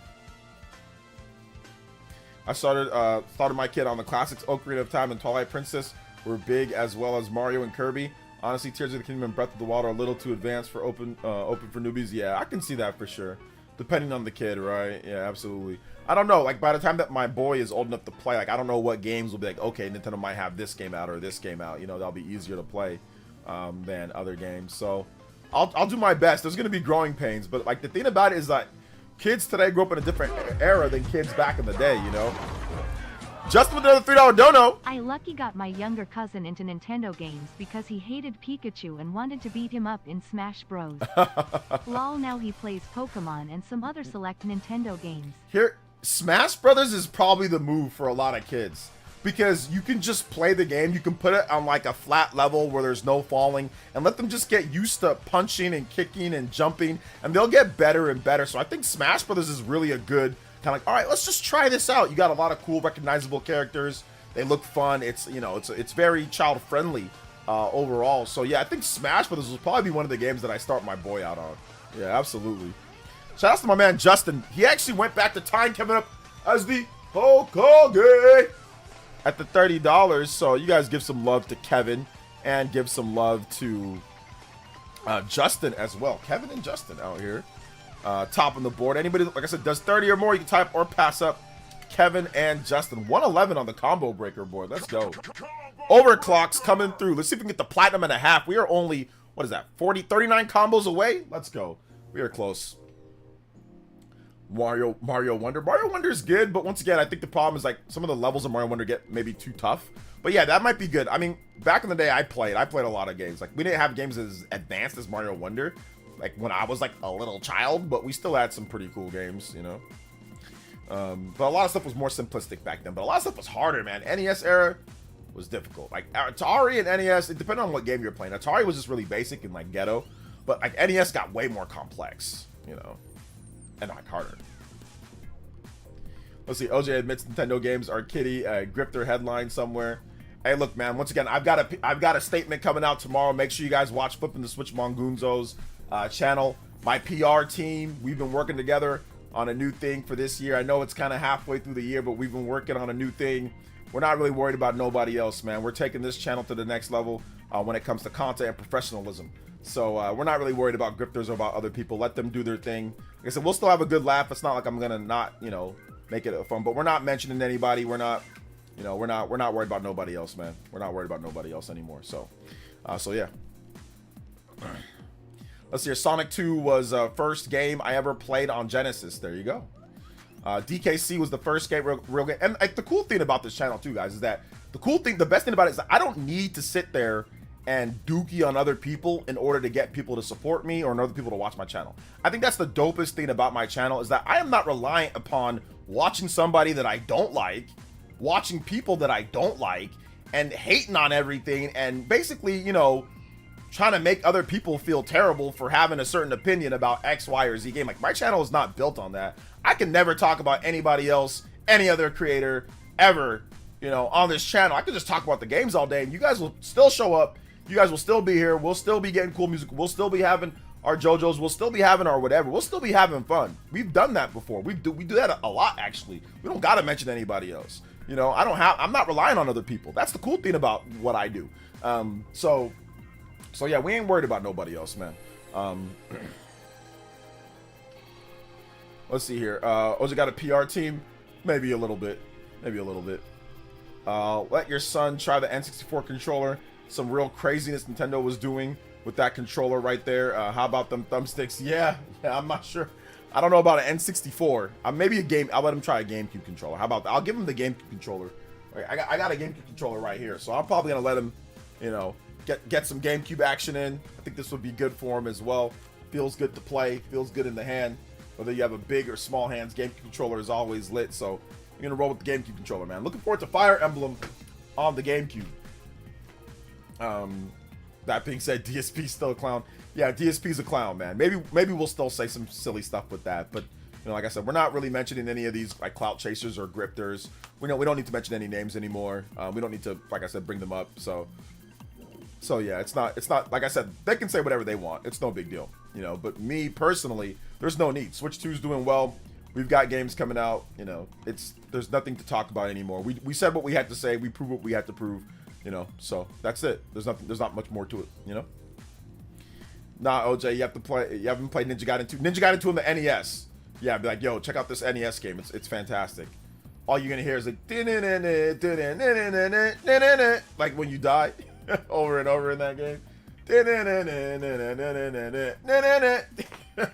I started my kid on the classics. Ocarina of Time and Twilight Princess were big, as well as Mario and Kirby. Honestly, Tears of the Kingdom and Breath of the Wild are a little too advanced for open for newbies. Yeah, I can see that for sure. Depending on the kid, right? Yeah, absolutely. I don't know. Like, by the time that my boy is old enough to play, like, I don't know what games will be like, okay, Nintendo might have this game out or this game out. You know, that'll be easier to play than other games. So, I'll do my best. There's going to be growing pains. But, like, the thing about it is that kids today grew up in a different era than kids back in the day, you know? Just with another $3 dono. I lucky got my younger cousin into Nintendo games because he hated Pikachu and wanted to beat him up in Smash Bros. Lol, now he plays Pokemon and some other select Nintendo games. Here, Smash Brothers is probably the move for a lot of kids. Because you can just play the game, you can put it on like a flat level where there's no falling, and let them just get used to punching and kicking and jumping, and they'll get better and better. So I think Smash Brothers is really a good kind of like, all right, let's just try this out. You got a lot of cool, recognizable characters. They look fun. It's, you know, it's very child friendly overall. So yeah, I think Smash Brothers will probably be one of the games that I start my boy out on. Yeah, absolutely. Shout out to my man Justin. He actually went back to Time coming up as the Hulk Hogan at the $30. So you guys give some love to Kevin and give some love to Justin as well. Kevin and Justin out here. Top on the board. Anybody, like I said, does 30 or more, you can type or pass up Kevin and Justin. 111 on the combo breaker board. Let's go. Overclocks coming through. Let's see if we can get the platinum and a half. We are only, what is that, 39 combos away? Let's go. We are close. Mario Wonder. Mario Wonder is good, but once again, I think the problem is like some of the levels of Mario Wonder get maybe too tough. But yeah, that might be good. I mean, back in the day, I played a lot of games. Like, we didn't have games as advanced as Mario Wonder, like when I was like a little child, but we still had some pretty cool games, you know. But a lot of stuff was more simplistic back then. But a lot of stuff was harder, man. NES era was difficult. Like Atari and NES, it depended on what game you're playing. Atari was just really basic and like ghetto, but like NES got way more complex, you know, and like harder. Let's see. OJ admits Nintendo games are kiddie. Grifter headline somewhere. Hey, look, man. Once again, I've got a statement coming out tomorrow. Make sure you guys watch Flipping the Switch Mongunzo's channel. My PR team, we've been working together on a new thing for this year. I know it's kind of halfway through the year, but we've been working on a new thing. We're not really worried about nobody else, man. We're taking this channel to the next level when it comes to content and professionalism. So we're not really worried about grifters or about other people. Let them do their thing. Like I said, we'll still have a good laugh. It's not like I'm gonna not, you know, make it fun. But we're not mentioning anybody. We're not, you know, we're not worried about nobody else, man. We're not worried about nobody else anymore. So, so yeah. Let's see here. Sonic 2 was first game I ever played on Genesis. There you go. DKC was the first game, real game. And the cool thing about this channel too, guys, is that the best thing about it is that I don't need to sit there and dookie on other people in order to get people to support me or other people to watch my channel. I think that's the dopest thing about my channel, is that I am not reliant upon watching somebody that I don't like, watching people that I don't like, and hating on everything, and basically, you know, trying to make other people feel terrible for having a certain opinion about X, Y, or Z game. Like, my channel is not built on that. I can never talk about anybody else, any other creator, ever, you know, on this channel. I can just talk about the games all day, and you guys will still show up. You guys will still be here. We'll still be getting cool music. We'll still be having our JoJo's. We'll still be having our whatever. We'll still be having fun. We've done that before. We do that a lot, actually. We don't got to mention anybody else. You know, I'm not relying on other people. That's the cool thing about what I do. So yeah, we ain't worried about nobody else, man. Let's see here. Oja got a PR team? Maybe a little bit. Maybe a little bit. Let your son try the N64 controller. Some real craziness Nintendo was doing with that controller right there. How about them thumbsticks? Yeah, I'm not sure. I don't know about an N64. Maybe a game. I'll let him try a GameCube controller. How about that? I'll give him the GameCube controller. I got a GameCube controller right here, so I'm probably gonna let him, you know, get some GameCube action in. I think this would be good for him as well. Feels good to play. Feels good in the hand. Whether you have a big or small hands, GameCube controller is always lit. So I'm gonna roll with the GameCube controller, man. Looking forward to Fire Emblem on the GameCube. That being said, DSP's still a clown. Yeah, DSP's a clown, man. Maybe we'll still say some silly stuff with that, but you know, like I said, we're not really mentioning any of these like clout chasers or grifters. We don't need to mention any names anymore. We don't need to, like I said, bring them up. So yeah, it's not like I said, they can say whatever they want. It's no big deal, you know. But me personally, there's no need. Switch 2's doing well. We've got games coming out. You know, there's nothing to talk about anymore. We said what we had to say. We proved what we had to prove. You know, so that's it. There's not much more to it. You know. Nah, OJ, you haven't played Ninja Gaiden 2. Ninja Gaiden 2 on the NES. Yeah, be like, yo, check out this NES game. It's fantastic. All you're gonna hear is like, like when you die, over and over in that game.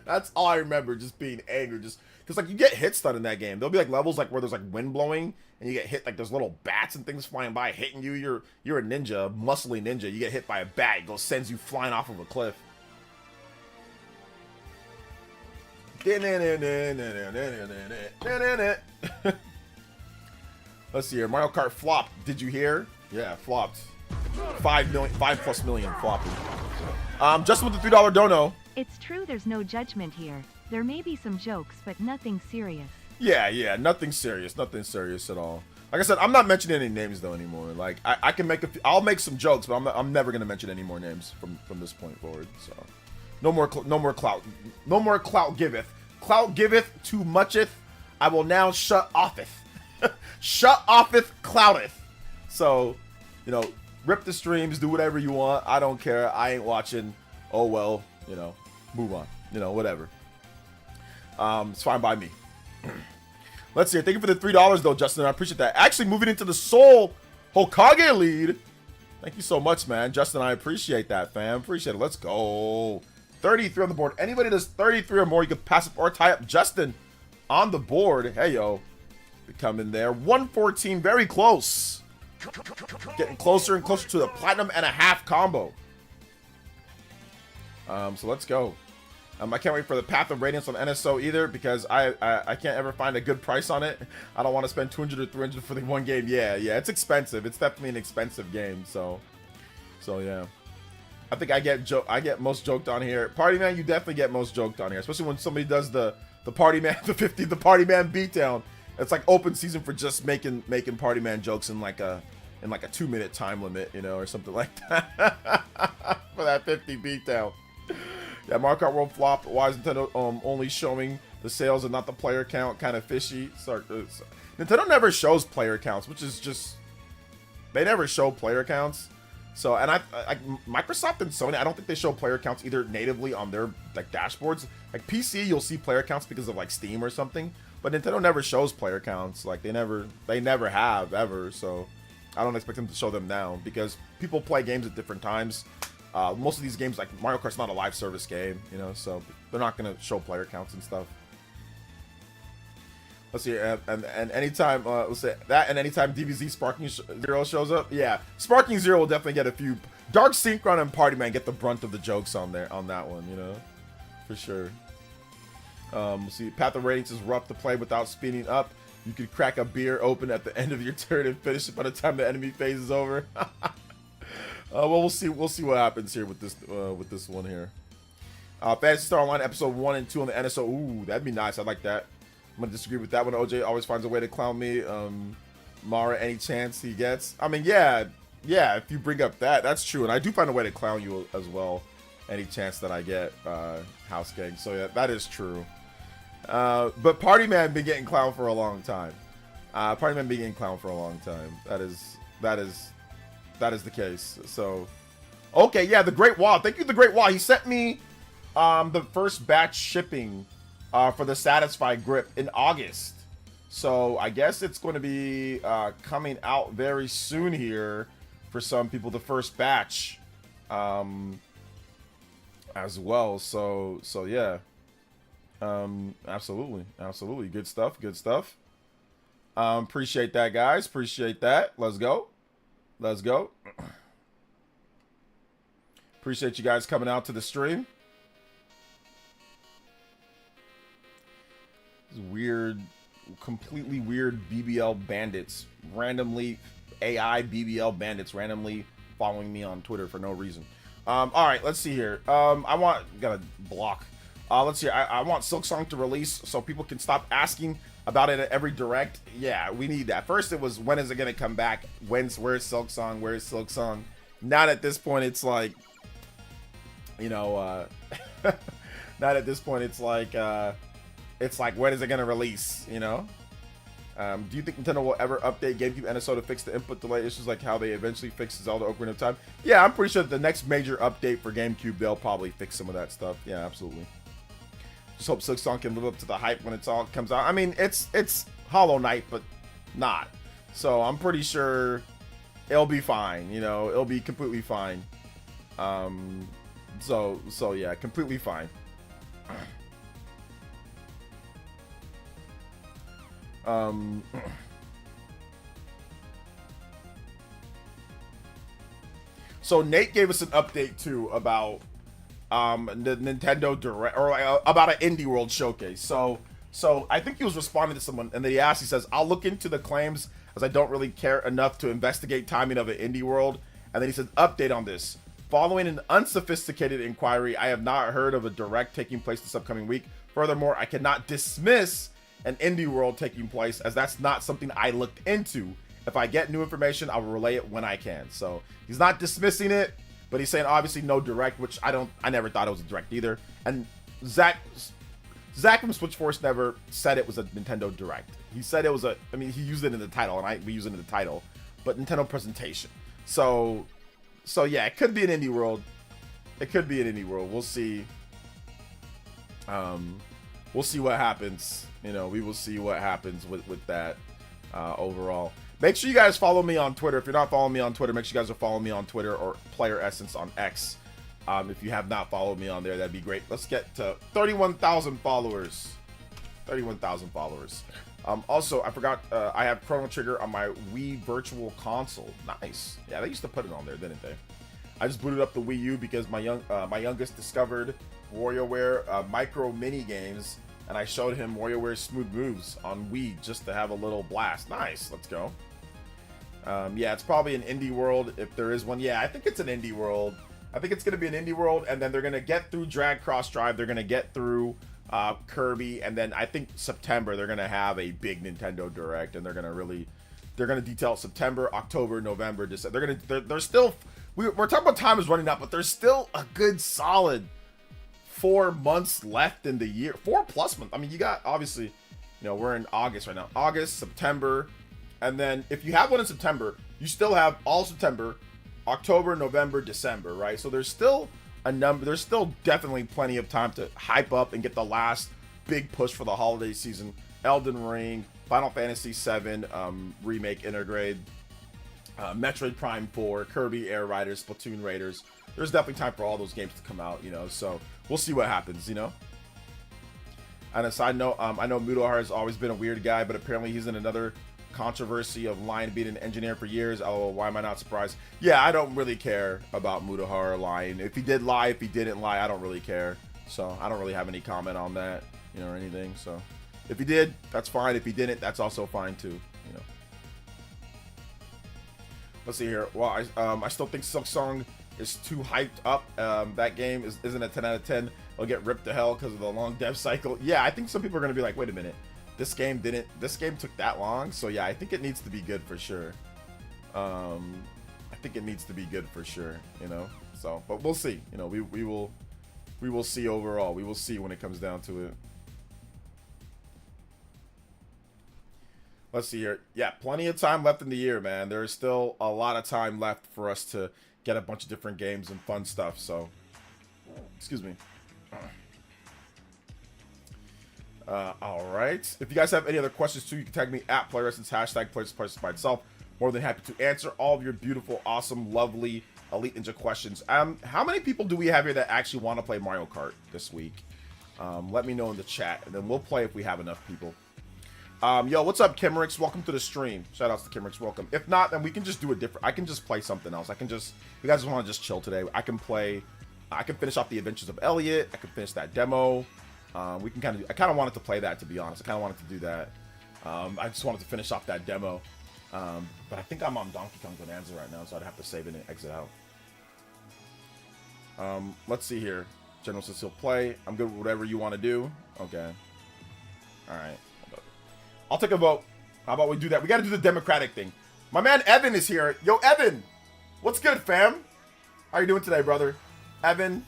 That's all I remember, just being angry, just because like you get hit stun in that game. There'll be like levels like where there's like wind blowing and you get hit, like there's little bats and things flying by hitting you. You're a ninja, a muscly ninja. You get hit by a bat, it sends you flying off of a cliff. Let's see here. Mario Kart flopped. Did you hear? Yeah, flopped. 5+ million flopping. Justin with the $3 dono. It's true there's no judgment here. There may be some jokes, but nothing serious. Yeah, nothing serious at all. Like I said, I'm not mentioning any names though anymore. Like I can I'll make some jokes, but I'm never gonna mention any more names from this point forward. No more clout. No more clout giveth. Clout giveth too mucheth. I will now shut offeth. Shut offeth clouteth. So, you know, rip the streams, do whatever you want. I don't care. I ain't watching. Oh well, you know, move on. You know, whatever. It's fine by me. Let's see. Thank you for the $3 though, Justin. I appreciate that. Actually, moving into the Soul Hokage lead. Thank you so much, man. Justin, I appreciate that, fam. Appreciate it. Let's go. 33 on the board. Anybody that's 33 or more, you can pass up or tie up. Justin on the board. Hey, yo. Coming there. 114. Very close. Getting closer and closer to the platinum and a half combo. So let's go. I can't wait for the Path of Radiance on NSO either, because I can't ever find a good price on it. I don't want to spend 200 or 300 for the one game. Yeah, it's expensive. It's definitely an expensive game. So yeah. I think I get most joked on here. Party Man, you definitely get most joked on here, especially when somebody does the Party Man the Party Man beatdown. It's like open season for just making Party Man jokes in like a 2-minute time limit, you know, or something like that. For that 50 beatdown. Yeah, Mario Kart World flop. Why is Nintendo only showing the sales and not the player count? Kind of fishy. Nintendo never shows player counts, which is just, they never show player counts. So, and Microsoft and Sony, I don't think they show player counts either natively on their like dashboards. Like PC, you'll see player counts because of like Steam or something, but Nintendo never shows player counts. Like they never have ever. So, I don't expect them to show them now because people play games at different times. Most of these games, like Mario Kart's not a live service game, you know, so they're not going to show player counts and stuff. Let's see, and anytime, let's say that, and anytime DBZ Sparking Zero shows up, yeah, Sparking Zero will definitely get a few. Dark Synchron and Party Man get the brunt of the jokes on that one, you know, for sure. We'll see, Path of Radiance is rough to play without speeding up. You could crack a beer open at the end of your turn and finish it by the time the enemy phase is over. Well, we'll see what happens here with this one here. Phantasy Star Online episode 1 and 2 on the NSO. Ooh, that'd be nice. I like that. I'm gonna disagree with that one. OJ always finds a way to clown me. Mara, any chance he gets? I mean, yeah. If you bring up that, that's true, and I do find a way to clown you as well. Any chance that I get, House Gang. So yeah, that is true. But Party Man been getting clowned for a long time. Party Man been getting clowned for a long time. That is the case. So, okay, yeah, the Great Wall. Thank you, the Great Wall. He sent me the first batch shipping for the Satisfy grip in August. So I guess it's going to be coming out very soon here for some people. The first batch as well. So yeah, absolutely, good stuff. Appreciate that, guys. Appreciate that. Let's go. Appreciate you guys coming out to the stream. This weird, completely weird BBL bandits, randomly AI BBL bandits randomly following me on Twitter for no reason. All right, let's see here. Gotta block. Let's see. I want Silksong to release so people can stop asking about it at every direct. Yeah, we need that. First it was, when is it gonna come back? Where's Silksong? Not at this point, it's like, you know, not at this point, it's like when is it gonna release, you know? Do you think Nintendo will ever update GameCube NSO to fix the input delay issues like how they eventually fixed Zelda Ocarina of Time? Yeah, I'm pretty sure that the next major update for GameCube, they'll probably fix some of that stuff. Yeah, absolutely. Just hope Silksong can live up to the hype when it all comes out. I mean, it's Hollow Knight, but not. So I'm pretty sure it'll be fine. You know, it'll be completely fine. So yeah, completely fine. So Nate gave us an update too about the Nintendo Direct, or about an Indie World showcase. So I think he was responding to someone, and then he says, I'll look into the claims as I don't really care enough to investigate timing of an Indie World. And then he said, update on this. Following an unsophisticated inquiry, I have not heard of a Direct taking place this upcoming week. Furthermore, I cannot dismiss an Indie World taking place as that's not something I looked into. If I get new information, I will relay it when I can. So he's not dismissing it. But he's saying obviously no direct, which I never thought it was a direct either. And Zach from Switchforce never said it was a Nintendo Direct. He said it was he used it in the title, and we use it in the title, but Nintendo presentation. So yeah, it could be an indie world. It could be an indie world. We'll see. We'll see what happens. You know, we will see what happens with that overall. Make sure you guys follow me on Twitter. If you're not following me on Twitter, make sure you guys are following me on Twitter or Player Essence on X. If you have not followed me on there, that'd be great. Let's get to 31,000 followers. 31,000 followers. Also, I forgot, I have Chrono Trigger on my Wii Virtual Console. Nice. Yeah, they used to put it on there, didn't they? I just booted up the Wii U because my youngest discovered WarioWare micro mini games, and I showed him WarioWare Smooth Moves on Wii just to have a little blast. Nice. Let's go. Yeah, it's probably an indie world if there is one. Yeah, I think it's an indie world. I think it's going to be an indie world, and then they're going to get through Drag Cross Drive. They're going to get through Kirby, and then I think September they're going to have a big Nintendo Direct, and they're going to detail September, October, November, December. They're still, we're talking about time is running out, but there's still a good solid 4 months left in the year. 4+ months. I mean, you got, obviously, you know, we're in August right now. August, September, and then if you have one in September, you still have all September, October, November, December, right? So there's still there's still definitely plenty of time to hype up and get the last big push for the holiday season. Elden Ring, Final Fantasy VII Remake Intergrade, Metroid Prime 4, Kirby Air Riders, Splatoon Raiders. There's definitely time for all those games to come out, you know, so we'll see what happens, you know? And a side note, I know Mutahar has always been a weird guy, but apparently he's in another controversy of Lion being an engineer for years. Oh, why am I not surprised? Yeah, I don't really care about Mutahar lying. If he did lie, if he didn't lie, I don't really care. So I don't really have any comment on that, you know, or anything. So if he did, that's fine. If he didn't, that's also fine too, you know. Let's see here. Well, I still think Silksong is too hyped up. That game isn't a 10 out of 10. It'll get ripped to hell because of the long dev cycle. Yeah, I think some people are going to be like, wait a minute. This game took that long, so yeah, I think it needs to be good for sure. I think it needs to be good for sure, you know. So, but we'll see. You know, we will see overall. We will see when it comes down to it. Let's see here. Yeah, plenty of time left in the year, man. There is still a lot of time left for us to get a bunch of different games and fun stuff. So, excuse me. All right. If you guys have any other questions too, you can tag me at PlayerEssence, hashtag PlayerEssence by itself. More than happy to answer all of your beautiful, awesome, lovely Elite Ninja questions. How many people do we have here that actually want to play Mario Kart this week? Let me know in the chat, and then we'll play if we have enough people. Yo, what's up, Kimmerix? Welcome to the stream. Shout outs to Kimmerix. Welcome. If not, then we can just do a different. I can just play something else. If you guys want to just chill today, I can finish off the Adventures of Elliot. I can finish that demo. We can I kind of wanted to play that, to be honest. I kind of wanted to do that. I just wanted to finish off that demo. But I think I'm on Donkey Kong Bonanza right now, so I'd have to save it and exit out. Let's see here. General says he'll play. I'm good with whatever you want to do. Okay. All right. I'll take a vote. How about we do that? We got to do the democratic thing. My man Evan is here. Yo, Evan. What's good, fam? How you doing today, brother? Evan,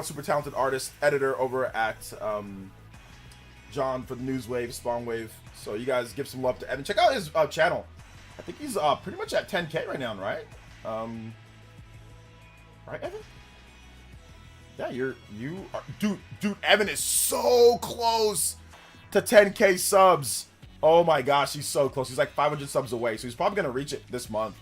super talented artist, editor over at John for the Newswave, Spawnwave. So you guys give some love to Evan. Check out his channel. I think he's pretty much at 10K right now, right? Right, Evan? Yeah, you are, dude. Evan is so close to 10K subs. Oh my gosh, he's so close. He's like 500 subs away, so he's probably gonna reach it this month.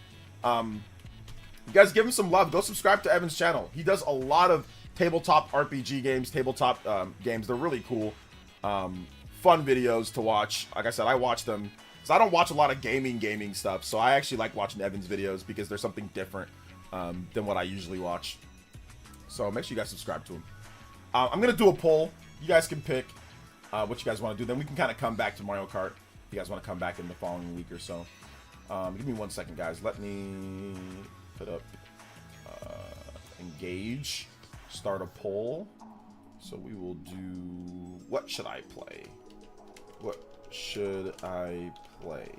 You guys give him some love. Go subscribe to Evan's channel. He does a lot of tabletop RPG games, tabletop games. They're really cool, fun videos to watch. Like I said, I watch them because I don't watch a lot of gaming stuff, so I actually like watching Evan's videos because there's something different than what I usually watch. So make sure you guys subscribe to him. I'm gonna do a poll. You guys can pick what you guys want to do. Then we can kind of come back to Mario Kart. If you guys want to come back in the following week or so. Give me 1 second, guys. Let me put up engage. Start a poll. So we will do, what should I play? What should I play?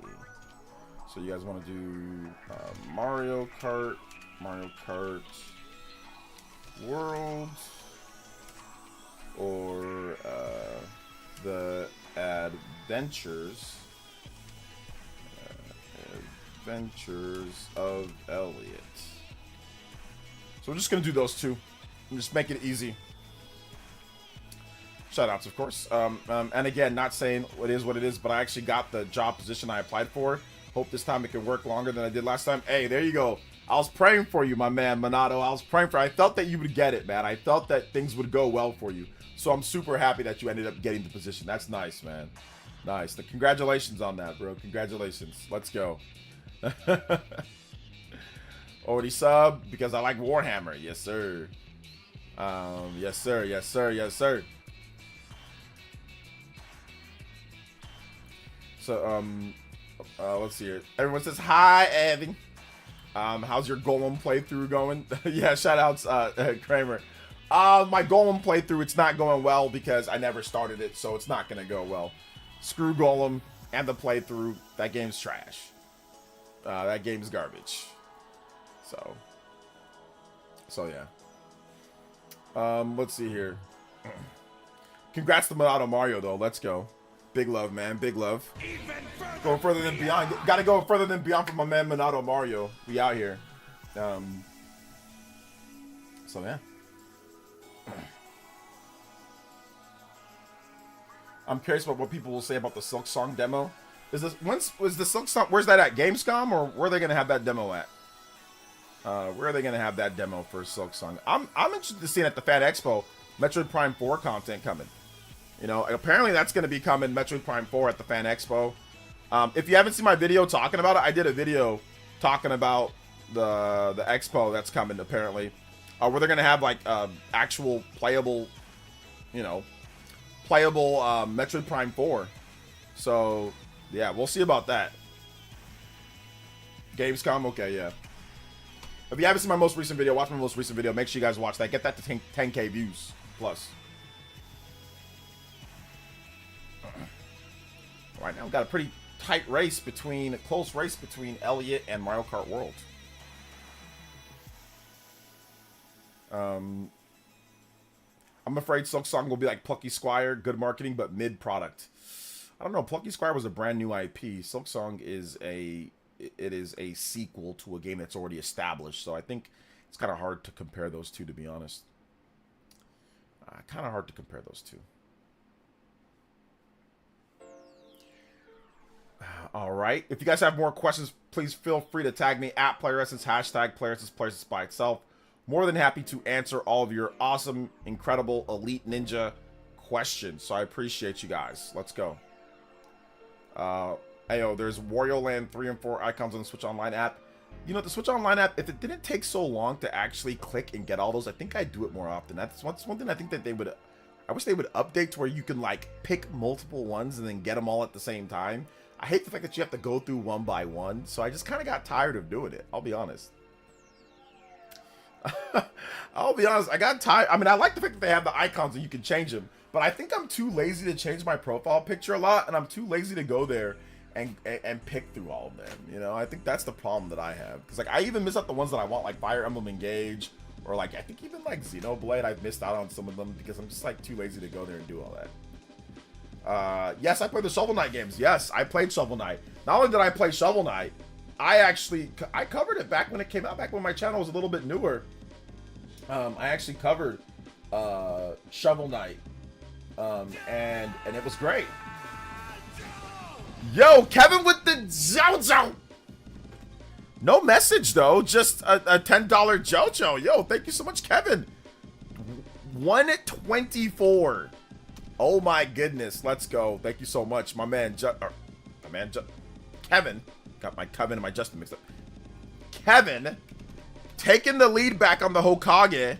So you guys want to do Mario Kart, World or the Adventures of Elliot. So we're just gonna do those two and just make it easy. Shoutouts, of course. And again, not saying what it is, but I actually got the job position I applied for. Hope this time it can work longer than I did last time. Hey, there you go. I was praying for you, my man, Minato. I was praying for you. I felt that you would get it, man. I felt that things would go well for you. So I'm super happy that you ended up getting the position. That's nice, man. Nice. Congratulations on that, bro. Congratulations. Let's go. Already sub because I like Warhammer. Yes, sir. Yes, sir. Yes, sir. Yes, sir. So, let's see here. Everyone says hi, Evan. How's your Golem playthrough going? Yeah, shoutouts, Kramer. My Golem playthrough, it's not going well because I never started it, so it's not gonna go well. Screw Golem and the playthrough. That game's trash. That game's garbage. So yeah. Let's see here. Congrats to Minato Mario though. Let's go. Big love, man. Big love. Go further than beyond. Gotta go further than beyond for my man Minato Mario. We out here. So yeah. I'm curious about what people will say about the Silk Song demo. Was the Silk Song? Where's that at? Gamescom, or where are they gonna have that demo at? Where are they gonna have that demo for Silk Song? I'm interested to see it at the Fan Expo. Metroid Prime 4 content coming. You know, apparently that's gonna be coming. Metroid Prime 4 at the Fan Expo. If you haven't seen my video talking about it, I did a video talking about the expo that's coming. Apparently, where they're gonna have like actual playable, Metroid Prime 4. So yeah, we'll see about that. Gamescom, okay, yeah. If you haven't seen my most recent video, watch my most recent video. Make sure you guys watch that. Get that to 10K views plus. Right now, we've got a pretty tight race close race between Elliot and Mario Kart World. I'm afraid Silk Song will be like Plucky Squire, good marketing, but mid product. I don't know. Plucky Squire was a brand new IP. Silk Song is a sequel to a game that's already established. So I think it's kind of hard to compare those two, to be honest. Kind of hard to compare those two. All right. If you guys have more questions, please feel free to tag me at PlayerEssence, hashtag PlayerEssence by itself. More than happy to answer all of your awesome, incredible, elite ninja questions. So I appreciate you guys. Let's go. Ayo, there's Wario Land 3 and 4 icons on the Switch Online app. You know, the Switch Online app, if it didn't take so long to actually click and get all those, I think I'd do it more often. That's one thing I think that I wish they would update to where you can like pick multiple ones and then get them all at the same time. I hate the fact that you have to go through one by one, so I just kind of got tired of doing it. I'll be honest. I'll be honest, I got tired. I mean, I like the fact that they have the icons and you can change them, but I think I'm too lazy to change my profile picture a lot, and I'm too lazy to go there and pick through all of them. You know, I think that's the problem that I have. Because like I even miss out the ones that I want, like Fire Emblem Engage, or like I think even like Xenoblade. I've missed out on some of them because I'm just like too lazy to go there and do all that. Yes, I played the Shovel Knight games. Yes, I played Shovel Knight. Not only did I play Shovel Knight, I covered it back when it came out, back when my channel was a little bit newer. I actually covered Shovel Knight, and it was great. Yo, Kevin with the JoJo. No message though, just a $10 JoJo. Yo, thank you so much, Kevin. 124. Oh my goodness, let's go. Thank you so much, my man. Kevin. Got my Kevin and my Justin mixed up. Kevin taking the lead back on the Hokage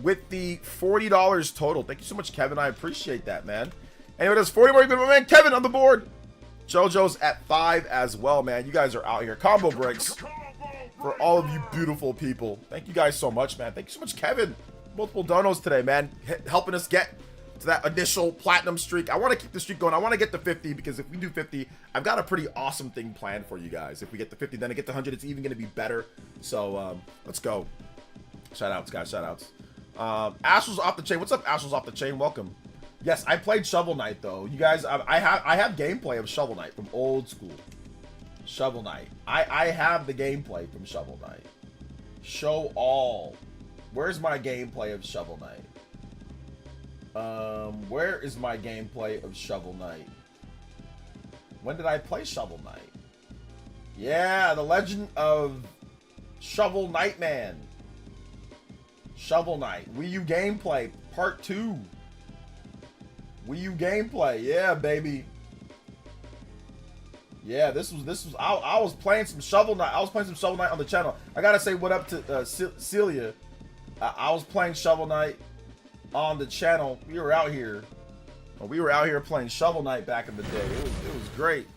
with the $40 total. Thank you so much, Kevin. I appreciate that, man. Anyway, there's 40 more. My man Kevin on the board. JoJo's at 5 as well, man. You guys are out here. Combo breaks for all of you beautiful people. Thank you guys so much, man. Thank you so much, Kevin. Multiple donos today, man. Helping us get to that initial platinum streak. I want to keep the streak going. I want to get to 50 because if we do 50, I've got a pretty awesome thing planned for you guys. If we get to 50, then I get to 100, it's even going to be better. So let's go. Shout outs, guys. Shout outs. Astral's off the chain. What's up, Astral's off the chain? Welcome. Yes, I played Shovel Knight though. You guys, I have gameplay of Shovel Knight from old school. Shovel Knight. I have the gameplay from Shovel Knight. Show all. Where's my gameplay of Shovel Knight? Where is my gameplay of Shovel Knight? When did I play Shovel Knight? Yeah, the Legend of Shovel Knight Man. Shovel Knight. Wii U gameplay part 2. Wii U gameplay. Yeah, baby. Yeah, this was I was playing some Shovel Knight. I was playing some Shovel Knight on the channel. I gotta say what up to Celia. I was playing Shovel Knight on the channel. We were out here. We were out here playing Shovel Knight back in the day. It was great.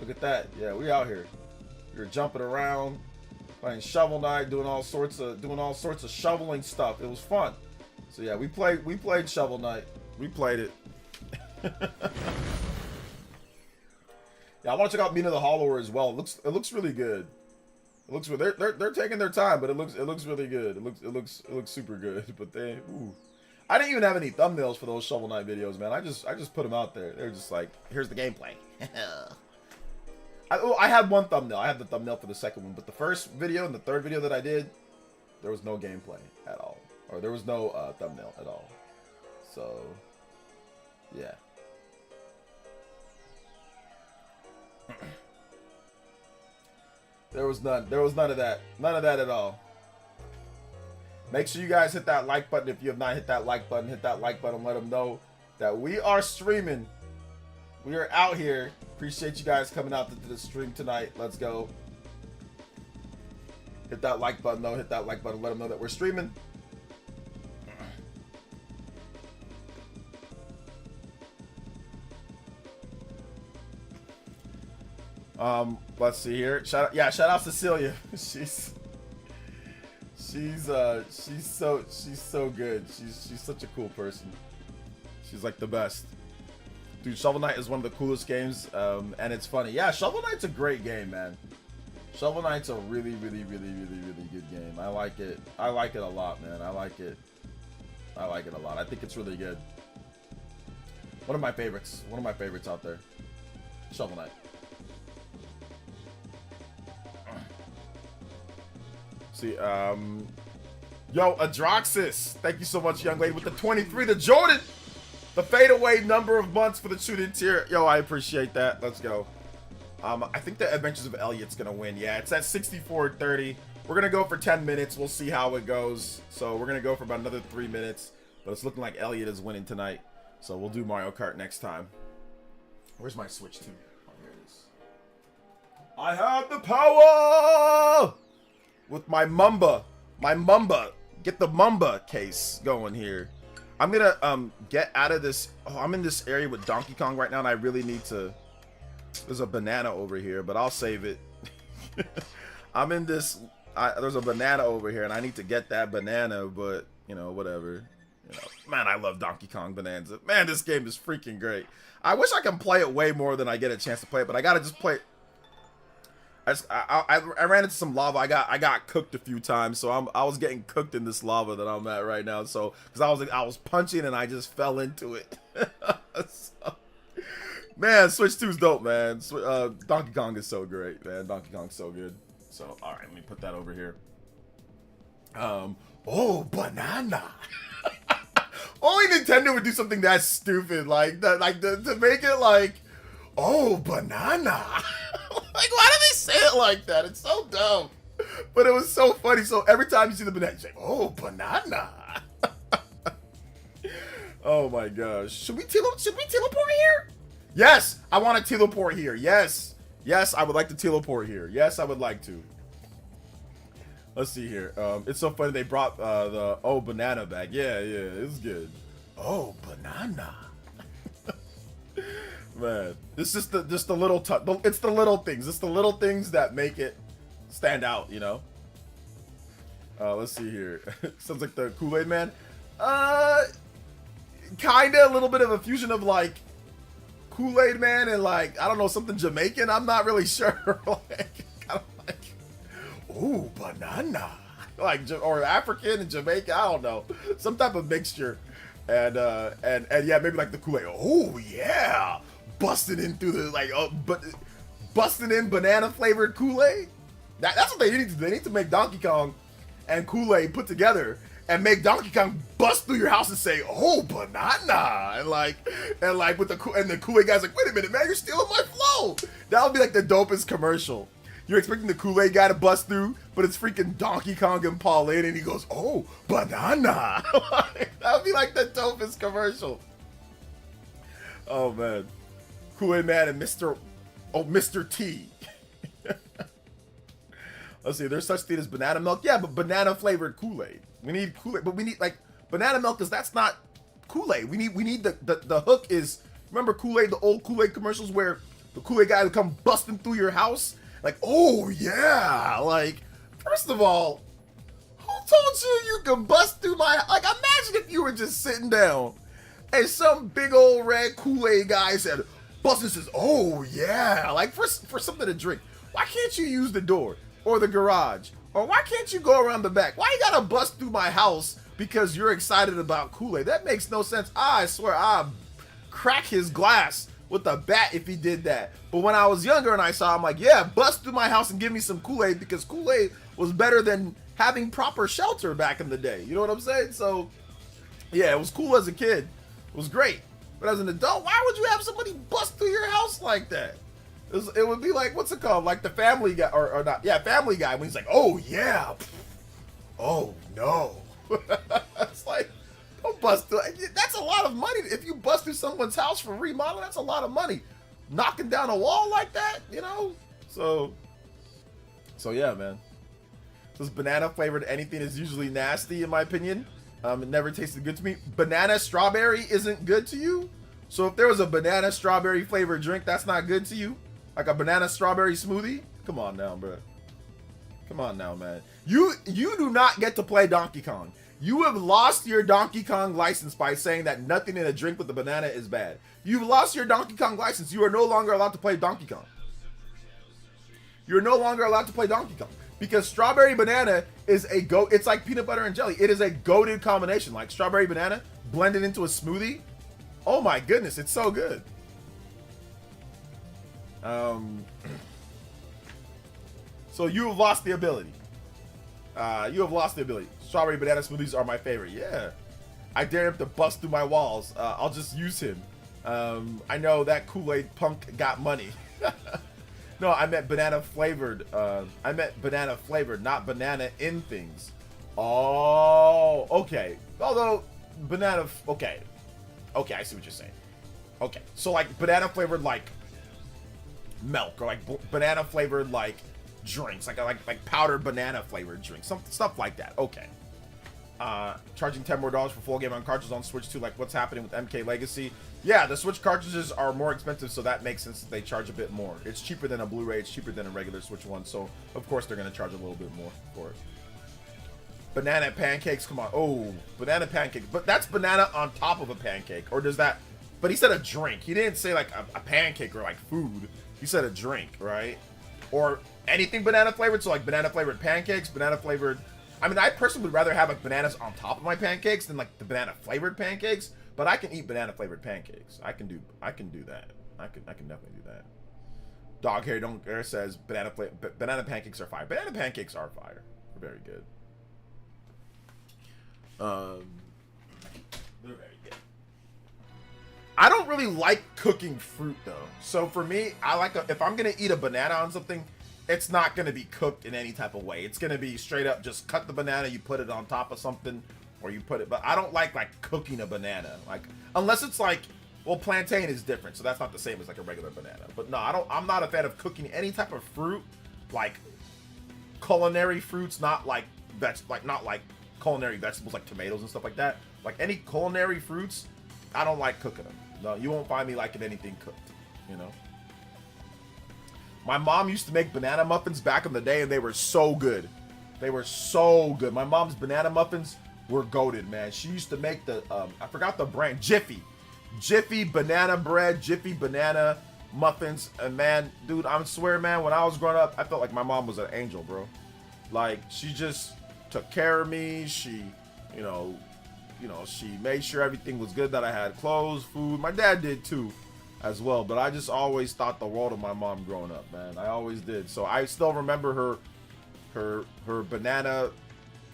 Look at that. Yeah, we out here. We were jumping around, playing Shovel Knight, doing all sorts of shoveling stuff. It was fun. So yeah, we played Shovel Knight. We played it. Yeah, I want to check out Mina the Hollower as well. It looks really good. It looks they're taking their time, but it looks really good. It looks super good. But I didn't even have any thumbnails for those Shovel Knight videos, man. I just put them out there. They're just like, here's the gameplay. I had one thumbnail. I had the thumbnail for the second one, but the first video and the third video that I did, there was no gameplay at all, or there was no thumbnail at all. So, yeah. There was none of that. None of that at all. Make sure you guys hit that like button. If you have not hit that like button, hit that like button. Let them know that we are streaming. We are out here. Appreciate you guys coming out to the stream tonight. Let's go. Hit that like button though. Hit that like button. Let them know that we're streaming. Let's see here. Shout out Cecilia. She's so good. She's such a cool person. She's like the best. Dude, Shovel Knight is one of the coolest games, and it's funny. Yeah, Shovel Knight's a great game, man. Shovel Knight's a really good game. I like it. I like it a lot, man. I like it a lot. I think it's really good. One of my favorites. One of my favorites out there. Shovel Knight. See, yo, Adroxis, thank you so much, young lady, with the 23, the Jordan, the fadeaway number of months for the shooting tier. Yo, I appreciate that. Let's go. I think the Adventures of Elliot's gonna win. Yeah, it's at 64-30. We're gonna go for 10 minutes. We'll see how it goes. So we're gonna go for about another 3 minutes, but it's looking like Elliot is winning tonight. So we'll do Mario Kart next time. Where's my Switch 2? Oh, here it is. I have the power! With my Mamba, get the Mamba case going here. I'm gonna get out of this. Oh, I'm in this area with Donkey Kong right now, and I really need to. There's a banana over here, but I'll save it. I'm in this. There's a banana over here, and I need to get that banana, but you know, whatever. You know, man, I love Donkey Kong Bonanza. Man, this game is freaking great. I wish I can play it way more than I get a chance to play it, but I gotta just play it. I ran into some lava. I got cooked a few times, so I was getting cooked in this lava that I'm at right now. So because I was punching and I just fell into it. So, man, Switch 2 is dope, man. Donkey Kong is so great, man. Donkey Kong's so good. So all right, let me put that over here. Oh, banana. Only Nintendo would do something that stupid like that, like to make it like, oh, banana. Like, why do they say it like that? It's so dumb. But it was so funny. So every time you see the banana, you say, oh, banana. Oh my gosh. Should we teleport here? Yes, I want to teleport here. Yes. Yes, I would like to teleport here. Yes, I would like to. Let's see here. It's so funny they brought the banana back. Yeah, it's good. Oh, banana. Man, it's just the little it's the little things. It's the little things that make it stand out, you know. Let's see here. Sounds like the Kool-Aid Man. Kinda a little bit of a fusion of like Kool-Aid Man and like, I don't know, something Jamaican. I'm not really sure. Like, kind of like, ooh, banana. like or African and Jamaican. I don't know, some type of mixture, and yeah, maybe like the Kool-Aid. Oh yeah, busting in through the but busting in banana flavored Kool-Aid. That's what they need to do. They need to make Donkey Kong and Kool-Aid put together and make Donkey Kong bust through your house and say, "Oh, banana," and with the Kool-Aid guy's like, "Wait a minute, man, you're stealing my flow." That would be like the dopest commercial. You're expecting the Kool-Aid guy to bust through, but it's freaking Donkey Kong and Pauline, and he goes, "Oh, banana." That would be like the dopest commercial. Oh man, Kool-Aid Man and Mr. T. Let's see, there's such thing as banana milk. Yeah, but banana flavored Kool-Aid. We need Kool-Aid, but we need like banana milk because that's not Kool-Aid. We need the hook is, remember Kool-Aid, the old Kool-Aid commercials where the Kool-Aid guy would come busting through your house? Like, oh yeah, like, first of all, who told you can bust through my, like, imagine if you were just sitting down and some big old red Kool-Aid guy said, busting says, oh yeah, like for something to drink. Why can't you use the door or the garage? Or why can't you go around the back? Why you gotta bust through my house because you're excited about Kool-Aid? That makes no sense. I swear I'd crack his glass with a bat if he did that. But when I was younger and I saw, I'm like, yeah, bust through my house and give me some Kool-Aid because Kool-Aid was better than having proper shelter back in the day. You know what I'm saying? So, yeah, it was cool as a kid. It was great. But as an adult, why would you have somebody bust through your house like that? It would be like, what's it called? Like the Family Guy, or not? Yeah, Family Guy, when he's like, oh yeah, oh no. It's like, don't bust through. That's a lot of money. If you bust through someone's house for remodel, that's a lot of money. Knocking down a wall like that, you know? So yeah, man. This banana flavored anything is usually nasty, in my opinion. It never tasted good to me. Banana strawberry isn't good to you? So if there was a banana strawberry flavored drink, that's not good to you? Like a banana strawberry smoothie? Come on now, bro. Come on now, man. You do not get to play Donkey Kong. You have lost your Donkey Kong license by saying that nothing in a drink with a banana is bad. You've lost your Donkey Kong license. You are no longer allowed to play Donkey Kong. You're no longer allowed to play Donkey Kong. Because strawberry banana is it's like peanut butter and jelly. It is a goated combination. Like strawberry banana blended into a smoothie. Oh my goodness, it's so good. So you have lost the ability. Strawberry banana smoothies are my favorite. Yeah. I dare him to bust through my walls. I'll just use him. I know that Kool-Aid punk got money. No, I meant banana flavored. Not banana in things. Oh, okay. Although banana, okay, I see what you're saying. Okay, so like banana flavored like milk, or like banana flavored like drinks, like powdered banana flavored drinks, stuff like that. Okay. Charging $10 more for full game on cartridges on Switch 2, like what's happening with MK Legacy. Yeah, the Switch cartridges are more expensive, so that makes sense that they charge a bit more. It's cheaper than a Blu-ray, it's cheaper than a regular Switch one, so of course they're going to charge a little bit more for it. Banana pancakes, come on. Oh, banana pancake. But that's banana on top of a pancake, or does that... But he said a drink. He didn't say like a pancake or like food. He said a drink, right? Or anything banana flavored, so like banana flavored pancakes, banana flavored... I mean, I personally would rather have like bananas on top of my pancakes than like the banana flavored pancakes, but I can eat banana flavored pancakes. I can do that. I can definitely do that. Dog Hair Don't Care says banana pancakes are fire. Banana pancakes are fire. They're very good. They're very good. I don't really like cooking fruit though. So for me, if I'm gonna eat a banana on something, it's not going to be cooked in any type of way. It's going to be straight up, just cut the banana, you put it on top of something, or you put it, but I don't like cooking a banana. Like, unless it's like, well, plantain is different, so that's not the same as like a regular banana. But no, I'm not a fan of cooking any type of fruit, like culinary fruits, not like culinary vegetables like tomatoes and stuff like that. Like any culinary fruits, I don't like cooking them. No, you won't find me liking anything cooked, you know? My mom used to make banana muffins back in the day, and they were so good. They were so good. My mom's banana muffins were goated, man. She used to make the, I forgot the brand, Jiffy. Jiffy banana bread, Jiffy banana muffins. And man, dude, I swear, man, when I was growing up, I felt like my mom was an angel, bro. Like, she just, took care of me. She, you know, she made sure everything was good, that I had clothes, food. My dad did too, as well. But I just always thought the world of my mom growing up, man. I always did. So I still remember her banana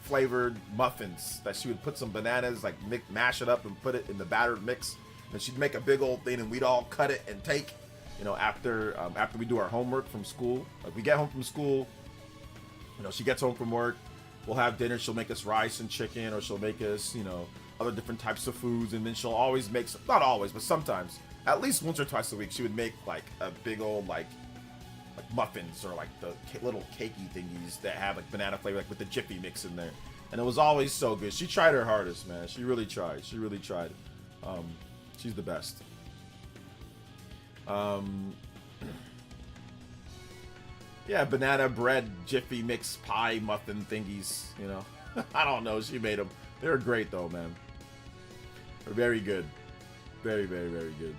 flavored muffins that she would put some bananas, like mash it up and put it in the battered mix. And she'd make a big old thing, and we'd all cut it and take, you know, after we do our homework from school. Like, we get home from school, you know, she gets home from work, we'll have dinner, she'll make us rice and chicken, or she'll make us, you know, other different types of foods, and then she'll always make some, not always, but sometimes, at least once or twice a week, she would make like a big old like muffins, or like the little cakey thingies that have like banana flavor, like with the Jiffy mix in there. And it was always so good. She tried her hardest, man. She really tried. She really tried. She's the best. Yeah, banana bread, Jiffy mix pie muffin thingies, you know. I don't know. She made them. They were great though, man. They're very good. Very, very, very good.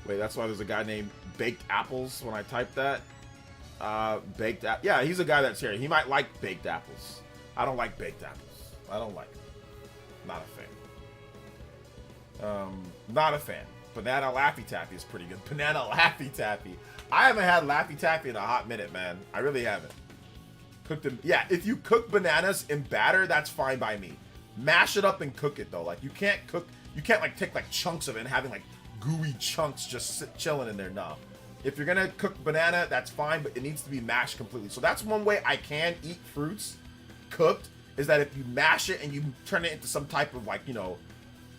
Wait, that's why there's a guy named Baked Apples when I type that. Yeah, he's a guy that's here. He might like baked apples. I don't like baked apples. I don't like them. Not a fan. Not a fan. Banana Laffy Taffy is pretty good. Banana Laffy Taffy. I haven't had Laffy Taffy in a hot minute, man. I really haven't. Cooked them. Yeah, if you cook bananas in batter, that's fine by me. Mash it up and cook it though. Like, you can't like take like chunks of it and having like gooey chunks just chilling in there. No. If you're gonna cook banana, that's fine, but it needs to be mashed completely. So that's one way I can eat fruits cooked, is that if you mash it and you turn it into some type of like, you know,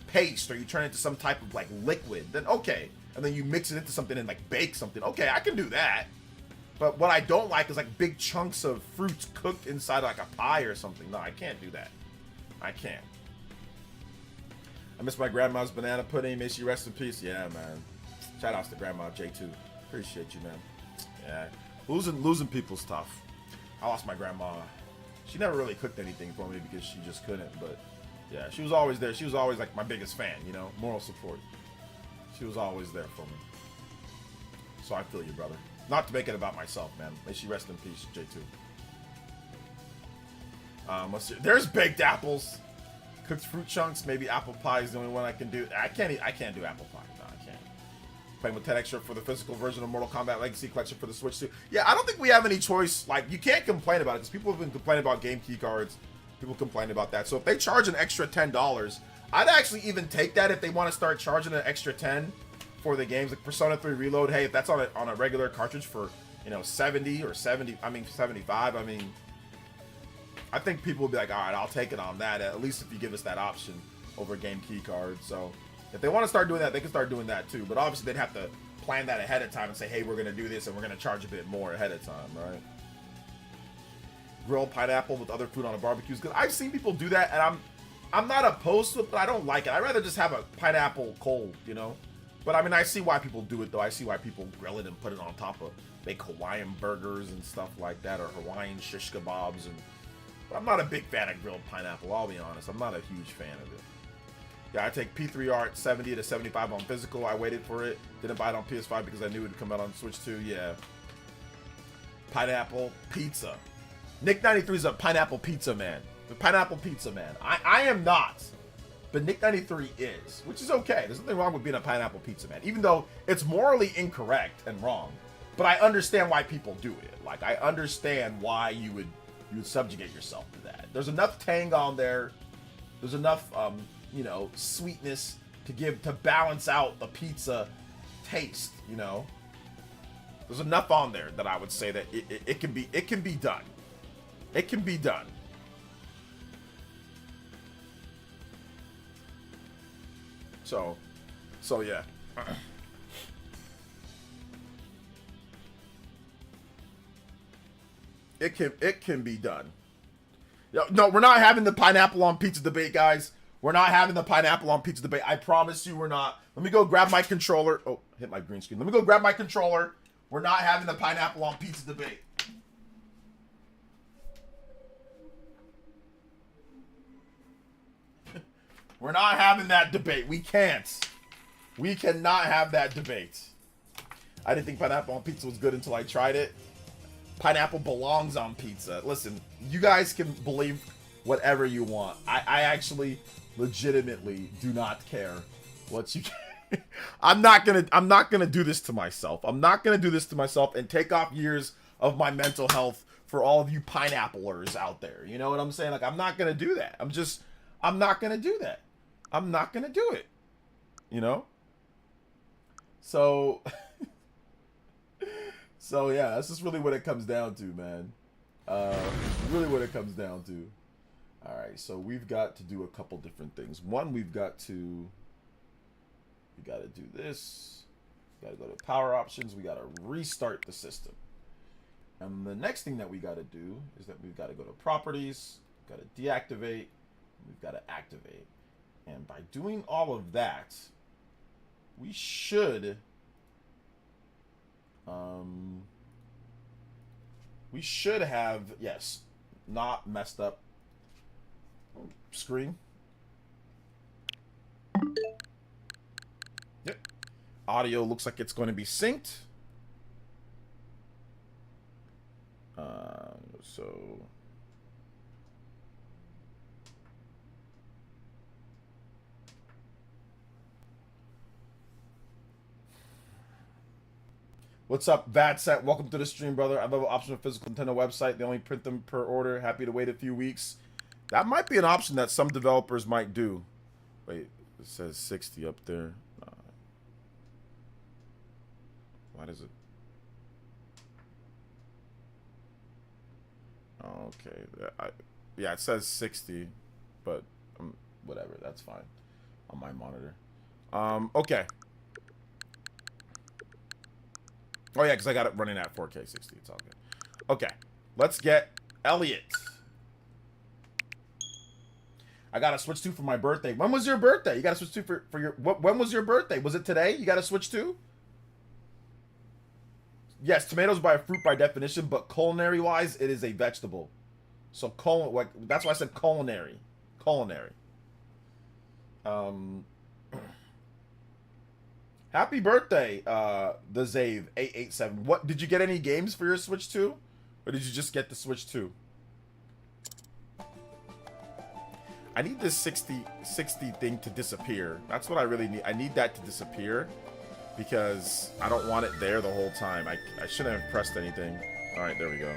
paste, or you turn it into some type of like liquid, then okay. And then you mix it into something and like bake something. Okay, I can do that. But what I don't like is like big chunks of fruits cooked inside like a pie or something. No, I can't do that. I can't. I miss my grandma's banana pudding. May she rest in peace. Yeah, man. Shout outs to Grandma J2. Appreciate you, man. Yeah. Losing people's tough. I lost my grandma. She never really cooked anything for me because she just couldn't, but yeah, she was always there. She was always like my biggest fan, you know, moral support. She was always there for me. So I feel you, brother. Not to make it about myself, man. May she rest in peace, J2. Let's see. There's baked apples. Cooked fruit chunks. Maybe apple pie is the only one I can do. I can't do apple pie. No, I can't. Playing with 10 extra for the physical version of Mortal Kombat Legacy Collection for the Switch too. Yeah, I don't think we have any choice. Like, you can't complain about it because people have been complaining about game key cards. People complain about that. So if they charge an extra $10, I'd actually even take that if they want to start charging an extra $10 for the games like Persona 3 Reload. Hey, if that's on a regular cartridge for, you know, 70 or 70, I mean 75, I mean, I think people will be like, all right, I'll take it on that, at least if you give us that option over game key cards. So if they want to start doing that, they can start doing that too. But obviously they'd have to plan that ahead of time and say, hey, we're going to do this and we're going to charge a bit more ahead of time, right? Grilled pineapple with other food on a barbecue is good. I've seen people do that, and I'm not opposed to it, but I don't like it. I'd rather just have a pineapple cold, you know? But I mean, I see why people do it, though. I see why people grill it and put it on top of, make Hawaiian burgers and stuff like that, or Hawaiian shish kebabs. But I'm not a big fan of grilled pineapple, I'll be honest. I'm not a huge fan of it. Yeah, I take P3 Art 70 to 75 on physical. I waited for it. Didn't buy it on PS5 because I knew it would come out on Switch too. Yeah. Pineapple pizza. Nick 93 is a pineapple pizza man. The pineapple pizza man. I am not. But Nick 93 is, which is okay. There's nothing wrong with being a pineapple pizza man, even though it's morally incorrect and wrong. But I understand why people do it. Like, I understand why you would subjugate yourself to that. There's enough tang on there. There's enough you know, sweetness to balance out the pizza taste, you know. There's enough on there that I would say that it can be done. It can be done. So yeah. It can be done. No, we're not having the pineapple on pizza debate, guys. We're not having the pineapple on pizza debate. I promise you we're not. Let me go grab my controller. Oh, hit my green screen. Let me go grab my controller. We're not having the pineapple on pizza debate. We're not having that debate. We can't. We cannot have that debate. I didn't think pineapple on pizza was good until I tried it. pineapple belongs on pizza. Listen, you guys can believe whatever you want. I actually legitimately do not care what you I'm not gonna do this to myself. I'm not gonna do this to myself and take off years of my mental health for all of you pineapplers out there. You know what I'm saying? Like, I'm not gonna do that. I'm not gonna do that. I'm not gonna do it. You know? So so yeah, that's just really what it comes down to, man. Really what it comes down to. Alright, so we've got to do a couple different things. One, we got to do this. We got to go to power options. We got to restart the system. And the next thing that we got to do is that we've got to go to properties, got to deactivate, we've got to activate. And by doing all of that, we should have, yes, not messed up screen. Yep. Audio looks like it's going to be synced. So what's up, Vadset? Welcome to the stream, brother. I love an optional physical Nintendo website. They only print them per order. Happy to wait a few weeks. That might be an option that some developers might do. Wait, it says 60 up there. Why does it? Okay, yeah, it says 60, but whatever, that's fine on my monitor. Okay. Oh yeah, because I got it running at 4K 60. It's all good. Okay, let's get Elliot. I got to switch to for my birthday. When was your birthday? You got to switch to for your... When was your birthday? Was it today? You got to switch to? Yes, tomatoes by a fruit by definition, but culinary-wise, it is a vegetable. So, that's why I said culinary. Culinary. Happy birthday, the Zave 887. What, did you get any games for your Switch 2? Or did you just get the Switch 2? I need this 60 thing to disappear. That's what I really need. I need that to disappear. Because I don't want it there the whole time. I shouldn't have pressed anything. Alright, there we go.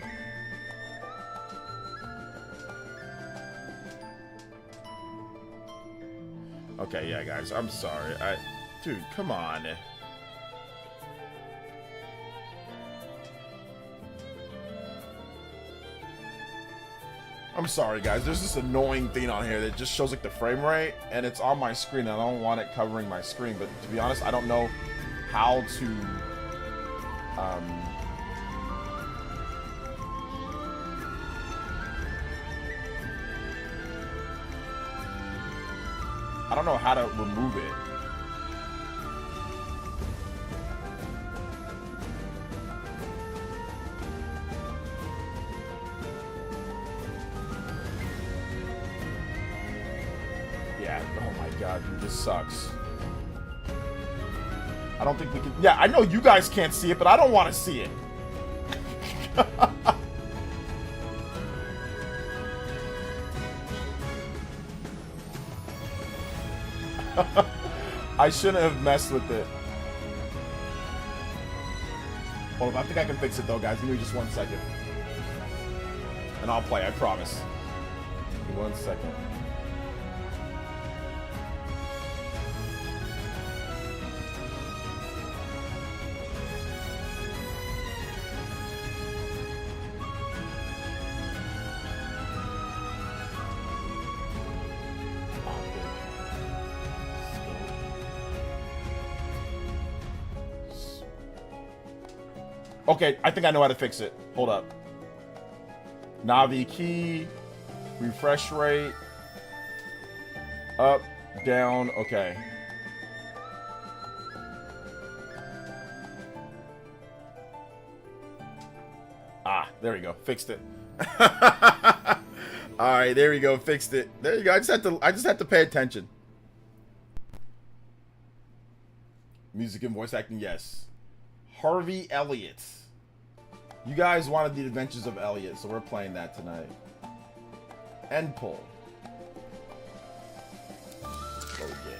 Okay, yeah, guys, I'm sorry. Dude, come on. I'm sorry, guys. There's this annoying thing on here that just shows like the frame rate, and it's on my screen. And I don't want it covering my screen, but to be honest, I don't know how to I don't know how to remove it. Yeah, oh my god, dude, this sucks. I don't think we can... Yeah, I know you guys can't see it, but I don't want to see it. I shouldn't have messed with it. Hold on, I think I can fix it though, guys. Give me just 1 second. And I'll play, I promise. Give me 1 second. Okay, I think I know how to fix it. Hold up. Navi key, refresh rate, up, down, okay. Ah, there we go, fixed it. All right, there we go, fixed it. There you go. I just had to pay attention. Music and voice acting, yes. Harvey Elliott. You guys wanted the Adventures of Elliot, so we're playing that tonight. End pull. Load game.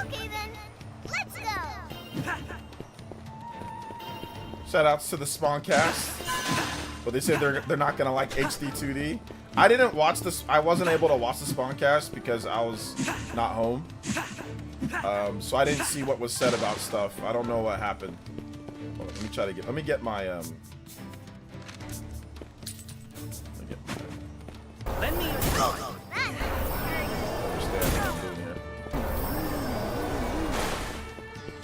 Okay then, let's go. Shout outs to the Spawncast, but they said they're not gonna like HD 2D. I didn't watch this. I wasn't able to watch the Spawncast because I was not home, so I didn't see what was said about stuff. I don't know what happened. Hold on, let me try to get. Let me get my. Lend me your phone. Understand what I'm doing here.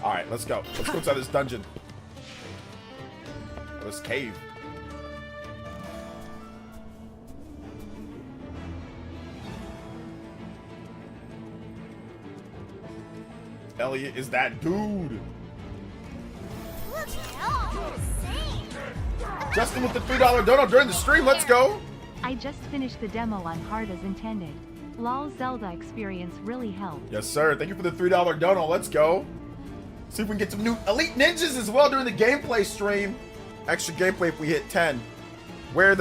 All right, let's go. Let's go inside this dungeon. This cave. Elliot is that dude. Look at all the same. Justin with the $3 dono during the stream. Let's go. I just finished the demo on hard as intended. LOL Zelda experience really helped. Yes, sir. Thank you for the $3 dono. Let's go. See if we can get some new Elite Ninjas as well during the gameplay stream. Extra gameplay if we hit 10. Where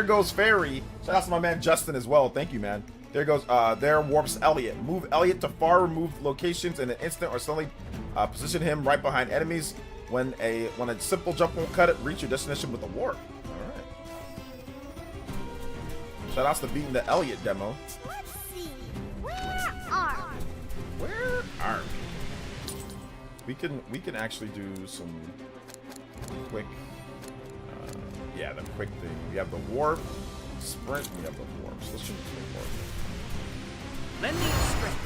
goes Fairy? Shout out to my man Justin as well. Thank you, man. There goes, there warps Elliot. Move Elliot to far removed locations in an instant or suddenly position him right behind enemies. When a simple jump won't cut it, reach your destination with a warp. Alright. Shout outs to beating the Elliot demo. Let's see. Where are We can actually do some quick yeah, the quick thing. We have the warp, sprint, and we have the warp. So let's do the warp. Lend me your strength.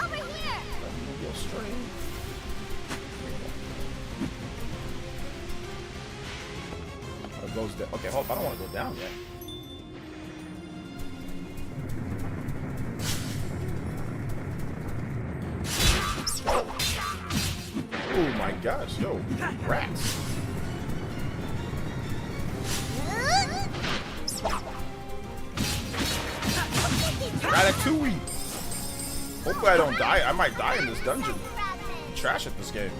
over here? Let me go straight. It goes down. Okay, hold. I don't want to go down yet. Oh my gosh, yo, rats. Ratatouille. Hopefully I don't die. I might die in this dungeon. I'm trash at this game.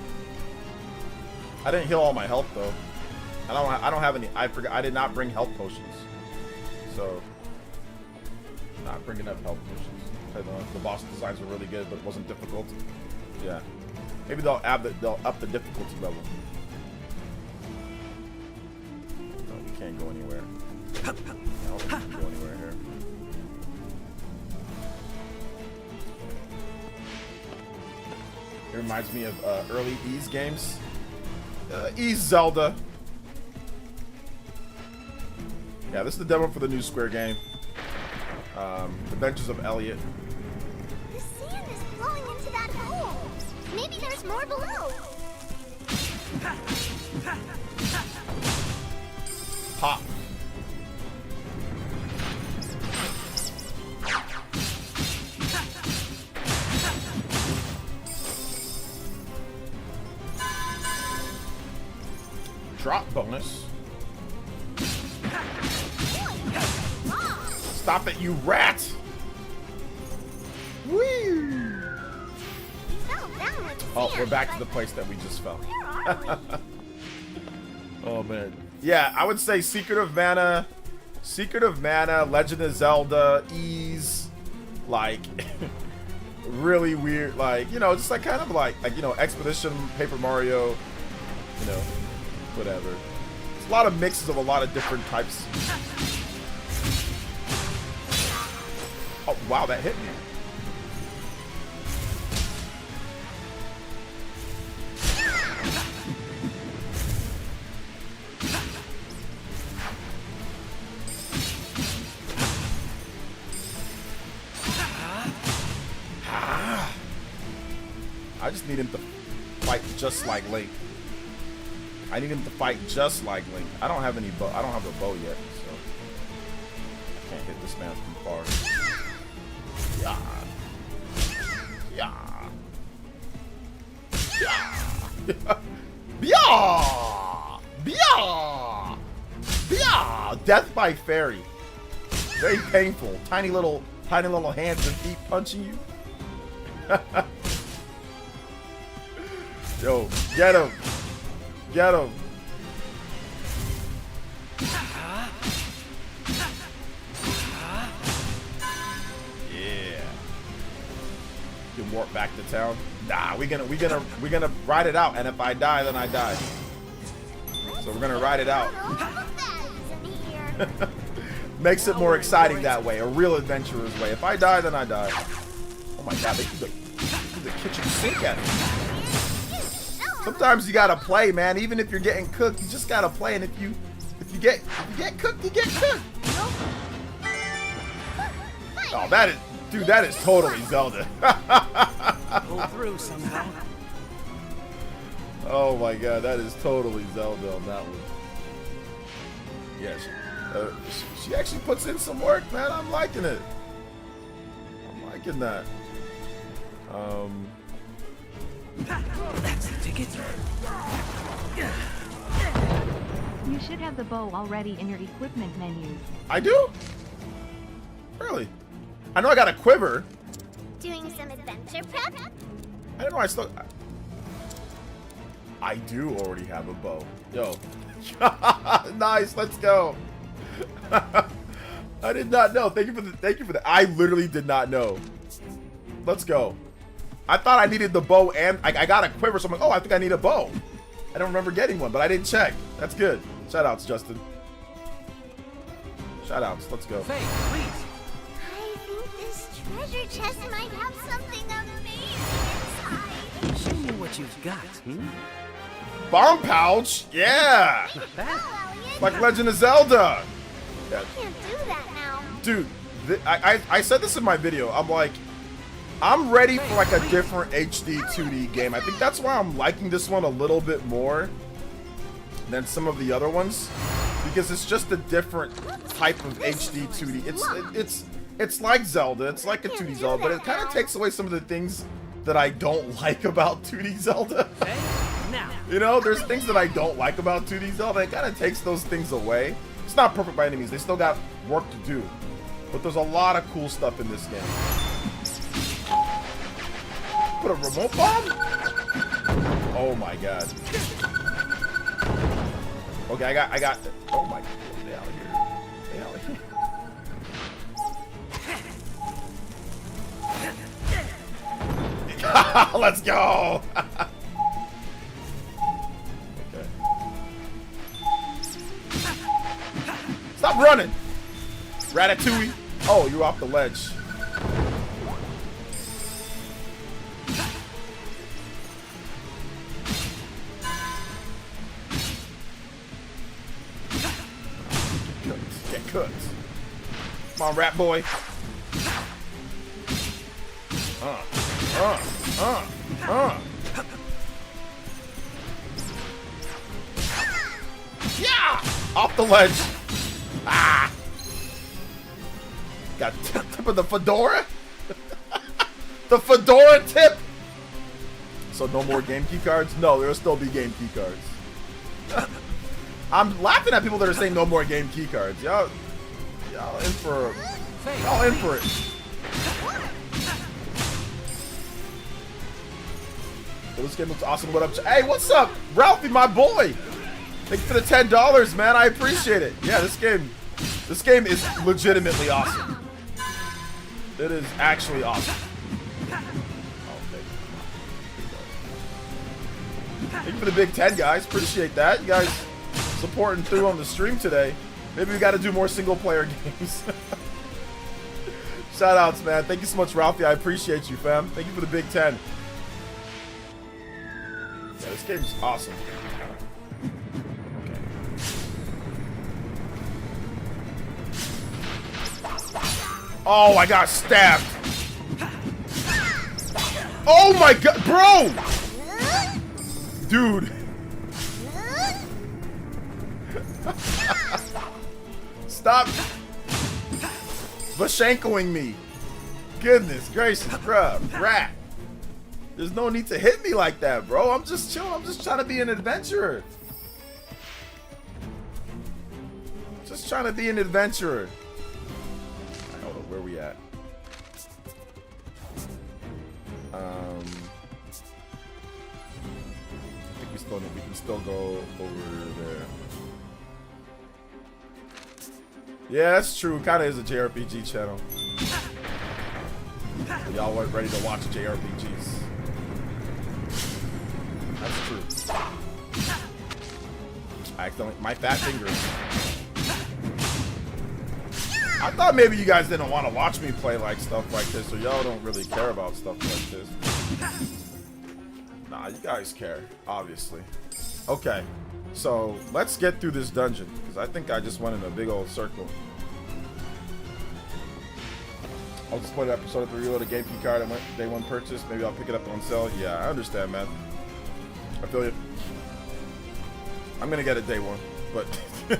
I didn't heal all my health though. I don't have any. I forgot. I did not bring health potions. So, not bringing up health potions. I know the boss designs were really good, but it wasn't difficult. Yeah. Maybe they'll up the difficulty level. No, we can't go anywhere. No, we can't go anywhere here. It reminds me of early Ys games. Ys Zelda. Yeah, this is the demo for the new Square game. Adventures of Elliot. The sand is flowing into that hole. Maybe there's more below. Pop. Drop bonus. Stop it, you rat! Woo! Oh, we're back to the place that we just fell. Oh man. Yeah, I would say Secret of Mana, Legend of Zelda, Ys, like really weird, like, you know, just like kind of like you know, Expedition, Paper Mario, you know, whatever. It's a lot of mixes of a lot of different types. Oh wow, that hit me. I just need him to fight just like Link. I need him to fight just like Link. I don't have any bow. I don't have a bow yet, so I can't hit this man from far. Yeah. Yeah. Yeah. Yeah. Yeah. Yeah. death by fairy. Very painful. Tiny little hands and feet punching you. Yo, get him. Get him. Yeah. Can warp back to town. Nah, we're gonna ride it out, and if I die, then I die. So we're gonna ride it out. Makes it more exciting that way, a real adventurer's way. If I die, then I die. Oh my god, they threw the kitchen sink at me. Sometimes you gotta play, man. Even if you're getting cooked, you just gotta play. And if you get cooked, you get cooked. Oh, that is totally Zelda. Pull through somehow. Oh my god, that is totally Zelda on that one. Yes. She actually puts in some work, man. I'm liking it. I'm liking that. That's the ticket. You should have the bow already in your equipment menus. I do? Really? I know I got a quiver. Doing some adventure prep? I didn't know I still... I do already have a bow. Yo. Nice, let's go. I did not know. Thank you for the I literally did not know. Let's go. I thought I needed the bow and I got a quiver, so I'm like, oh, I think I need a bow. I don't remember getting one, but I didn't check. That's good. Shout outs, Justin. Shout outs. Let's go. Faye, please. I think this treasure chest might have something amazing inside. Show me what you've got, hmm? Bomb pouch? Yeah. Not bad. Oh, Elliot, Like Legend of Zelda. Yeah. you can't do that now. Dude, I said this in my video. I'm like, I'm ready for like a different HD 2D game. I think that's why I'm liking this one a little bit more than some of the other ones, because it's just a different type of HD 2D. It's like Zelda. It's like a 2D Zelda, but it kind of takes away some of the things that I don't like about 2D Zelda. Faye, now. You know, there's things that I don't like about 2D Zelda. It kind of takes those things away. It's not perfect by any means. They still got work to do. But there's a lot of cool stuff in this game. Put a remote bomb? Oh my god. Okay, I got oh my god. Stay out of here. Stay out of here. Let's go! Okay. Stop running! Ratatouille! Oh, you're off the ledge. Get cooked. Come on, rat boy. Yeah! Off the ledge. Ah! Got tip of the fedora? The fedora tip? So no more game key cards? No, there'll still be game key cards. I'm laughing at people that are saying no more game key cards. Y'all in for y'all in for it. Well, this game looks awesome. What up? Hey, what's up? Ralphie, my boy. Thank you for the $10, man. I appreciate it. Yeah, this game is legitimately awesome. It is actually awesome. Thank you for the big 10, guys. Appreciate that. You guys supporting through on the stream today. Maybe we got to do more single-player games. Shout outs, man. Thank you so much, Ralphie. I appreciate you, fam. Thank you for the big 10. Yeah, this game's awesome. Okay. Oh, I got stabbed. Oh my god, bro! Dude. Stop Vashenkoing me. Goodness gracious, bruh. Rat. There's no need to hit me like that, bro. I'm just chilling. I'm just trying to be an adventurer. Just trying to be an adventurer. Hold on, where we at? I think we can still go over there. Yeah, that's true. Kind of is a JRPG channel. Y'all weren't ready to watch JRPGs. That's true. I accidentally, my fat fingers. I thought maybe you guys didn't want to watch me play like stuff like this, or y'all don't really care about stuff like this. Nah, you guys care, obviously. Okay, so let's get through this dungeon, because I think I just went in a big old circle. I'll just play the episode 3, reload a game key card, and day one purchase. Maybe I'll pick it up on sale. Yeah, I understand, man. I feel you. I'm gonna get it day one, but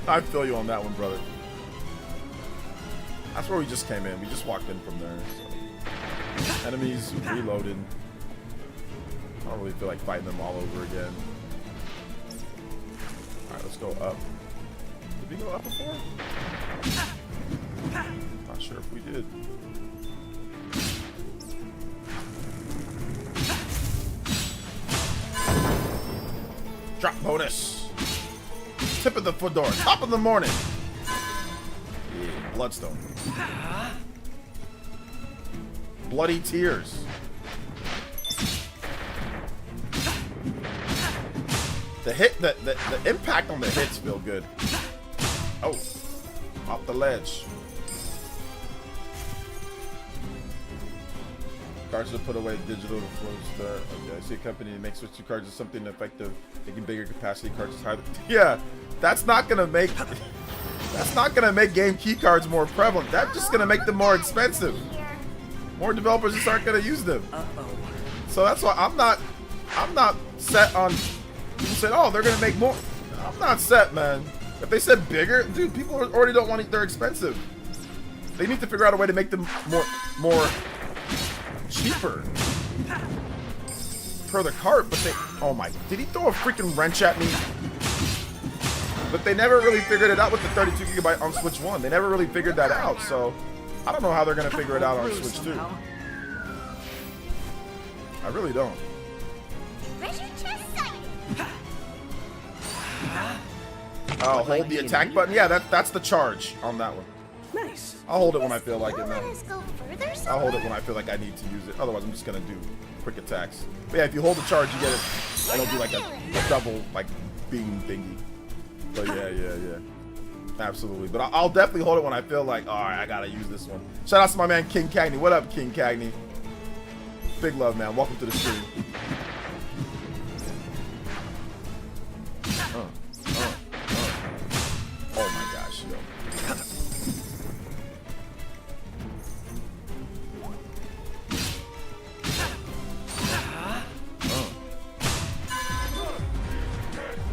I feel you on that one, brother. That's where we just came in. We just walked in from there. So. Enemies reloaded. I don't really feel like fighting them all over again. Alright, let's go up. Did we go up before? Not sure if we did. Drop bonus. Tip of the fedora. Top of the morning. Yeah, bloodstone. Bloody tears. The impact on the hits feel good. Oh, off the ledge. Cards are put away digital to flow star. Okay, I see a company that makes switch to cards is something effective, making bigger capacity cards is high. Yeah, that's not gonna make game key cards more prevalent. That's just gonna make them more expensive. More developers just aren't gonna use them. So that's why I'm not set on. People said, oh, they're gonna make more. I'm not set, man. If they said bigger, dude, people already don't want it. They're expensive. They need to figure out a way to make them more cheaper per the cart. But they, oh my, did he throw a freaking wrench at me? But they never really figured it out with the 32 gigabyte on Switch 1. They never really figured that out. So I don't know how they're gonna figure it out on Switch 2. I really don't. Oh, hold the attack button. Yeah, that's the charge on that one. Nice. I'll hold it when I feel like it, man. Go further I'll hold it when I feel like I need to use it. Otherwise, I'm just gonna do quick attacks. But yeah, if you hold the charge, you get it. It'll do like a double like beam thingy. But yeah. Absolutely. But I'll definitely hold it when I feel like, all right, I gotta use this one. Shout out to my man King Cagney. What up, King Cagney? Big love, man. Welcome to the stream. Oh my gosh, yo.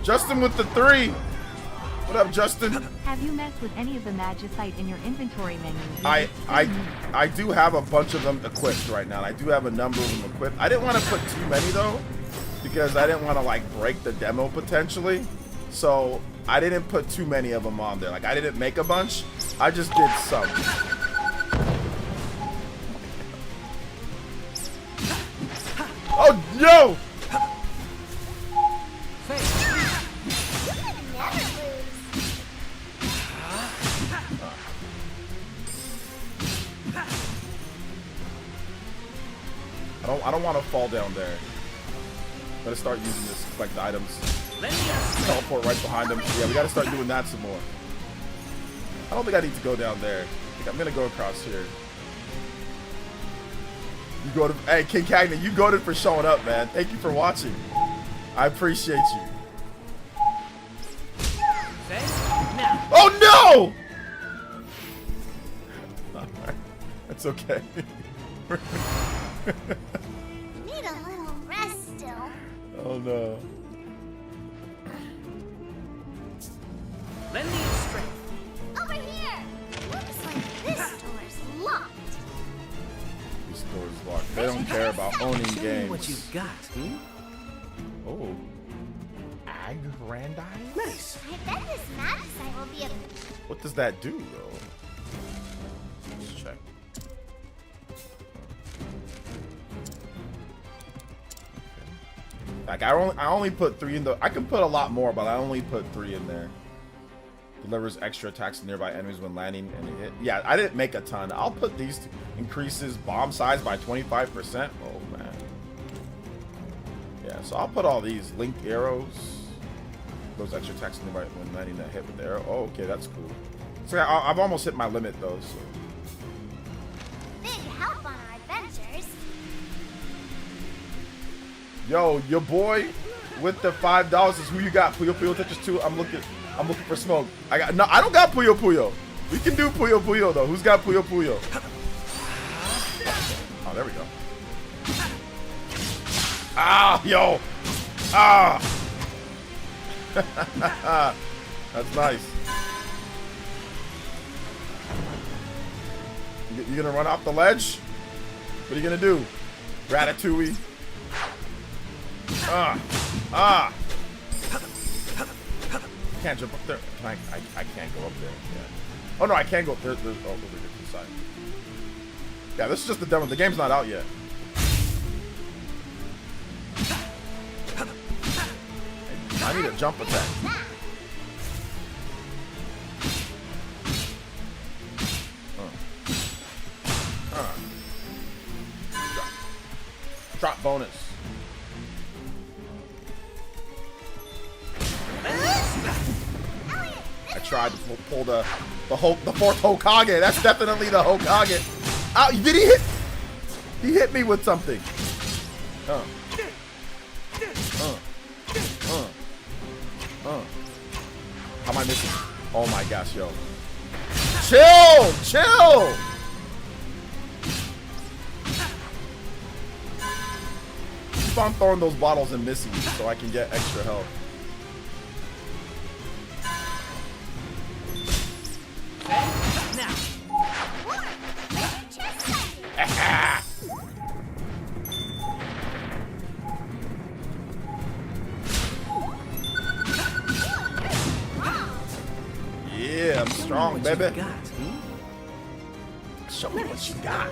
Justin with the 3. What up, Justin? Have you messed with any of the Magicite in your inventory menu? I do have a bunch of them equipped right now. I do have a number of them equipped. I didn't want to put too many though, because I didn't want to like break the demo potentially. So I didn't put too many of them on there. Like I didn't make a bunch. I just did some. Oh no! I don't want to fall down there. I'm gonna start using this to collect the items. Teleport right behind them. Yeah, we gotta start doing that some more. I don't think I need to go down there. I think I'm gonna go across here. You go to, hey, King Cagney, you goated for showing up, man. Thank you for watching. I appreciate you. Oh no! That's okay. Need a little rest still. Oh no. Lend me your strength. Over here. Looks like this door's locked. This door is locked. They don't care about owning Show me games. what you've got, Oh. Agrandi? Nice. I bet this Magicite will be a What does that do, though? Let's check. Like I only put 3 in the. I can put a lot more, but I only put 3 in there. Delivers extra attacks to nearby enemies when landing and a hit. Yeah, I didn't make a ton. I'll put these two. Increases bomb size by 25%. Oh man. Yeah, so I'll put all these linked arrows. Those extra attacks to nearby when landing a hit with the arrow. Oh, okay, that's cool. So I've almost hit my limit though. So. Big help on our adventures. Yo, your boy with the $5 is who you got. Puyo Puyo Tetris 2. I'm looking for smoke. I don't got Puyo Puyo. We can do Puyo Puyo though. Who's got Puyo Puyo? Oh, there we go. Ah, yo. Ah. That's nice. You gonna run off the ledge? What are you gonna do? Ratatouille. Can't jump up there. I can't go up there. Yeah. Oh no, I can go up there. There's over to the side. Yeah, this is just the demo. The game's not out yet. I need a jump attack. Drop bonus. I tried to pull the fourth Hokage. That's definitely the Hokage. Ow, did he hit? He hit me with something. How am I missing? Oh my gosh, yo. Chill. Keep on throwing those bottles and missing me so I can get extra health. Yeah, I'm strong, baby. Show me what you got.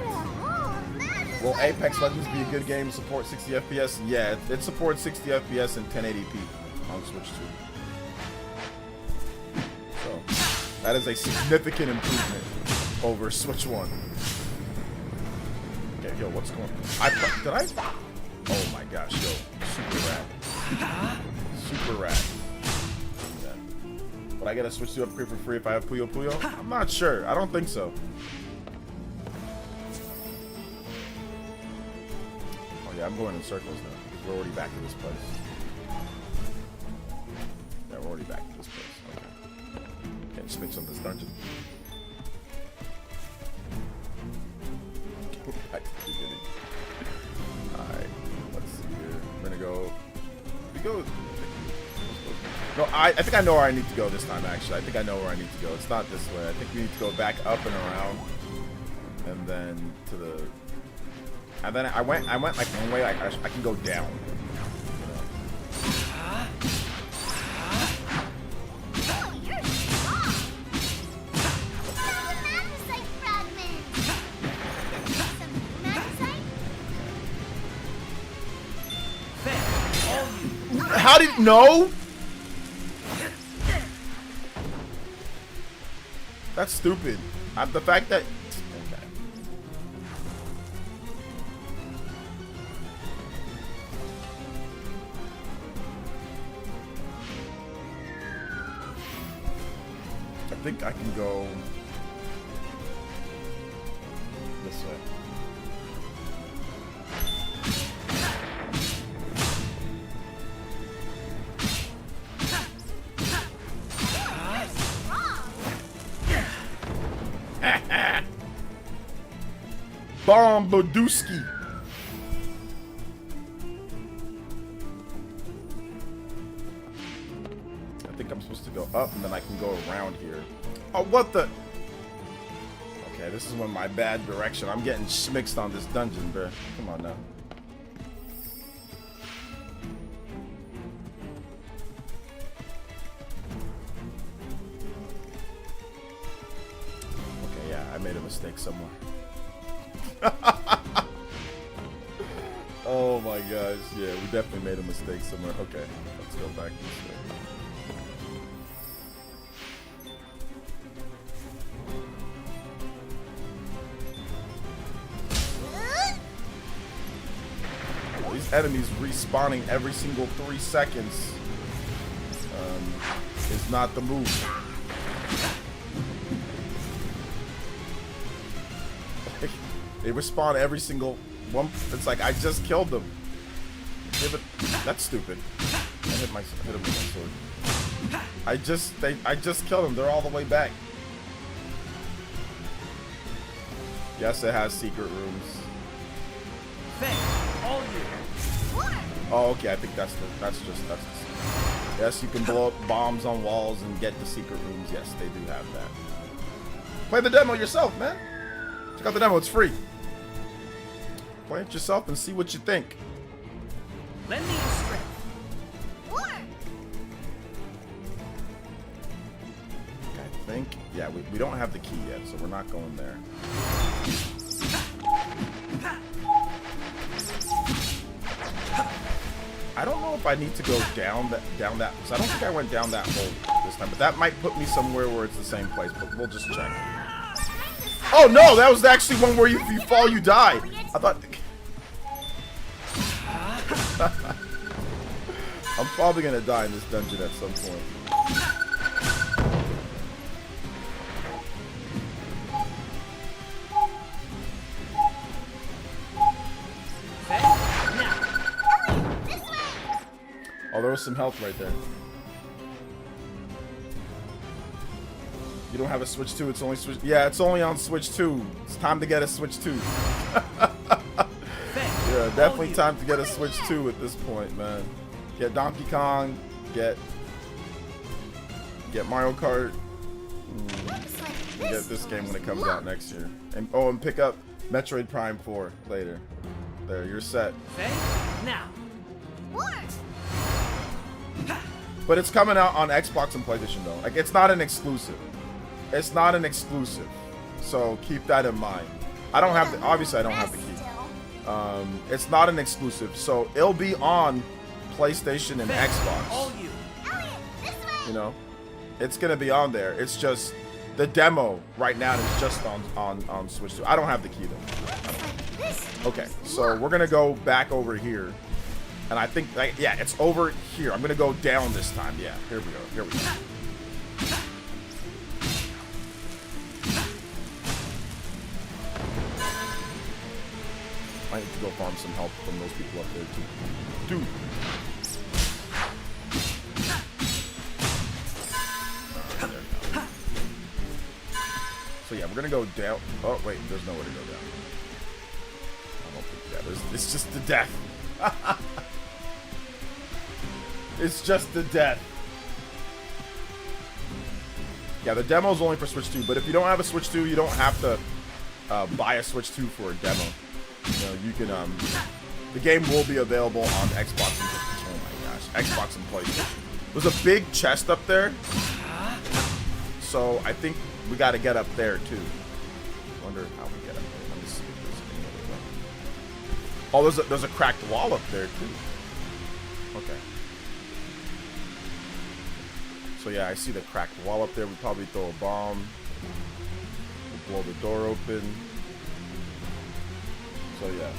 Will Apex Legends be a good game to support 60 FPS? Yeah, it supports 60 FPS and 1080p on Switch 2. So, that is a significant improvement over Switch 1. Okay, yo, what's going on? Did I? Oh my gosh, yo. Super rad. Super rad. Yeah. Would I get a Switch 2 upgrade for free if I have Puyo Puyo? I'm not sure. I don't think so. Yeah, I'm going in circles now because we're already back to this place. Yeah, we're already back to this place. Okay. Can't switch on this dungeon. Back to the beginning. Alright, let's see here. We're gonna go. No, I think I know where I need to go this time, actually. I think I know where I need to go. It's not this way. I think we need to go back up and around. And then to the... And then I went like one way, like I can go down. How did no? That's stupid. The fact that. I think I can go this way. Bombadooski. I think I'm supposed to go up and then I can go around here. Oh, what the? Okay, this is one of my bad direction. I'm getting schmixed on this dungeon, bro. Come on now. made a mistake somewhere. Oh my gosh. Yeah, we definitely made a mistake somewhere. Okay, let's go back this way. These enemies respawning every single 3 seconds is not the move. They respawn every single one. It's like I just killed them. Give it. That's stupid. I hit him with my sword. I just killed them. They're all the way back. Yes, it has secret rooms. Faye, all you. Oh, okay. I think that's the. Yes, you can blow up bombs on walls and get the secret rooms. Yes, they do have that. Play the demo yourself, man. Check out the demo. It's free. Play it yourself and see what you think. Lend me your strength. Okay, I think. Yeah, we don't have the key yet, so we're not going there. I don't know if I need to go down that because I don't think I went down that hole this time, but that might put me somewhere where it's the same place, but we'll just check. Oh no, that was actually one where if you fall, you die. I thought I'm probably gonna die in this dungeon at some point. Oh, there was some health right there. You don't have a Switch 2, it's only Switch... Yeah, it's only on Switch 2. It's time to get a Switch 2. Yeah, definitely time to get a Switch 2 at this point, man. Get Donkey Kong, get Mario Kart. Get this game when it comes out next year. And oh, and pick up Metroid Prime 4 later. There, you're set. Now. But it's coming out on Xbox and PlayStation though. Like, it's not an exclusive. It's not an exclusive. So keep that in mind. I don't have the, obviously I don't have the key. It's not an exclusive, so it'll be on PlayStation and Xbox. You know, it's gonna be on there. It's just the demo right now is just on Switch 2. I don't have the key though. Okay, so we're gonna go back over here, and I think like, yeah, it's over here. I'm gonna go down this time. Yeah, here we go. Here we go. I need to go farm some help from those people up there too. Dude. There we go. So yeah, we're gonna go down. Oh wait, there's nowhere to go down. I don't think that is. It's just the death. It's just the death. Yeah, the demo's only for Switch 2, but if you don't have a Switch 2, you don't have to buy a Switch 2 for a demo. You know, you can, the game will be available on Xbox and, oh my gosh, Xbox and PlayStation. There's a big chest up there, so I think we got to get up there too. Wonder how we get up there. Let me see if there's any other way. Oh, there's a cracked wall up there too. Okay. So yeah, I see the cracked wall up there. We probably throw a bomb. We'll blow the door open. So yeah,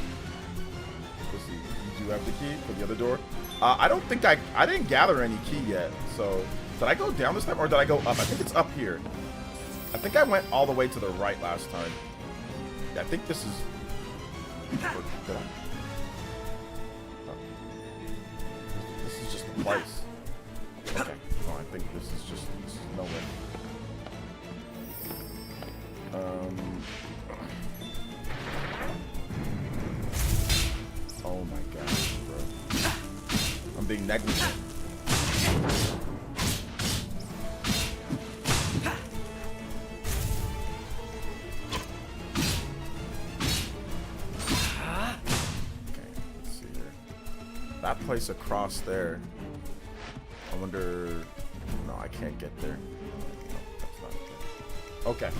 let's see. You do have the key for the other door. I don't think I didn't gather any key yet. So did I go down this time or did I go up? I think it's up here. I think I went all the way to the right last time. Yeah, I think this is. This is just a place. Okay. Oh, I think this is nowhere. Oh my gosh, bro. I'm being negligent. Okay, let's see here. That place across there. I wonder... No, I can't get there. No, that's not good. Okay.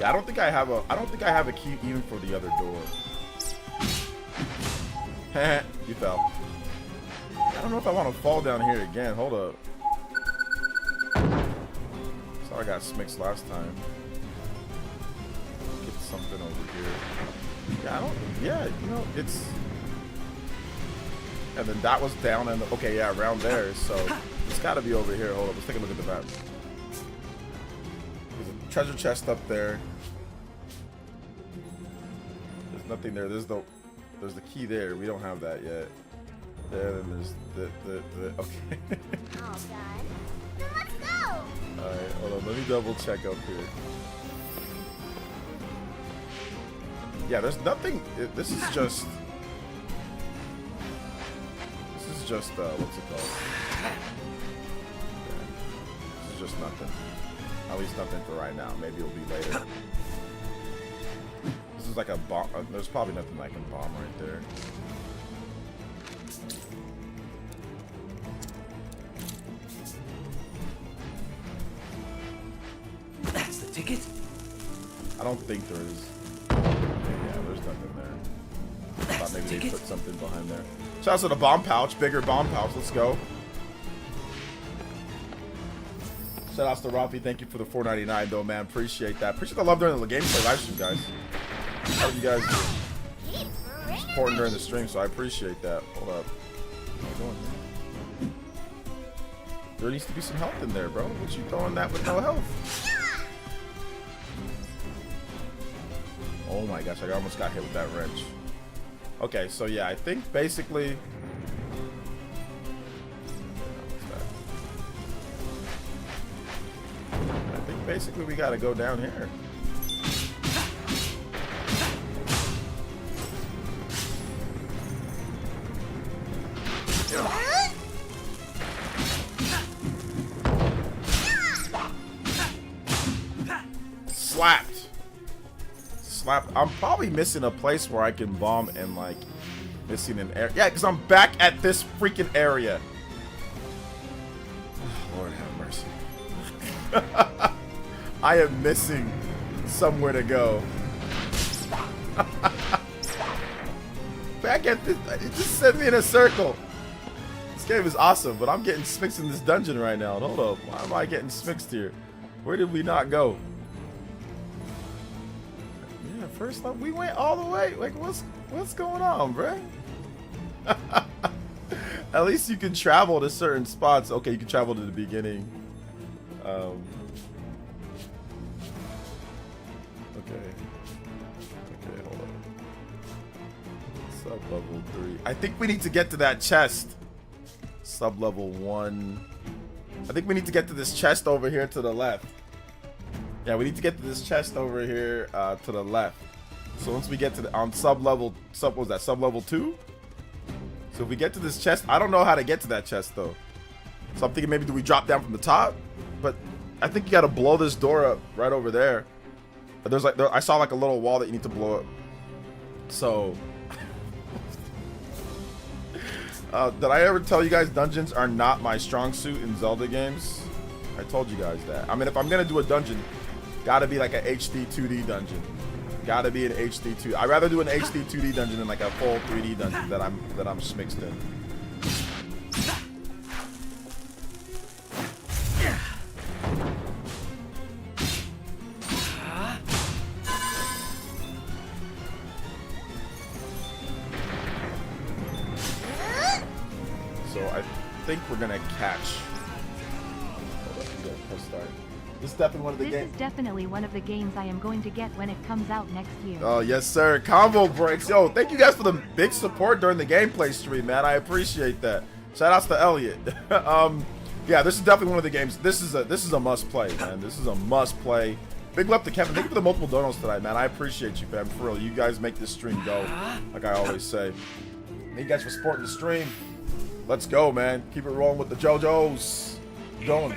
Yeah, I don't think I have a key even for the other door. You fell. I don't know if I want to fall down here again. Hold up. So I got smixed last time. Get something over here. Yeah, I don't. Yeah, you know, it's. And then that was down in the. Okay, yeah, around there. So it's got to be over here. Hold up. Let's take a look at the map. There's a treasure chest up there. There's nothing there. There's the key there. We don't have that yet. There, then there's the okay. All done. Then let's go. Alright, hold on. Let me double check up here. Yeah, there's nothing. This is just. What's it called? Yeah. This is just nothing. At least nothing for right now. Maybe it'll be later. This is like a bomb. There's probably nothing I can bomb right there. That's the ticket. I don't think there is. Yeah, there's nothing there. I thought maybe they put something behind there. Shout out to the bomb pouch, bigger bomb pouch. Let's go. Shout out to Rafi. Thank you for the $4.99 though, man. Appreciate that. Appreciate the love during the gameplay live stream, guys. How you guys supporting during the stream, so I appreciate that. Hold up. What am I doing here? There needs to be some health in there, bro. What you throwing that with no health? Oh my gosh, I almost got hit with that wrench. Okay, so yeah, I think basically. I think basically we gotta go down here. Slapped. I'm probably missing a place where I can bomb and like missing an area. Yeah, because I'm back at this freaking area. Lord have mercy. I am missing somewhere to go. Back at this. It just sent me in a circle. This game is awesome, but I'm getting smixed in this dungeon right now. Hold up. Why am I getting smixed here? Where did we not go? First up, we went all the way. Like, what's going on, bruh? At least you can travel to certain spots. Okay, you can travel to the beginning. Okay. Okay, hold on. Sub-level 3. I think we need to get to that chest. Sub-level 1. I think we need to get to this chest over here to the left. Yeah, we need to get to this chest over here to the left. So once we get to the sub-level 2? So if we get to this chest, I don't know how to get to that chest though. So I'm thinking maybe do we drop down from the top? But I think you gotta blow this door up right over there. But there's like I saw like a little wall that you need to blow up. So did I ever tell you guys dungeons are not my strong suit in Zelda games? I told you guys that. I mean, if I'm gonna do a dungeon, gotta be like an HD 2D dungeon. Gotta be an HD 2. I'd rather do an HD 2D dungeon than like a full 3D dungeon that I'm smixed in. So I think we're gonna catch. Hold up, we gotta press start. This is definitely one of the games. This is definitely one of the games I am going to get when it comes out next year. Oh, yes, sir. Combo breaks. Yo, thank you guys for the big support during the gameplay stream, man. I appreciate that. Shout outs to Elliot. Yeah, this is definitely one of the games. This is a must play, man. This is a must play. Big love to Kevin. Thank you for the multiple donos tonight, man. I appreciate you, fam. For real. You guys make this stream go, like I always say. Thank you guys for supporting the stream. Let's go, man. Keep it rolling with the JoJo's. Going.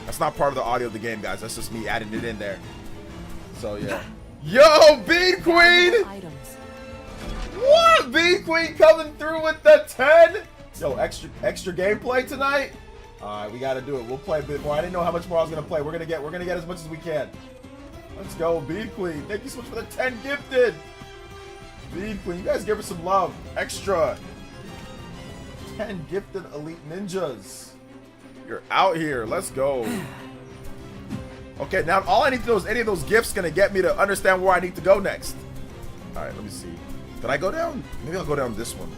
That's not part of the audio of the game, guys. That's just me adding it in there. So, yeah. Yo, Bean Queen! What? Bean Queen coming through with the 10? Yo, extra gameplay tonight? Alright, we gotta do it. We'll play a bit more. I didn't know how much more I was gonna play. We're gonna get as much as we can. Let's go, Bead Queen. Thank you so much for the 10 gifted. Bead Queen, you guys give her some love. Extra. 10 gifted elite ninjas. You're out here. Let's go. Okay, now all I need to know is any of those gifts gonna get me to understand where I need to go next. All right, let me see. Did I go down? Maybe I'll go down this one.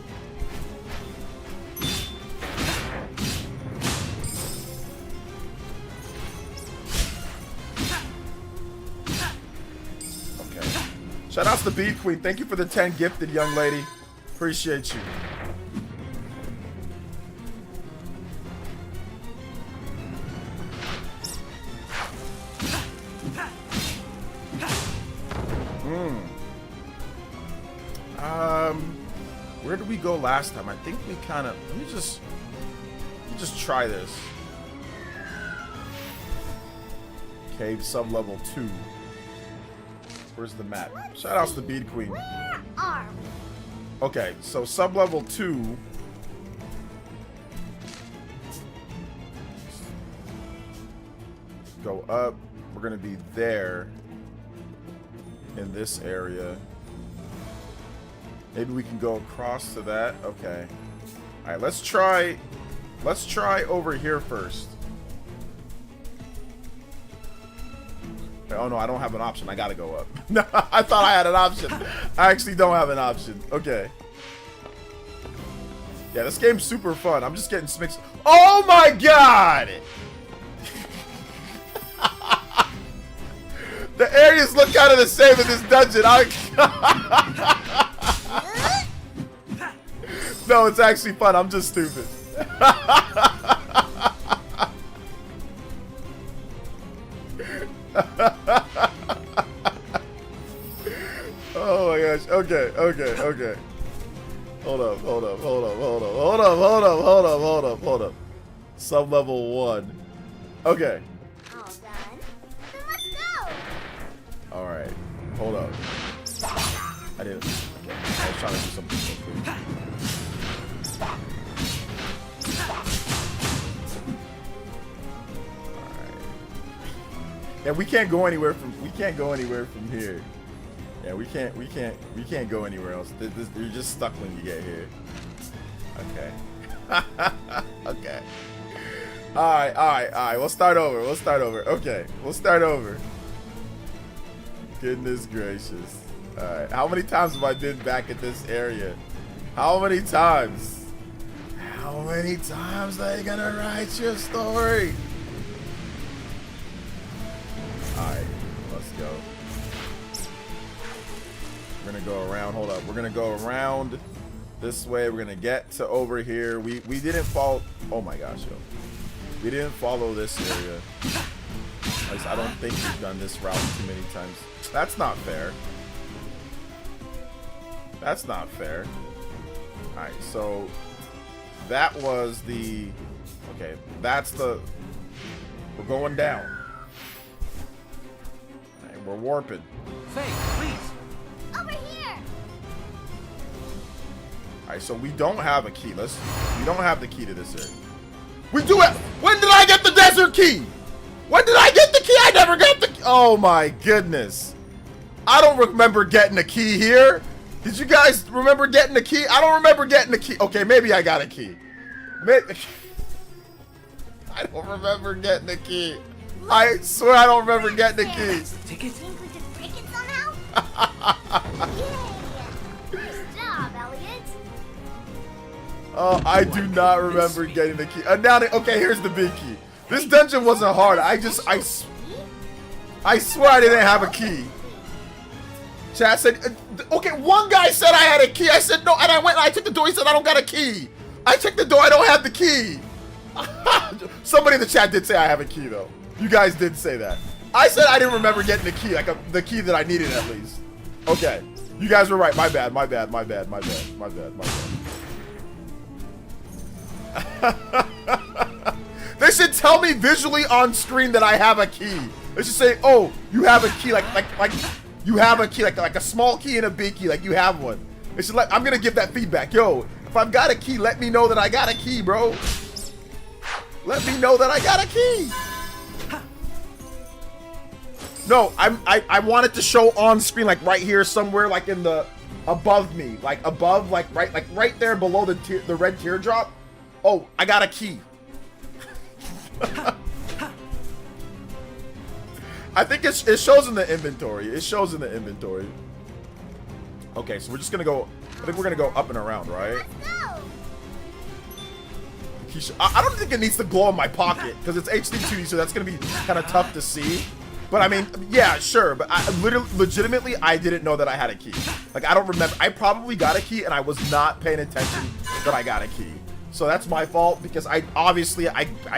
Shout outs to Bead Queen. Thank you for the 10 gifted, young lady. Appreciate you. Where did we go last time? I think we kind of. Let me just try this. Cave sub-level 2. Where's the map? Shout outs to Bead Queen. Where are we? Okay, so sub-level 2. Go up. We're gonna be there. In this area. Maybe we can go across to that. Okay. Alright, let's try over here first. Oh no, I don't have an option. I gotta go up. No, I thought I had an option. I actually don't have an option. Okay. Yeah, this game's super fun. I'm just getting mixed. Oh my god! The areas look kind of the same in this dungeon. No, it's actually fun. I'm just stupid. Oh my gosh. Okay. Hold up. Sub-level 1. Okay. All done. Then let's go. Alright. Hold up. I didn't. Okay. I was trying to do something so quick. Alright. Yeah, we can't go anywhere from here. Yeah, we can't go anywhere else. You're just stuck when you get here. Okay. Okay. Alright. We'll start over. Okay. We'll start over. Goodness gracious. Alright. How many times have I been back at this area? How many times? How many times are they gonna write your story? Alright. Let's go. We're gonna go around. Hold up. We're gonna go around this way. We're gonna get to over here. We didn't follow. Oh my gosh, yo. We didn't follow this area. At least I don't think we've done this route too many times. That's not fair. That's not fair. Alright, so that was the. Okay, that's the. We're going down. Alright, we're warping. Faye, please. Over here. Alright, so we don't have a key. We don't have the key to this area. We do it! When did I get the desert key? When did I get the key? I never got the key. Oh my goodness. I don't remember getting a key here. Did you guys remember getting the key? I don't remember getting the key. Okay, maybe I got a key. Maybe. I don't remember getting the key. I swear I don't remember getting the key. That's the ticket. Think we could break it somehow? Yay! Nice job, Elliot. Oh, I do not remember getting the key. Now, okay, here's the big key. This dungeon wasn't hard. I swear I didn't have a key. Chat said, okay, one guy said I had a key. I said no, and I went and I took the door. He said I don't got a key. I checked the door. I don't have the key. Somebody in the chat did say I have a key, though. You guys did say that. I said I didn't remember getting the key, like the key that I needed at least. Okay, you guys were right. My bad. They should tell me visually on screen that I have a key. They should say, "Oh, you have a key, like you have a key, like a small key and a big key, like you have one." They should I'm gonna give that feedback. Yo, if I've got a key, let me know that I got a key, bro. Let me know that I got a key. No, I want it to show on screen, like right here somewhere, like in the above me, like above, like right there below the red teardrop. Oh, I got a key. I think it shows in the inventory. It shows in the inventory. Okay, so we're just gonna go. I think we're gonna go up and around, right? I don't think it needs to glow in my pocket because it's HD 2D, so that's gonna be kind of tough to see. But I mean, yeah, sure. But I legitimately, I didn't know that I had a key. Like, I don't remember. I probably got a key and I was not paying attention that I got a key. So that's my fault because I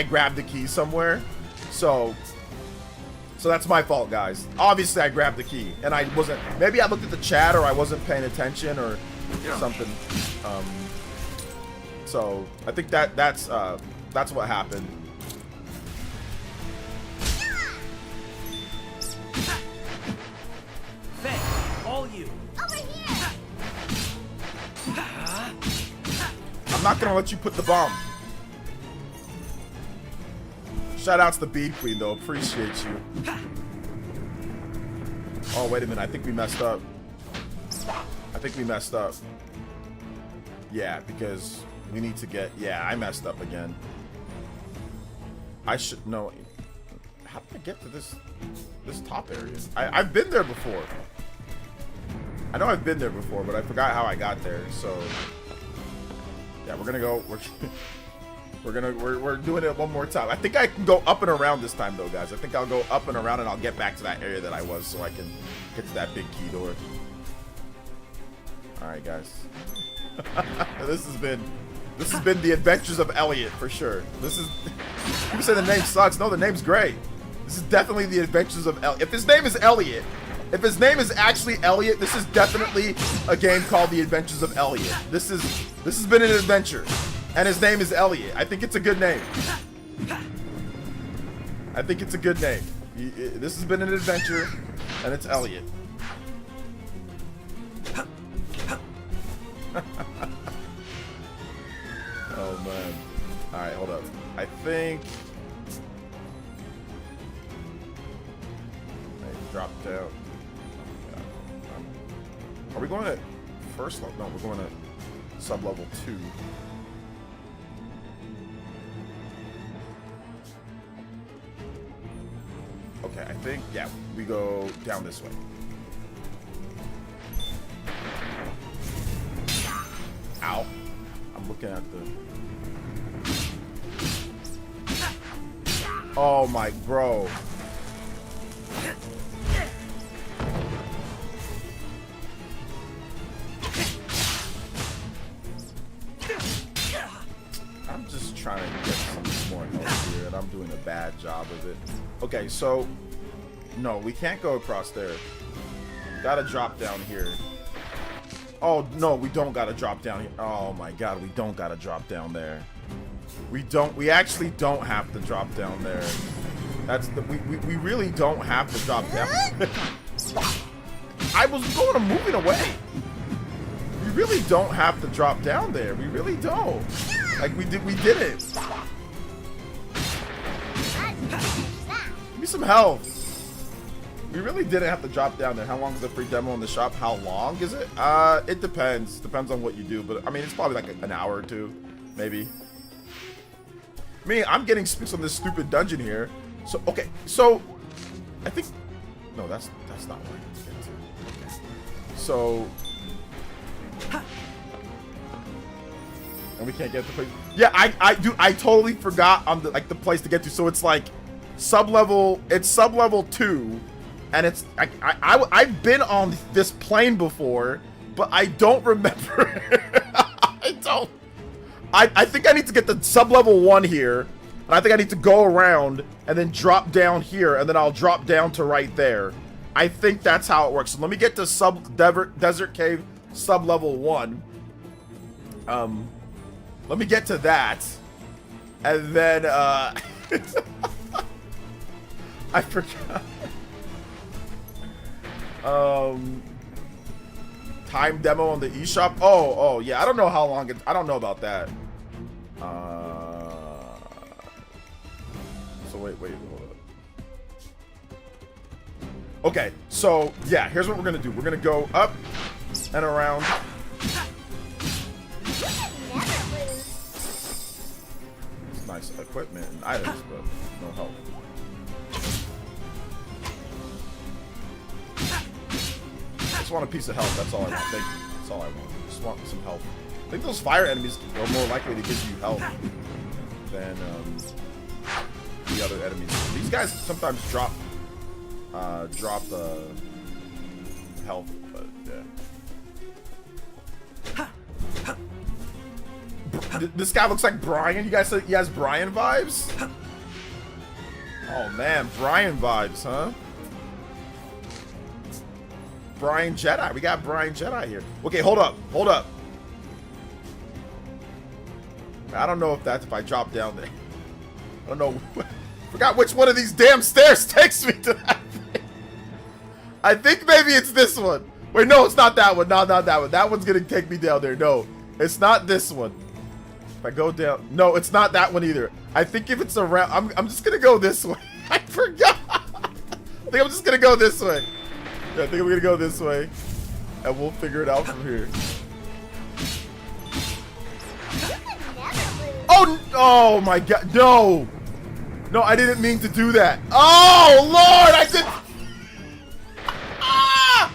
grabbed the key somewhere. So that's my fault, guys. Obviously, I grabbed the key and I wasn't. Maybe I looked at the chat or I wasn't paying attention or something. So I think that's what happened. Faye, all you. Over here. I'm not gonna let you put the bomb. Shout outs to Bead Queen though, appreciate you. Oh wait a minute, I think we messed up. Yeah, because we need to get, yeah, I messed up again. I should know. How did I get to this top area? I've been there before. I know I've been there before, but I forgot how I got there. So yeah, we're gonna go. We're doing it one more time. I think I can go up and around this time though, guys. I think I'll go up and around and I'll get back to that area that I was, so I can get to that big key door. All right, guys. This has been the adventures of Elliot for sure. People say the name sucks. No, the name's great. This is definitely the adventures of Elliot. If his name is Elliot, if his name is actually Elliot, this is definitely a game called The Adventures of Elliot. This has been an adventure, and his name is Elliot. I think it's a good name. This has been an adventure, and it's Elliot. Oh man. Alright, hold up. I think I dropped down. Are we going to first level? No, we're going to sub-level 2. Okay, I think, yeah, we go down this way. Ow. I'm looking at the... Oh my, bro. I'm just trying to get some more health here, and I'm doing a bad job of it. Okay, so... No, we can't go across there. Gotta drop down here. Oh, no, we don't gotta drop down here. Oh my god, we don't gotta drop down there. We actually don't have to drop down there. We really don't have to drop down. I was moving away. We really don't have to drop down there. We really don't. Like, we did it. Give me some health. We really didn't have to drop down there. How long is the free demo in the shop? How long is it? It depends. Depends on what you do. But, I mean, it's probably like an hour or two, maybe. I mean, I'm getting spooked on this stupid dungeon here. So, okay. So, I think... No, that's not where I need to get to. Okay. So... And we can't get the place. Yeah, I totally forgot on the place to get to. So, it's like sub-level... It's sub-level 2. And it's I've been on this plane before, but I don't remember. I think I need to get the sub-level 1 here, and I think I need to go around and then drop down here, and then I'll drop down to right there. I think that's how it works. So let me get to Desert Cave sub-level 1. Let me get to that, and then I forgot. Time demo on the eShop. Oh yeah, I don't know how long I don't know about that. So wait, hold up. Okay, so yeah, here's what we're gonna do. We're gonna go up and around. You can never lose. It's nice equipment and items, but no help. I just want a piece of health. That's all I want. Thank you. That's all I want. Just want some health. I think those fire enemies are more likely to give you health than the other enemies. These guys sometimes drop health, but yeah. This guy looks like Brian. You guys said he has Brian vibes? Oh man, Brian vibes, huh? Brian Jedi. We got Brian Jedi here. Okay, hold up. Hold up. I don't know if that's if I drop down there. I don't know. Forgot which one of these damn stairs takes me to that thing. I think maybe it's this one. Wait, no, it's not that one. No, not that one. That one's gonna take me down there. No, it's not this one. If I go down, no, it's not that one either. I think if it's around, I'm just gonna go this way. I forgot. I think I'm just gonna go this way. Yeah, I think I'm gonna go this way, and we'll figure it out from here. You can never lose. Oh my God, no. No, I didn't mean to do that. Oh, Lord, I did. Ah!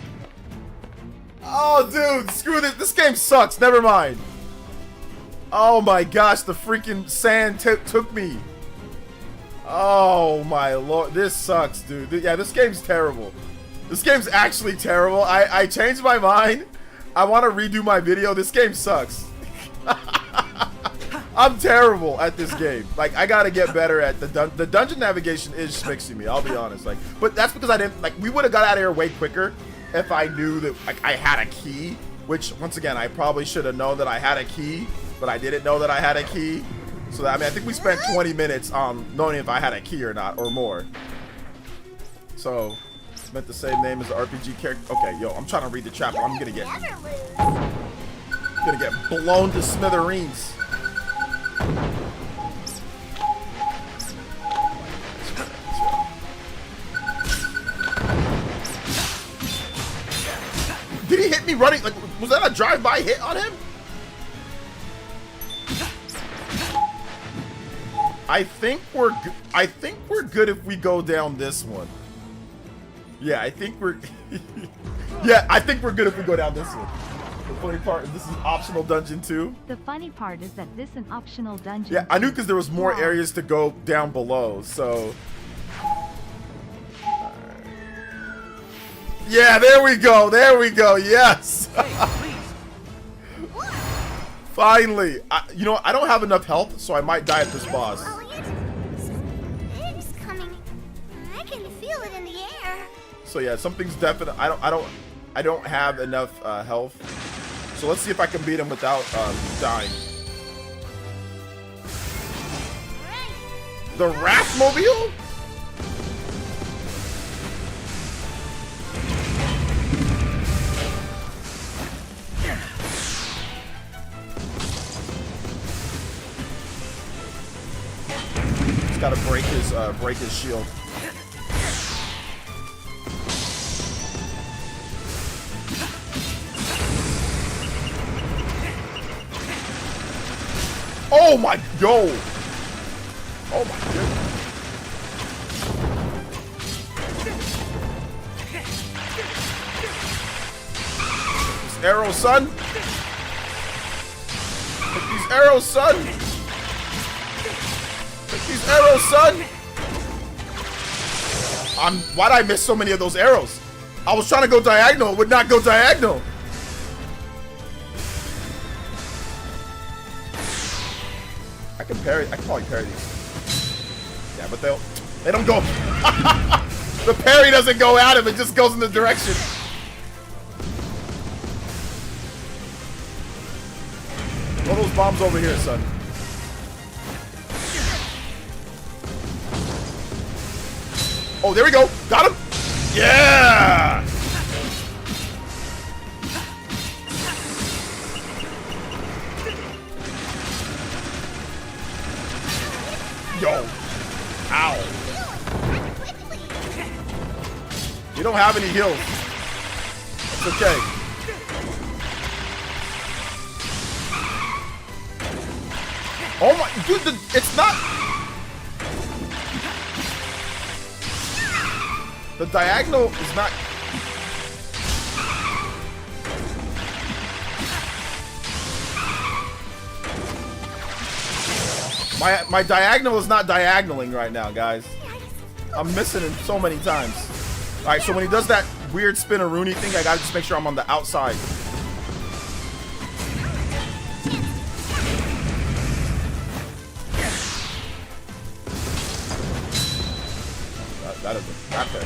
Oh, dude, screw this. This game sucks. Never mind. Oh, my gosh, the freaking sand took me. Oh, my Lord. This sucks, dude. Yeah, this game's terrible. This game's actually terrible. I changed my mind. I want to redo my video. This game sucks. I'm terrible at this game. Like, I gotta get better at the dungeon navigation is schmixing me, I'll be honest. Like, but that's because I didn't, like, we would have got out of here way quicker if I knew that, like, I had a key, which, once again, I probably should have known that I had a key, but I didn't know that I had a key. So, that, I mean, I think we spent 20 minutes on knowing if I had a key or not, or more. So, it's meant the same name as the RPG character. Okay, yo, I'm trying to read the chapter. I'm gonna get blown to smithereens. Did he hit me running? Like, was that a drive-by hit on him? I think we're good if we go down this one. Yeah, I think we're yeah, I think we're good if we go down this one. The funny part is this is optional dungeon 2. The funny part is that this an optional dungeon. Yeah, I knew because there was more Wow. areas to go down below, so. Yeah, there we go. There we go. Yes. Finally. You know, I don't have enough health, so I might die at this boss. Elliot, it's coming. I can feel it in the air. So yeah, something's definite. I don't have enough health. So let's see if I can beat him without dying. Right. The Wrathmobile? He's got to break his shield. Oh my, yo! Oh my goodness. These arrows, son! Take these arrows, son! Take these arrows, son! Why'd I miss so many of those arrows? I was trying to go diagonal, it would not go diagonal. I can probably parry these. Yeah, but they don't go. The parry doesn't go at him, it just goes in the direction. Throw those bombs over here, son. Oh, there we go. Got him. Yeah. Yo. Ow. You don't have any heals. It's okay. Oh my, dude, it's not. The diagonal is not. My diagonal is not diagonaling right now, guys. I'm missing it so many times. All right, so when he does that weird spin-a-rooney thing, I gotta just make sure I'm on the outside. That doesn't matter.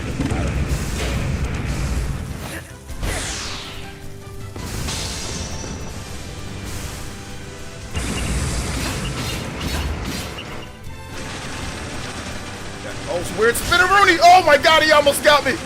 Oh, it's weird spin-a-rooney! Oh my god, he almost got me!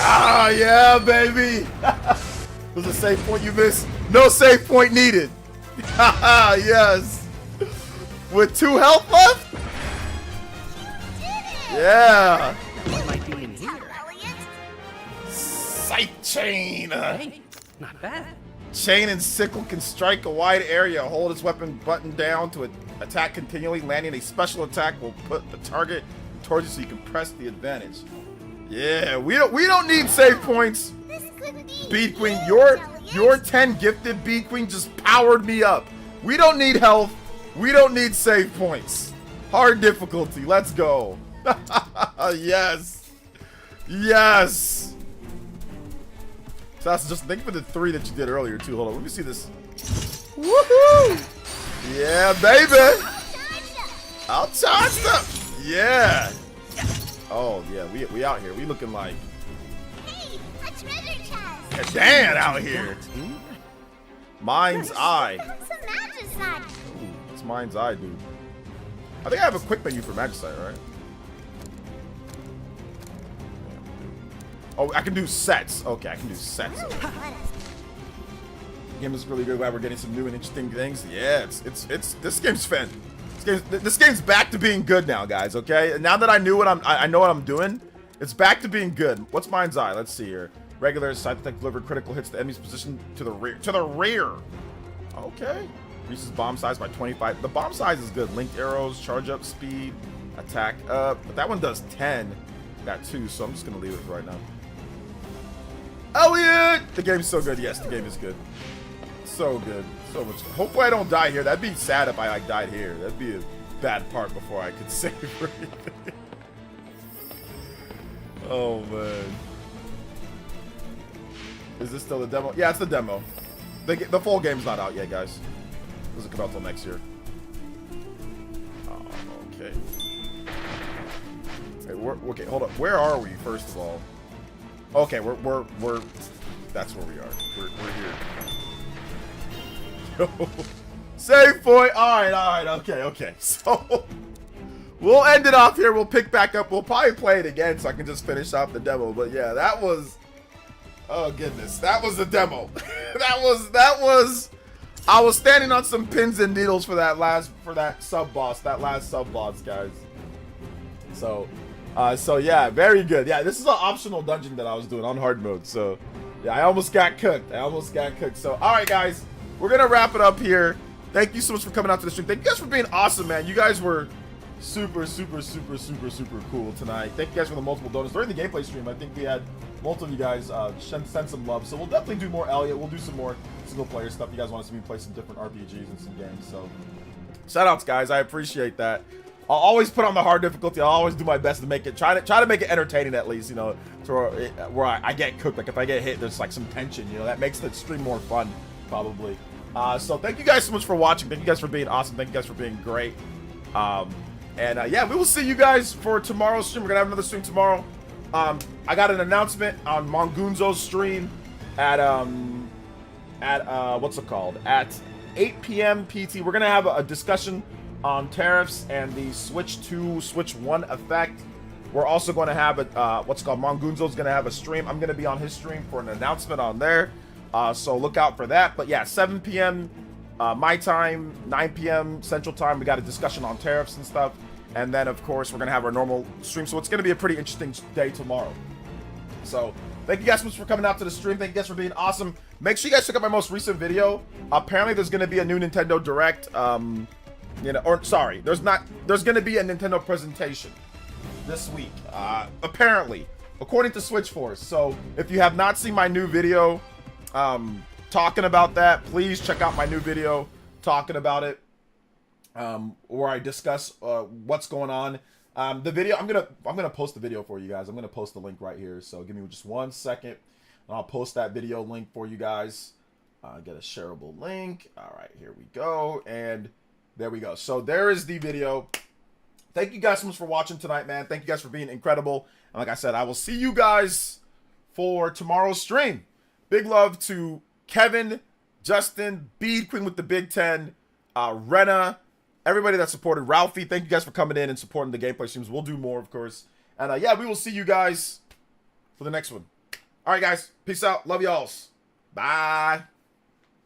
Ah, yeah, baby! Was a save point you missed? No save point needed! Haha, yes! With 2 health left? Yeah! What might be in here? Elliot. Sight chain! Hey, not bad. Chain and sickle can strike a wide area. Hold its weapon button down to attack continually. Landing a special attack will put the target towards you so you can press the advantage. Yeah, we don't need save points. This could be Bead Queen, huge, your Elliot. 10 gifted Bead Queen just powered me up. We don't need health. We don't need save points. Hard difficulty. Let's go. Yes. Yes. So that's just think for the 3 that you did earlier too. Hold on, let me see this. Woohoo! Yeah, baby. I'll charge them. Yeah. Oh yeah, we out here. We looking like Hey, a treasure chest. a Dan out here. Mind's Eye. That's a magicite. Ooh, it's Mind's Eye, dude. I think I have a quick menu for Magicite, right? Oh, I can do sets. Okay, I can do sets. Let us. Game is really good. Glad we're getting some new and interesting things. Yeah, it's this game's fun. This game's back to being good now, guys. Okay, and now that I know what I'm doing, it's back to being good. What's Mind's Eye? Let's see here. Regular side attack deliver critical hits the enemy's position to the rear. To the rear. Okay. Increases bomb size by 25. The bomb size is good. Linked arrows, charge up speed, attack up. But that one does 10. Got 2, so I'm just gonna leave it for right now. Elliot! The game's so good. Yes, the game is good. So good. So much. Hopefully I don't die here. That'd be sad if I like died here. That'd be a bad part before I could save or anything. Oh man. Is this still the demo? Yeah, it's the demo. The full game's not out yet, guys. Doesn't come out till next year. Oh, okay. Okay, hold up. Where are we, first of all? Okay, we're that's where we are. We're here. Save point. All right. Okay. So we'll end it off here. We'll pick back up. We'll probably play it again so I can just finish off the demo. But yeah, that was. Oh goodness, that was the demo. that was. I was standing on some pins and needles for that last sub boss, guys. So yeah, very good. Yeah, this is an optional dungeon that I was doing on hard mode. So yeah, I almost got cooked. So all right, guys, we're gonna wrap it up here. Thank you so much for coming out to the stream. Thank you guys for being awesome, man. You guys were super cool tonight. Thank you guys for the multiple donuts during the gameplay stream. I think we had multiple of you guys send some love. So we'll definitely do more Elliot. We'll do some more single player stuff. You guys want to see me play some different RPGs and some games. So shout outs, guys. I appreciate that. I'll always put on the hard difficulty. I'll always do my best to make it try to make it entertaining at least, you know, to where I get cooked. Like if I get hit, there's like some tension, you know, that makes the stream more fun probably. So thank you guys so much for watching. Thank you guys for being awesome. Thank you guys for being great. Yeah, we will see you guys for tomorrow's stream. We're gonna have another stream tomorrow. I got an announcement on Mongunzo's stream at what's it called? At 8 p.m. PT. We're gonna have a discussion on tariffs and the Switch 2, Switch 1 effect. We're also going to have a, what's called Mongunzo's going to have a stream. I'm going to be on his stream for an announcement on there. So look out for that. But yeah, 7 p.m. My time, 9 p.m. Central Time. We got a discussion on tariffs and stuff. And then, of course, we're going to have our normal stream. So it's going to be a pretty interesting day tomorrow. So thank you guys so much for coming out to the stream. Thank you guys for being awesome. Make sure you guys check out my most recent video. Apparently, there's going to be a new Nintendo Direct. You know, or sorry, there's going to be a Nintendo presentation this week. Apparently, according to Switchforce. So if you have not seen my new video talking about that, please check out my new video talking about it. Where I discuss what's going on. The video, I'm gonna post the video for you guys. I'm gonna post the link right here. So give me just 1 second, and I'll post that video link for you guys. Get a shareable link. All right, here we go, and there we go. So there is the video. Thank you guys so much for watching tonight, man. Thank you guys for being incredible. And like I said, I will see you guys for tomorrow's stream. Big love to Kevin, Justin, Bede Queen with the Big 10, Rena, everybody that supported Ralphie. Thank you guys for coming in and supporting the gameplay streams. We'll do more, of course. And yeah, we will see you guys for the next one. All right, guys. Peace out. Love y'alls. Bye.